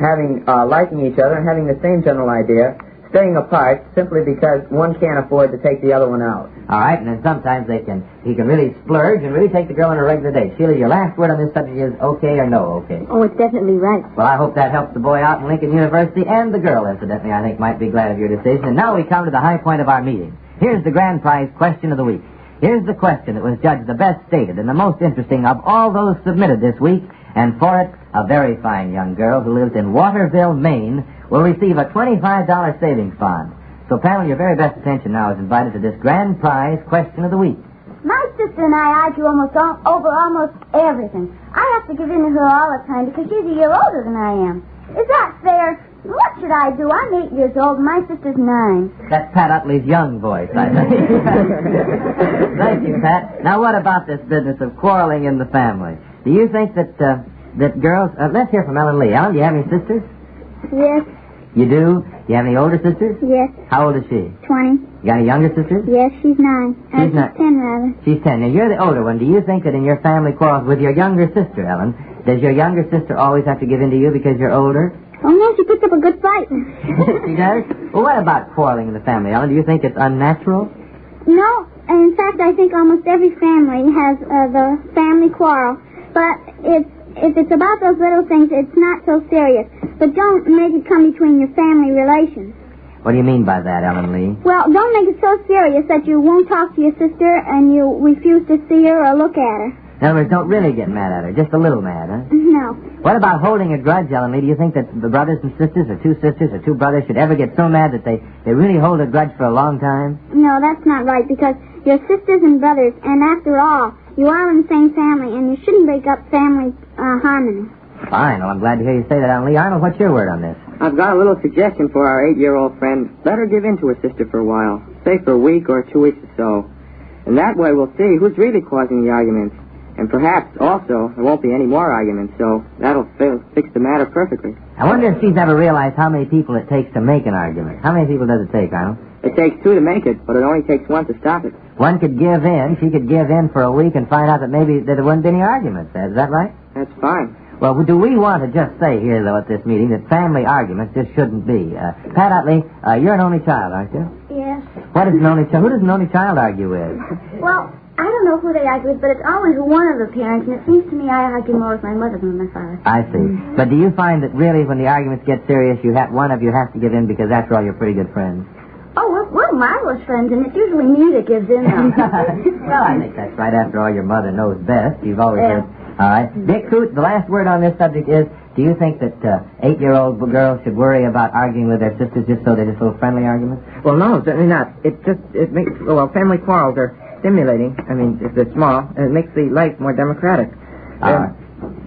having liking each other and having the same general idea, staying apart simply because one can't afford to take the other one out. All right, and then sometimes he can really splurge and really take the girl on a regular date. Sheila, your last word on this subject is okay or no okay? Oh, it's definitely right. Well, I hope that helps the boy out in Lincoln University, and the girl, incidentally, I think might be glad of your decision. And now we come to the high point of our meeting. Here's the grand prize question of the week. Here's the question that was judged the best stated and the most interesting of all those submitted this week, and for it, a very fine young girl who lives in Waterville, Maine, will receive a $25 savings bond. So, panel, your very best attention now is invited to this grand prize question of the week. My sister and I argue over almost everything. I have to give in to her all the time because she's a year older than I am. Is that fair? What should I do? I'm 8 years old and my sister's 9. That's Pat Utley's young voice, I think. Thank you, Pat. Now, what about this business of quarreling in the family? Do you think that girls... let's hear from Ellen Lee. Ellen, do you have any sisters? Yes. You do? You have any older sisters? Yes. How old is she? 20. You got any younger sisters? Yes, she's 9. She's 10, rather. She's 10. Now, you're the older one. Do you think that in your family quarrels with your younger sister, Ellen, does your younger sister always have to give in to you because you're older? Oh, no, she picked up a good fight. She does? Well, what about quarreling in the family, Ellen? Do you think it's unnatural? No. In fact, I think almost every family has the family quarrel. But if it's about those little things, it's not so serious. But don't make it come between your family relations. What do you mean by that, Ellen Lee? Well, don't make it so serious that you won't talk to your sister and you refuse to see her or look at her. In other words, don't really get mad at her. Just a little mad, huh? No. What about holding a grudge, Ellen Lee? Do you think that the brothers and sisters, or two sisters, or two brothers should ever get so mad that they really hold a grudge for a long time? No, that's not right, because you're sisters and brothers, and after all, you are in the same family, and you shouldn't break up family harmony. Fine. Well, I'm glad to hear you say that, Ellen Lee. Arnold, what's your word on this? I've got a little suggestion for our 8-year-old friend. Let her give in to her sister for a while. Say for a week or 2 weeks or so. And that way we'll see who's really causing the arguments. And perhaps, also, there won't be any more arguments, so that'll fix the matter perfectly. I wonder if she's ever realized how many people it takes to make an argument. How many people does it take, Arnold? It takes 2 to make it, but it only takes 1 to stop it. One could give in. She could give in for a week and find out that maybe there wouldn't be any arguments. Is that right? That's fine. Well, do we want to just say here, though, at this meeting, that family arguments just shouldn't be? Pat Utley, you're an only child, aren't you? Yes. What is an only child? Who does an only child argue with? Well, I don't know who they argue with, but it's always one of the parents, and it seems to me I argue more with my mother than with my father. I see. But do you find that really when the arguments get serious, one of you has to give in because after all you're pretty good friends? Oh, we're marvelous friends, and it's usually me that gives in, though. Well, I think that's right. After all, your mother knows best. You've always heard... All right. Dick Coote, the last word on this subject is, do you think that 8-year-old girls should worry about arguing with their sisters just so they're just little friendly arguments? Well, no, certainly not. It makes, family quarrels are stimulating. I mean, if they're small, and it makes the life more democratic.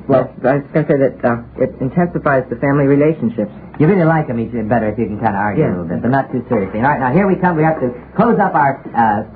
Well, I was going to say that it intensifies the family relationships. You really like them better if you can kind of argue a little bit, but not too seriously. All right, now here we come. We have to close up our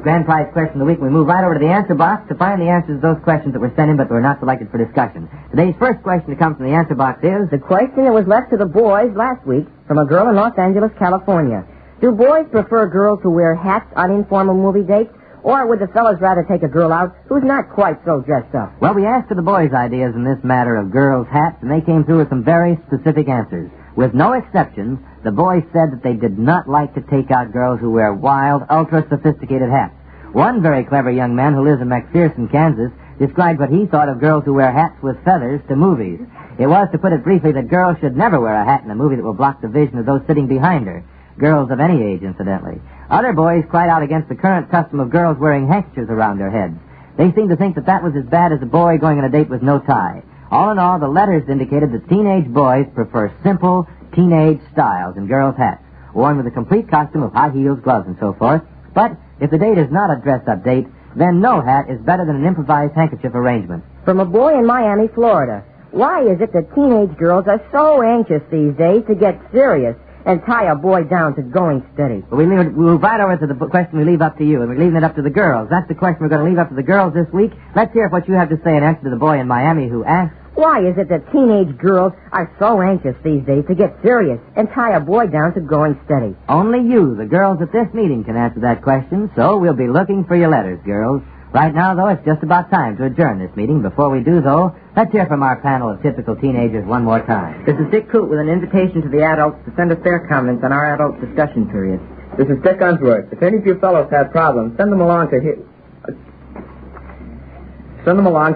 grand prize question of the week. We move right over to the answer box to find the answers to those questions that were sent in but were not selected for discussion. Today's first question that comes from the answer box is... The question that was left to the boys last week from a girl in Los Angeles, California. Do boys prefer girls who wear hats on informal movie dates? Or would the fellas rather take a girl out who's not quite so dressed up? Well, we asked for the boys' ideas in this matter of girls' hats, and they came through with some very specific answers. With no exceptions, the boys said that they did not like to take out girls who wear wild, ultra-sophisticated hats. One very clever young man who lives in McPherson, Kansas, described what he thought of girls who wear hats with feathers to movies. It was, to put it briefly, that girls should never wear a hat in a movie that will block the vision of those sitting behind her. Girls of any age, incidentally. Other boys cried out against the current custom of girls wearing handkerchiefs around their heads. They seemed to think that that was as bad as a boy going on a date with no tie. All in all, the letters indicated that teenage boys prefer simple, teenage styles in girls' hats, worn with a complete costume of high heels, gloves, and so forth. But if the date is not a dressed-up date, then no hat is better than an improvised handkerchief arrangement. From a boy in Miami, Florida. Why is it that teenage girls are so anxious these days to get serious and tie a boy down to going steady? We'll move right over to the question we leave up to you, and we're leaving it up to the girls. That's the question we're going to leave up to the girls this week. Let's hear what you have to say in answer to the boy in Miami who asked... Why is it that teenage girls are so anxious these days to get serious and tie a boy down to going steady? Only you, the girls at this meeting, can answer that question, so we'll be looking for your letters, girls. Right now, though, it's just about time to adjourn this meeting. Before we do, though, let's hear from our panel of typical teenagers one more time. This is Dick Coote with an invitation to the adults to send us their comments on our adult discussion period. This is Dick Unsworth. If any of you fellows have problems, send them along to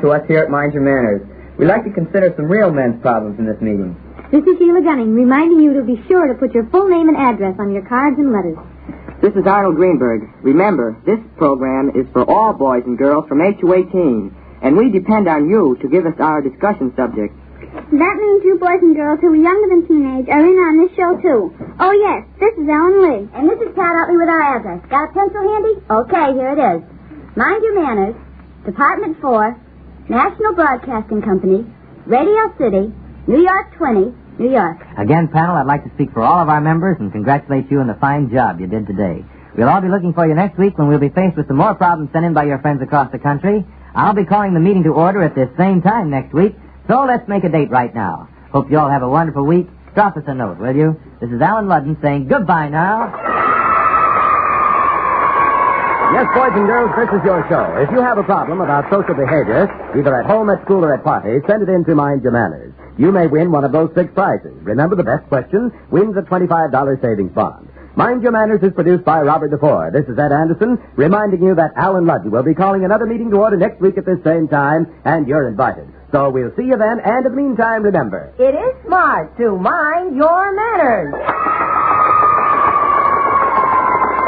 us here at Mind Your Manners. We'd like to consider some real men's problems in this meeting. This is Sheila Gunning, reminding you to be sure to put your full name and address on your cards and letters. This is Arnold Greenberg. Remember, this program is for all boys and girls from 8 to 18, and we depend on you to give us our discussion subject. That means you boys and girls who are younger than teenage are in on this show, too. Oh, yes, this is Ellen Lee. And this is Pat Utley with our address. Got a pencil handy? Okay, here it is. Mind Your Manners, Department 4, National Broadcasting Company, Radio City, New York 20, New York. Again, panel, I'd like to speak for all of our members and congratulate you on the fine job you did today. We'll all be looking for you next week when we'll be faced with some more problems sent in by your friends across the country. I'll be calling the meeting to order at this same time next week, so let's make a date right now. Hope you all have a wonderful week. Drop us a note, will you? This is Alan Ludden saying goodbye now. Yes, boys and girls, this is your show. If you have a problem about social behavior, either at home, at school, or at parties, send it in to Mind Your Manners. You may win one of those 6 prizes. Remember, the best question wins a $25 savings bond. Mind Your Manners is produced by Robert DeFore. This is Ed Anderson, reminding you that Alan Ludden will be calling another meeting to order next week at this same time, and you're invited. So we'll see you then, and in the meantime, remember... It is smart to mind your manners.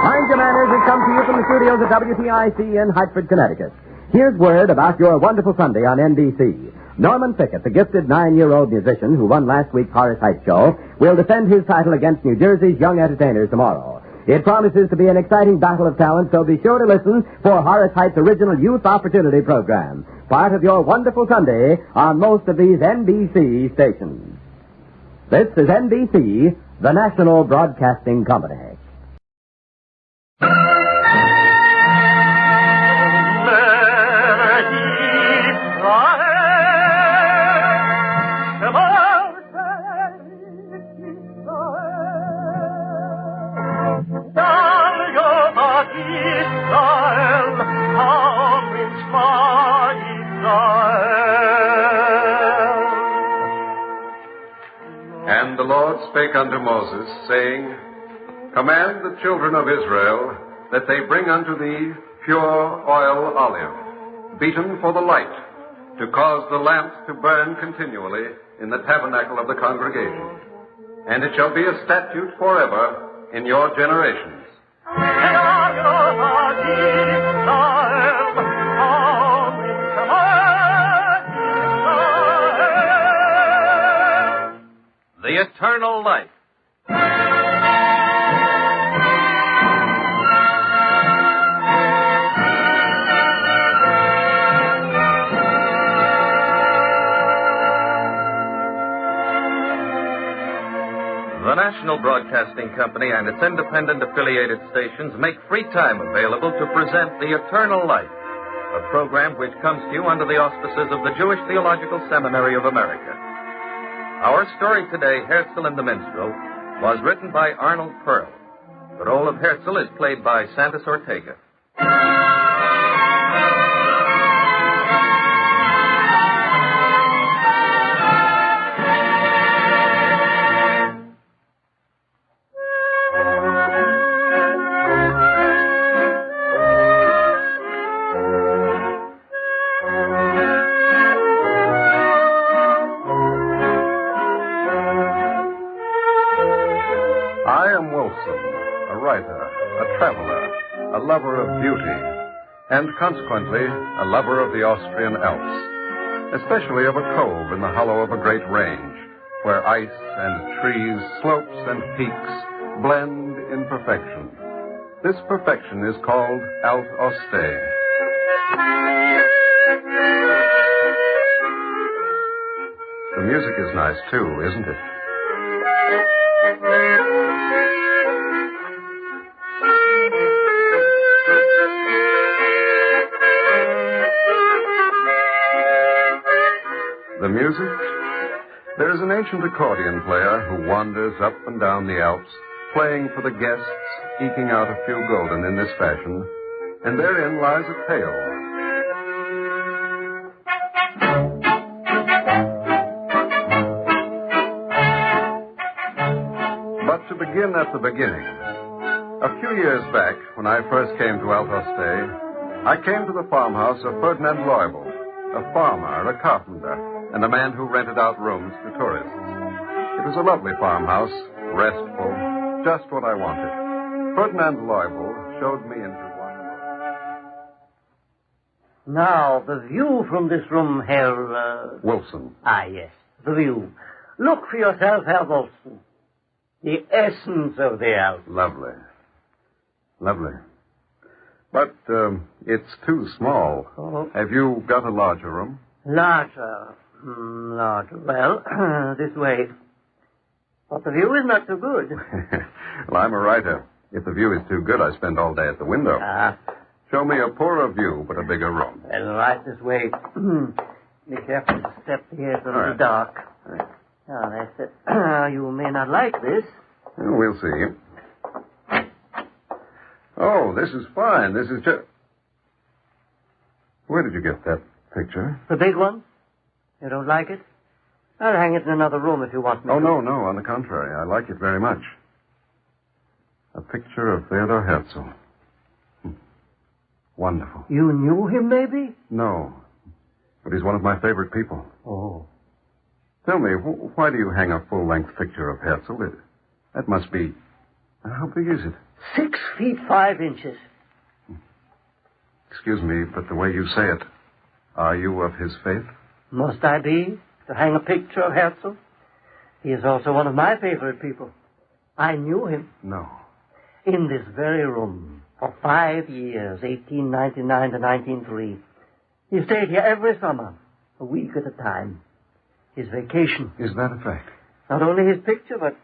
Mind Your Manners has come to you from the studios of WTIC in Hartford, Connecticut. Here's word about your wonderful Sunday on NBC. Norman Pickett, the gifted 9-year-old musician who won last week's Horace Heights show, will defend his title against New Jersey's young entertainers tomorrow. It promises to be an exciting battle of talent, so be sure to listen for Horace Heights' original Youth Opportunity program, part of your wonderful Sunday on most of these NBC stations. This is NBC, the National Broadcasting Company. And the Lord spake unto Moses, saying, Command the children of Israel that they bring unto thee pure oil olive, beaten for the light, to cause the lamps to burn continually in the tabernacle of the congregation. And it shall be a statute forever in your generations. The eternal life. The National Broadcasting Company and its independent affiliated stations make free time available to present The Eternal Life, a program which comes to you under the auspices of the Jewish Theological Seminary of America. Our story today, Herzl and the Minstrel, was written by Arnold Pearl. The role of Herzl is played by Santos Ortega. A lover of beauty, and consequently a lover of the Austrian Alps, especially of a cove in the hollow of a great range, where ice and trees, slopes and peaks blend in perfection. This perfection is called Alt Auste. The music is nice, too, isn't it? The music? There is an ancient accordion player who wanders up and down the Alps, playing for the guests, eking out a few gulden in this fashion, and therein lies a tale. But to begin at the beginning, a few years back, when I first came to Alt Auste, I came to the farmhouse of Ferdinand Leubel, a farmer, a carpenter, and a man who rented out rooms to tourists. It was a lovely farmhouse, restful, just what I wanted. Ferdinand Leubel showed me into one room. Now, the view from this room, Herr... Wilson. Ah, yes, the view. Look for yourself, Herr Wilson. The essence of the Alps. Lovely. Lovely. But, it's too small. Oh. Have you got a larger room? Larger. Larger. Well, this way. But the view is not so good. Well, I'm a writer. If the view is too good, I spend all day at the window. Show me a poorer view, but a bigger room. Well, right this way. Be careful to step here. It's a little dark. Now, that's it. You may not like this. Well, we'll see. Oh, this is fine. This is just... Where did you get that picture? The big one? You don't like it? I'll hang it in another room if you want me to. Oh, no. On the contrary. I like it very much. A picture of Theodor Herzl. Wonderful. You knew him, maybe? No. But he's one of my favorite people. Oh. Tell me, why do you hang a full-length picture of Herzl? That must be... How big is it? 6 feet 5 inches. Excuse me, but the way you say it, are you of his faith? Must I be, to hang a picture of Herzl? He is also one of my favorite people. I knew him. No. In this very room, for 5 years, 1899 to 1903. He stayed here every summer, a week at a time. His vacation. Is that a fact? Not only his picture, but,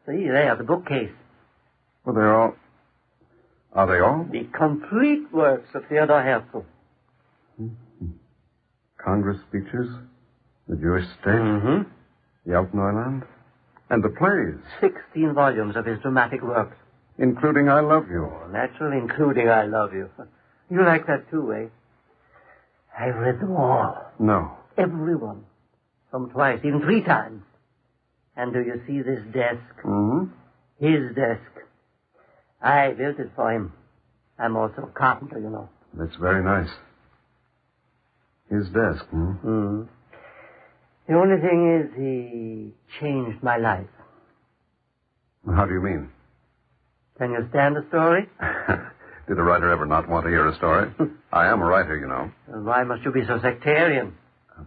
see, there, the bookcase. Well, they're all... Are they all? The complete works of Theodor Herzl. Mm-hmm. Congress speeches, the Jewish state, Mm-hmm. Neuland, and the plays. 16 volumes of his dramatic works. Including I Love You. Oh, naturally, including I Love You. You like that too, eh? I've read them all. No. Every one. Some twice, even 3 times. And do you see this desk? Mm-hmm. His desk. I built it for him. I'm also a carpenter, you know. That's very nice. His desk, Mm-hmm. The only thing is he changed my life. How do you mean? Can you stand a story? Did a writer ever not want to hear a story? I am a writer, you know. Well, why must you be so sectarian?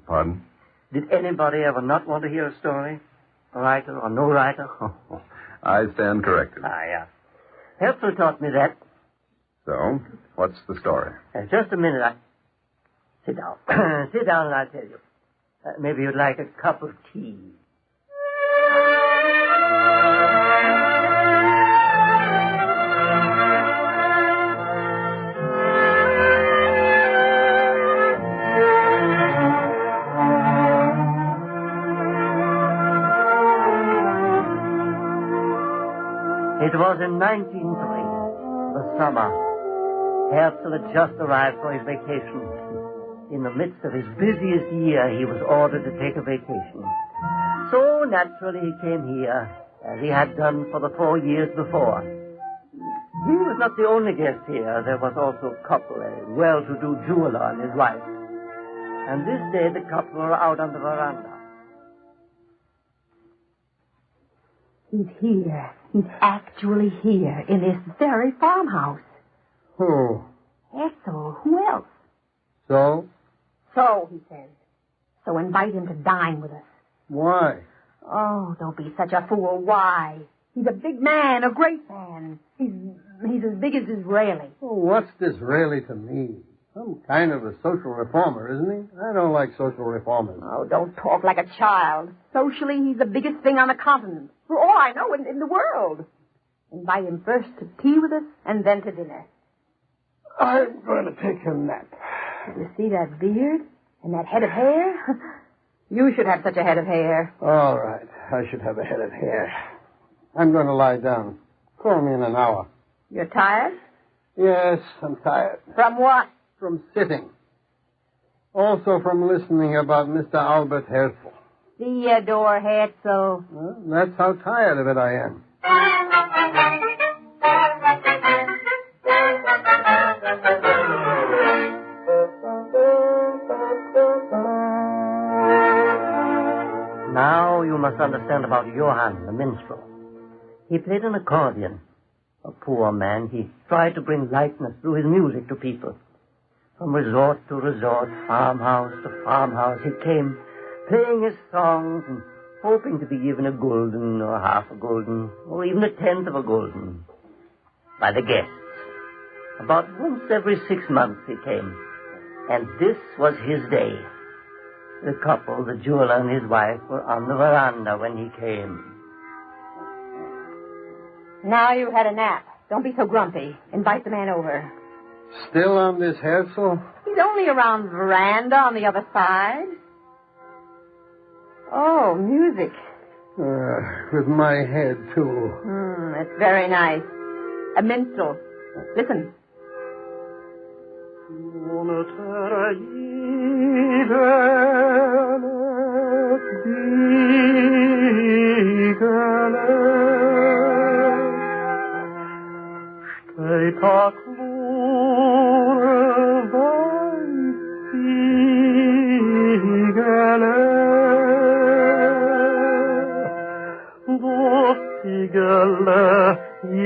Pardon? Did anybody ever not want to hear a story? A writer or no writer? Oh, I stand corrected. Yeah. Herzl taught me that. So, what's the story? Just a minute. Sit down. Sit down and I'll tell you. Maybe you'd like a cup of tea. It was in 1903, the summer. Herzl had just arrived for his vacation. In the midst of his busiest year, he was ordered to take a vacation. So, naturally, he came here, as he had done for the 4 years before. He was not the only guest here. There was also a couple, a well-to-do jeweler and his wife. And this day, the couple were out on the veranda. He's here. He's actually here in this very farmhouse. Who? Herzl. Who else? So? So, he says. So invite him to dine with us. Why? Oh, don't be such a fool. Why? He's a big man, a great man. He's as big as Disraeli. Oh, what's Disraeli to me? Some kind of a social reformer, isn't he? I don't like social reformers. Oh, don't talk like a child. Socially, he's the biggest thing on the continent. For all I know, in the world. Invite him first to tea with us, and then to dinner. I'm going to take a nap. You see that beard? And that head of hair? You should have such a head of hair. All right. I should have a head of hair. I'm going to lie down. Call me in an hour. You're tired? Yes, I'm tired. From what? From sitting. Also from listening about Mr. Albert Herzl. Theodor Herzl. Well, that's how tired of it I am. Now you must understand about Johann, the minstrel. He played an accordion. A poor man, he tried to bring lightness through his music to people. From resort to resort, farmhouse to farmhouse, he came, playing his songs and hoping to be given a gulden or half a gulden or even a tenth of a gulden by the guests. About once every 6 months he came, and this was his day. The couple, the jeweler and his wife, were on the veranda when he came. Now you had a nap. Don't be so grumpy. Invite the man over. Still on this Herzl? He's only around the veranda on the other side. Oh, music. With my head, too. It's very nice. A minstrel. Listen.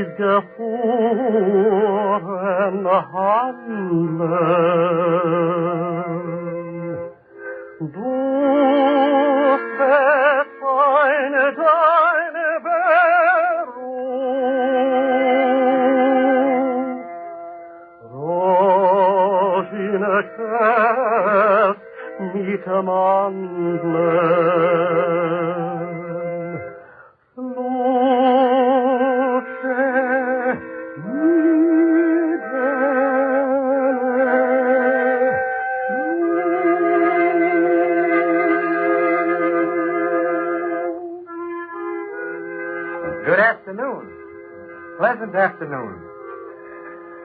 is geboren handeln. Du verfeine deine Beruf, Rosine Kerz mit Mandeln. Good afternoon. Pleasant afternoon.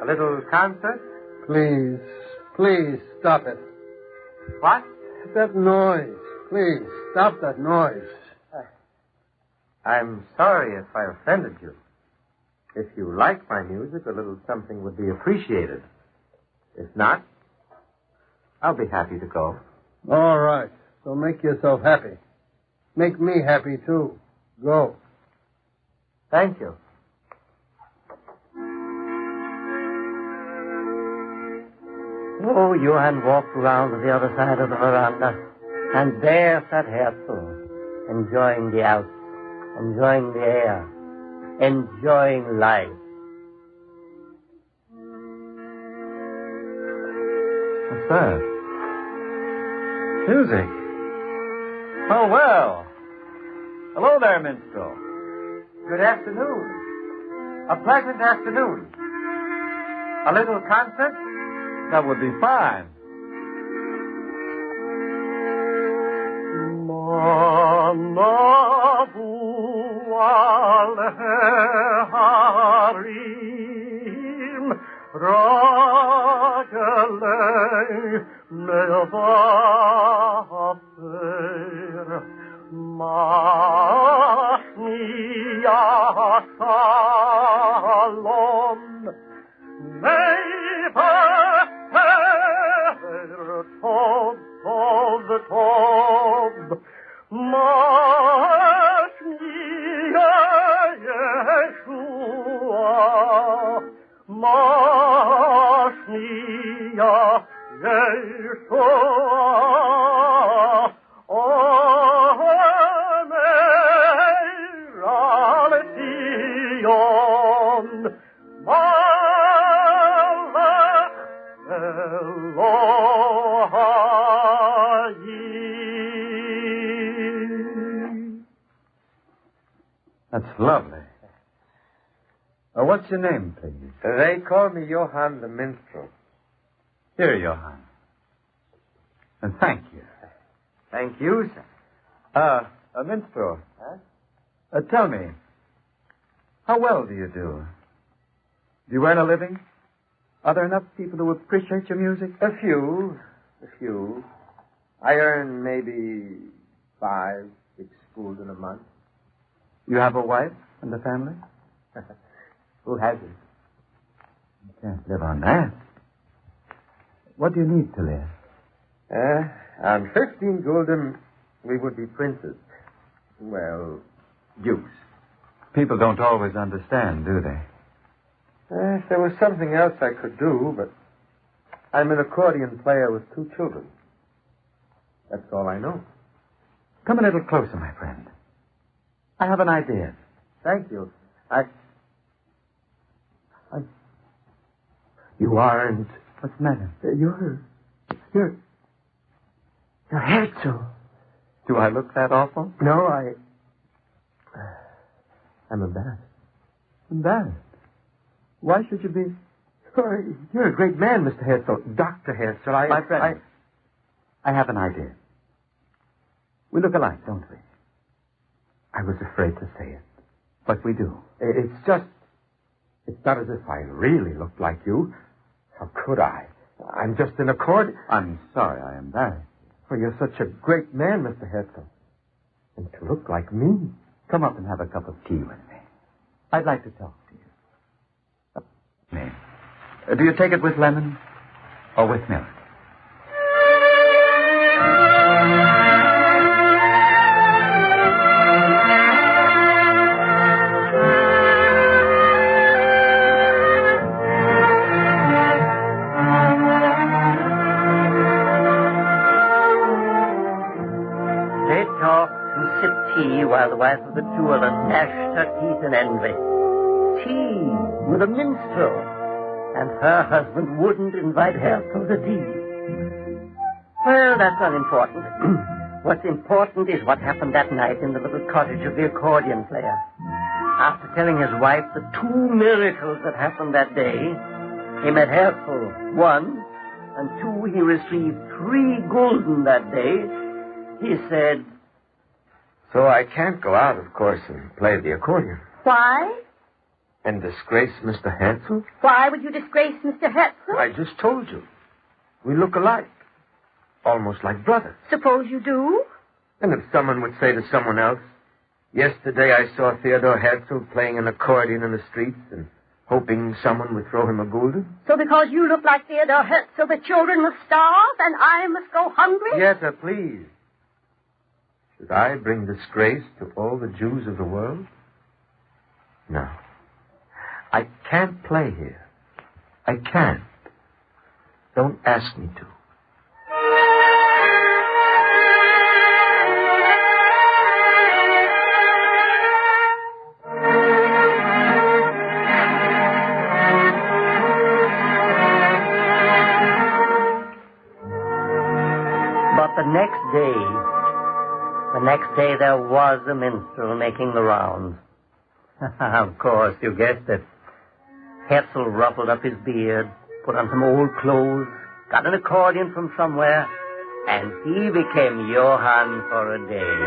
A little concert? Please, please, stop it. What? That noise. Please, stop that noise. I'm sorry if I offended you. If you like my music, a little something would be appreciated. If not, I'll be happy to go. All right. So make yourself happy. Make me happy, too. Go. Thank you. Oh, Johann walked around to the other side of the veranda, and there sat Herzl, enjoying the out, enjoying the air, enjoying life. What's that? Music. Oh, well. Hello there, minstrel. Good afternoon. A pleasant afternoon. A little concert? That would be fine. Manavu al-Harim Ragelei Mevafer Machnia Shalom Mevafer Tov Tov Machnia Yeshua Machnia Yeshua That's lovely. What's your name, please? They call me Johann the Minstrel. Here, Johann. And thank you. Thank you, sir. A minstrel. Huh? Tell me, how well do you do? Do you earn a living? Are there enough people who appreciate your music? A few. I earn maybe 5, 6 gulden a month. You have a wife and a family? Who hasn't? You can't live on that. What do you need to live? On 15 gulden, we would be princes. Well, dukes. People don't always understand, do they? If there was something else I could do, but I'm an accordion player with 2 children. That's all I know. Come a little closer, my friend. I have an idea. Thank you. You aren't... What's the matter? You're Herzl. Do I look that awful? No, I'm embarrassed. Embarrassed? Why should you be? Oh, you're a great man, Mr. Herzl. Dr. Herzl, My friend, I have an idea. We look alike, don't we? I was afraid to say it, but we do. It's not as if I really looked like you. How could I? I'm just an accordion. I'm sorry I embarrassed you. For you're such a great man, Mr. Herzl. And to look like me. Come up and have a cup of tea with me. I'd like to talk to you. Me. Do you take it with lemon or with milk? While the wife of the jeweler gnashed her teeth in envy. Tea with a minstrel, and her husband wouldn't invite Herzl to tea. Well, that's unimportant. What's important is what happened that night in the little cottage of the accordion player. After telling his wife the 2 miracles that happened that day, he met Herzl, 1, and 2, he received 3 gulden that day. He said, "So I can't go out, of course, and play the accordion." Why? And disgrace Mr. Herzl? Why would you disgrace Mr. Herzl? I just told you. We look alike. Almost like brothers. Suppose you do? And if someone would say to someone else, "Yesterday I saw Theodor Herzl playing an accordion in the streets and hoping someone would throw him a gulden." So because you look like Theodor Herzl, the children must starve and I must go hungry? Yes, sir, please. Should I bring disgrace to all the Jews of the world? No. I can't play here. I can't. Don't ask me to. But the next day there was a minstrel making the rounds. Of course, you guessed it. Herzl ruffled up his beard, put on some old clothes, got an accordion from somewhere, and he became Johann for a day.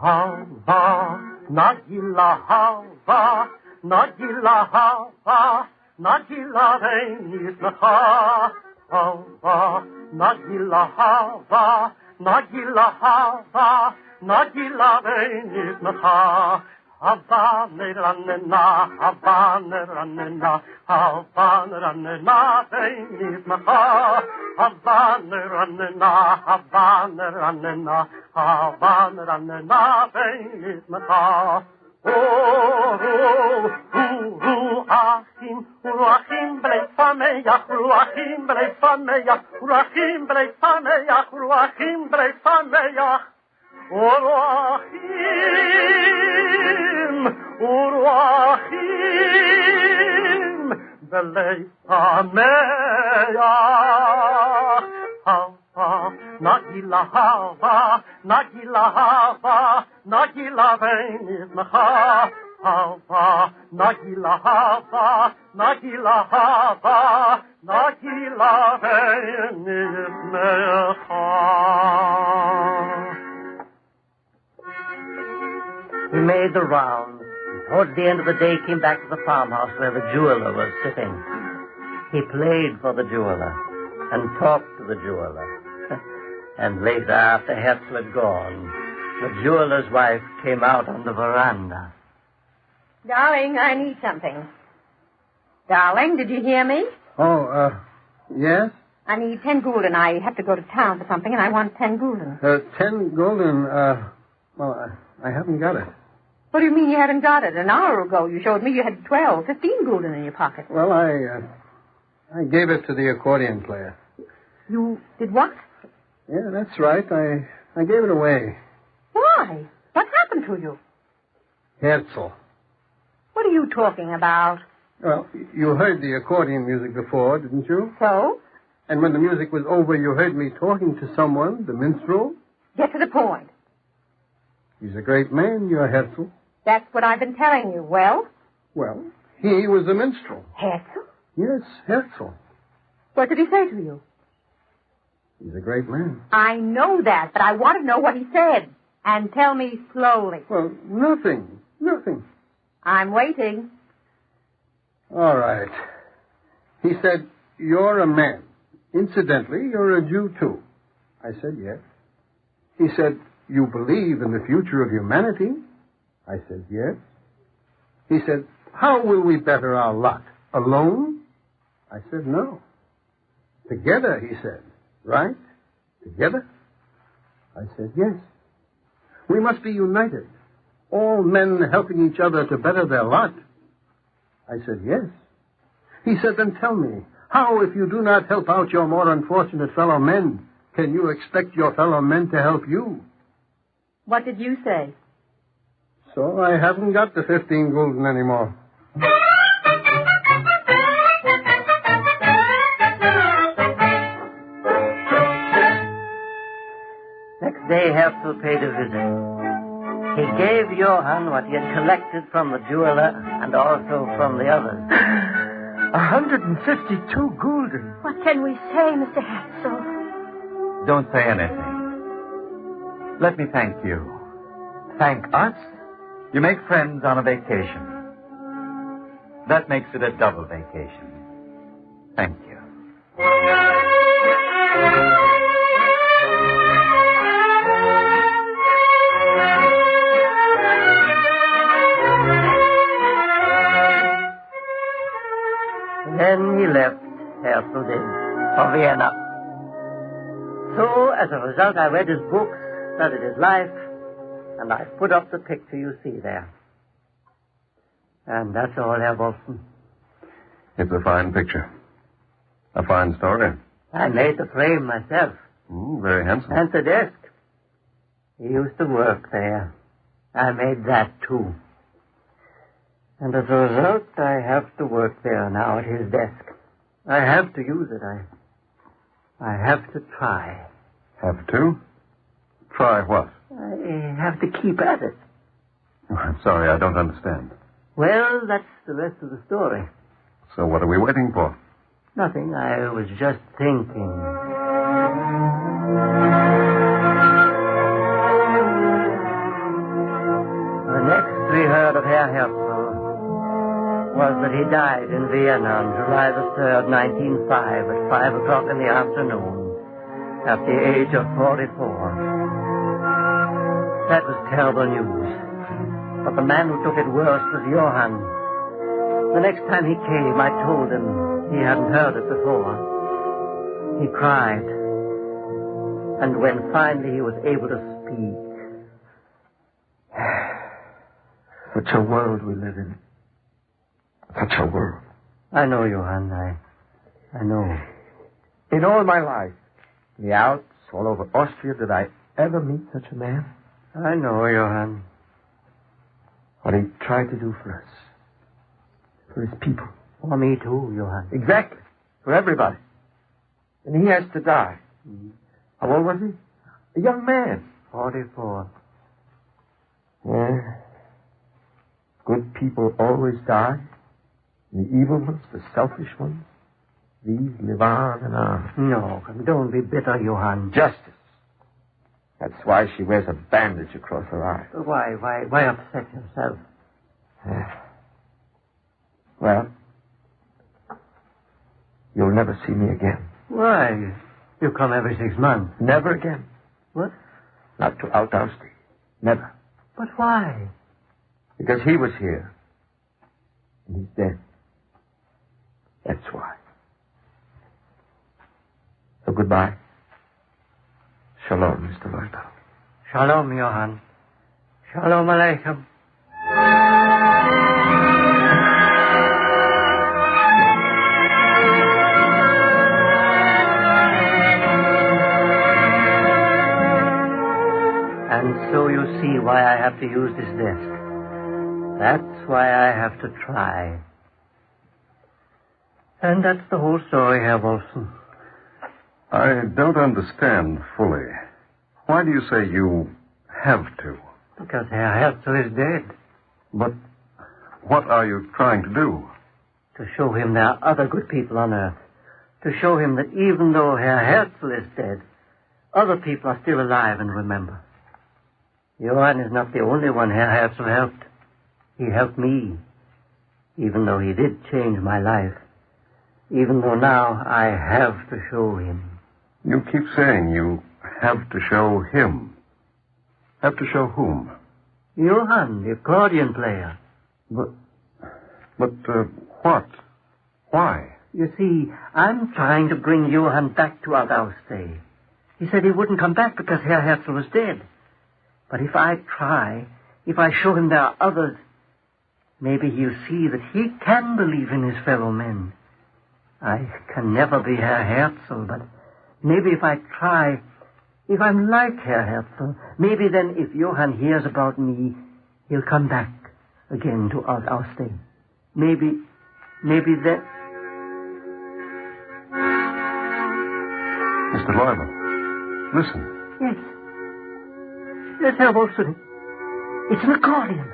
Hava, Nagila Hava, Nagila Hava, Nagila Renisnaha, Hava, Nagila Hava, Nagila Hava, Nagila Renisnaha, Hava Neranena, Hava Neranena, Hava Neranena Renisnaha, Hava Neranena, Hava Neranena, Hava Neranena Renisnaha. Ruachim, Blei Fameach, Ruachim, Blei Fameach, Ruachim, Blei Fameach, Ruachim, Blei Fameach, Ruachim, Blei Fameach, Hava, Nagila Hava, Nagila Hava, Nagila Renisnaha, Hava, Nagila Hava, Nagila Hava, Nagila Renisnaha. He made the rounds, and towards the end of the day came back to the farmhouse where the jeweler was sitting. He played for the jeweler and talked to the jeweler. And later, after Herzl had gone, the jeweler's wife came out on the veranda. Darling, I need something. Darling, did you hear me? Oh, yes? I need 10 gulden. I have to go to town for something, and I want 10 gulden. 10 gulden, well, I haven't got it. What do you mean you haven't got it? An hour ago you showed me you had 12, 15 gulden in your pocket. Well, I gave it to the accordion player. You did what? Yeah, that's right. I gave it away. Why? What happened to you? Herzl. What are you talking about? Well, you heard the accordion music before, didn't you? So? And when the music was over, you heard me talking to someone, the minstrel? Get to the point. He's a great man, your Herzl. That's what I've been telling you. Well? Well, he was a minstrel. Herzl? Yes, Herzl. What did he say to you? He's a great man. I know that, but I want to know what he said. And tell me slowly. Well, nothing. Nothing. I'm waiting. All right. He said, you're a man. Incidentally, you're a Jew, too. I said, yes. He said, you believe in the future of humanity? I said, yes. He said, how will we better our lot? Alone? I said, no. Together, he said. Right? Together? I said, yes. We must be united. All men helping each other to better their lot. I said, yes. He said, then tell me, how, if you do not help out your more unfortunate fellow men, can you expect your fellow men to help you? What did you say? So I haven't got the 15 gulden anymore. Next day, Herzl paid a visit. He gave Johann what he had collected from the jeweler and also from the others. 152 gulden. What can we say, Mr. Herzl? Don't say anything. Let me thank you. Thank us? You make friends on a vacation. That makes it a double vacation. Thank you. Then he left, Herzl did, for Vienna. So, as a result, I read his books, studied his life, and I put up the picture you see there. And that's all, Herr Wolfson. It's a fine picture. A fine story. I made the frame myself. Very handsome. And the desk. He used to work there. I made that, too. And as a result, I have to work there now at his desk. I have to use it. I have to try. Have to? Try what? I have to keep at it. Oh, I'm sorry, I don't understand. Well, that's the rest of the story. So what are we waiting for? Nothing. I was just thinking. The next we heard of Herr Herzl was that he died in Vienna on July the 3rd, 1905, at 5 o'clock in the afternoon, at the age of 44. That was terrible news. But the man who took it worst was Johann. The next time he came, I told him he hadn't heard it before. He cried. And when finally he was able to speak... Such a world we live in. Such a world. I know, Johann. I know. In all my life, in the Alps, all over Austria, did I ever meet such a man? I know, Johann. What he tried to do for us. For his people. For me, too, Johann. Exactly. For everybody. And he has to die. Mm-hmm. How old was he? A young man. 44. Yeah. Good people always die. The evil ones, the selfish ones, these live on and on. No, don't be bitter, Johann. Justice. That's why she wears a bandage across her eye. Why upset yourself? Well, you'll never see me again. Why? You come every 6 months. Never again. What? Not to Alt-Austria. Never. But why? Because he was here. And he's dead. That's why. So goodbye. Shalom, Mr. Leuthold. Shalom, Johann. Shalom Aleichem. And so you see why I have to use this desk. That's why I have to try. And that's the whole story, Herr Wolfson. I don't understand fully. Why do you say you have to? Because Herr Herzl is dead. But what are you trying to do? To show him there are other good people on earth. To show him that even though Herr Herzl is dead, other people are still alive and remember. Johann is not the only one Herr Herzl helped. He helped me, even though he did change my life. Even though now I have to show him. You keep saying you have to show him. Have to show whom? Johann, the accordion player. But what? Why? You see, I'm trying to bring Johann back to Alt Aussee. He said he wouldn't come back because Herr Herzl was dead. But if I try, if I show him there are others, maybe he'll see that he can believe in his fellow men. I can never be Herr Herzl, but maybe if I try, if I'm like Herr Herzl, maybe then if Johann hears about me, he'll come back again to Alt Aussee. Maybe that... Mr. Leubel, listen. Yes. Yes, Herr Wolfson. It's an accordion.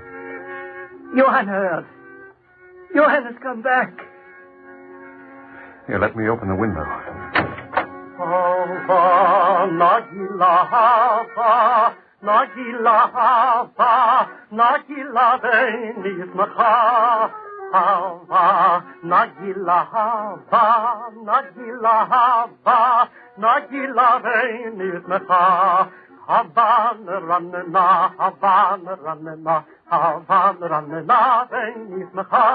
Johann heard. Johann has come back. Here, let me open the window. Hava, Nagila, Hava, Nagila, Hava, Nagila, Venis, Macha. Hava, Nagila, Hava, Nagila, Hava, Nagila, Venis, Macha. Havan, Ranna, Havan, Ranna, Havan, Ranna, Venis, Macha.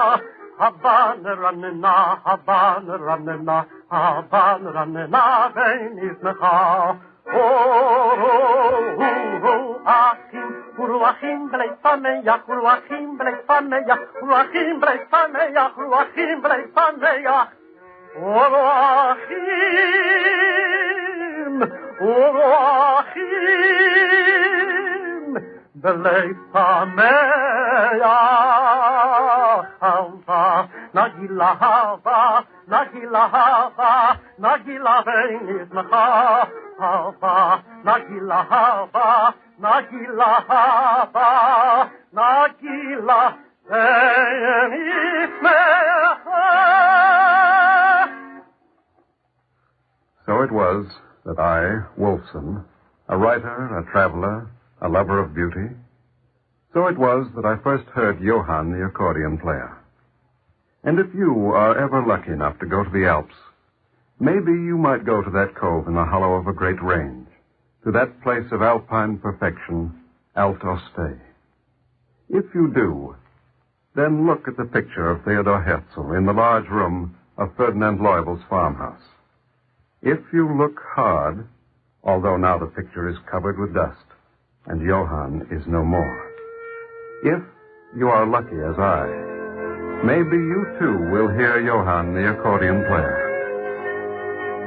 Havan, Ranna, Havan, Ranna, Havan, Ranna, Venis, Macha. Achim, Uruachim, Bleifaneach, Uruachim, Bleifaneach, Uruachim, Bleifaneach, Uruachim, Bleifaneach, Uruachim, Uruachim, Bleifaneach, Hava, Nagila, Hava, Nagila, Hava, Nagila, Venis, Macha. Hava, Nagila, Hava, Nagila, Hava, Nagila, Venis, Macha. So it was that I, Wolfson, a writer, a traveler, a lover of beauty, so it was that I first heard Johann the accordion player. And if you are ever lucky enough to go to the Alps, maybe you might go to that cove in the hollow of a great range, to that place of alpine perfection, Alt Aussee. If you do, then look at the picture of Theodor Herzl in the large room of Ferdinand Leubel's farmhouse. If you look hard, although now the picture is covered with dust, and Johann is no more. If you are lucky as I, maybe you too will hear Johann the accordion player.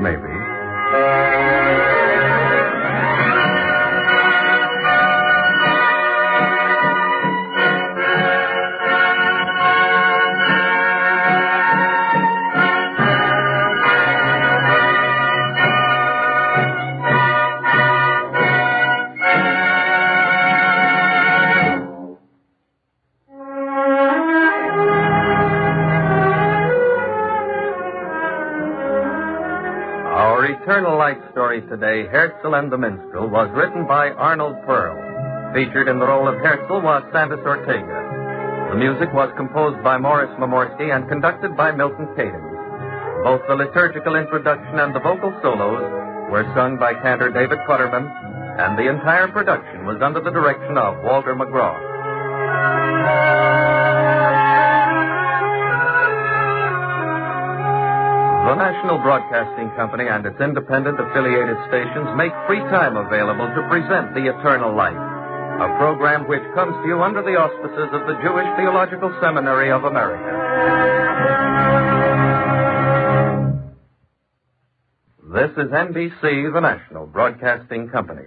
Maybe. Eternal Light story today, Herzl and the Minstrel, was written by Arnold Pearl. Featured in the role of Herzl was Santos Ortega. The music was composed by Morris Mamorsky and conducted by Milton Cadens. Both the liturgical introduction and the vocal solos were sung by cantor David Futterman, and the entire production was under the direction of Walter McGraw. The National Broadcasting Company and its independent affiliated stations make free time available to present The Eternal Life, a program which comes to you under the auspices of the Jewish Theological Seminary of America. This is NBC, the National Broadcasting Company.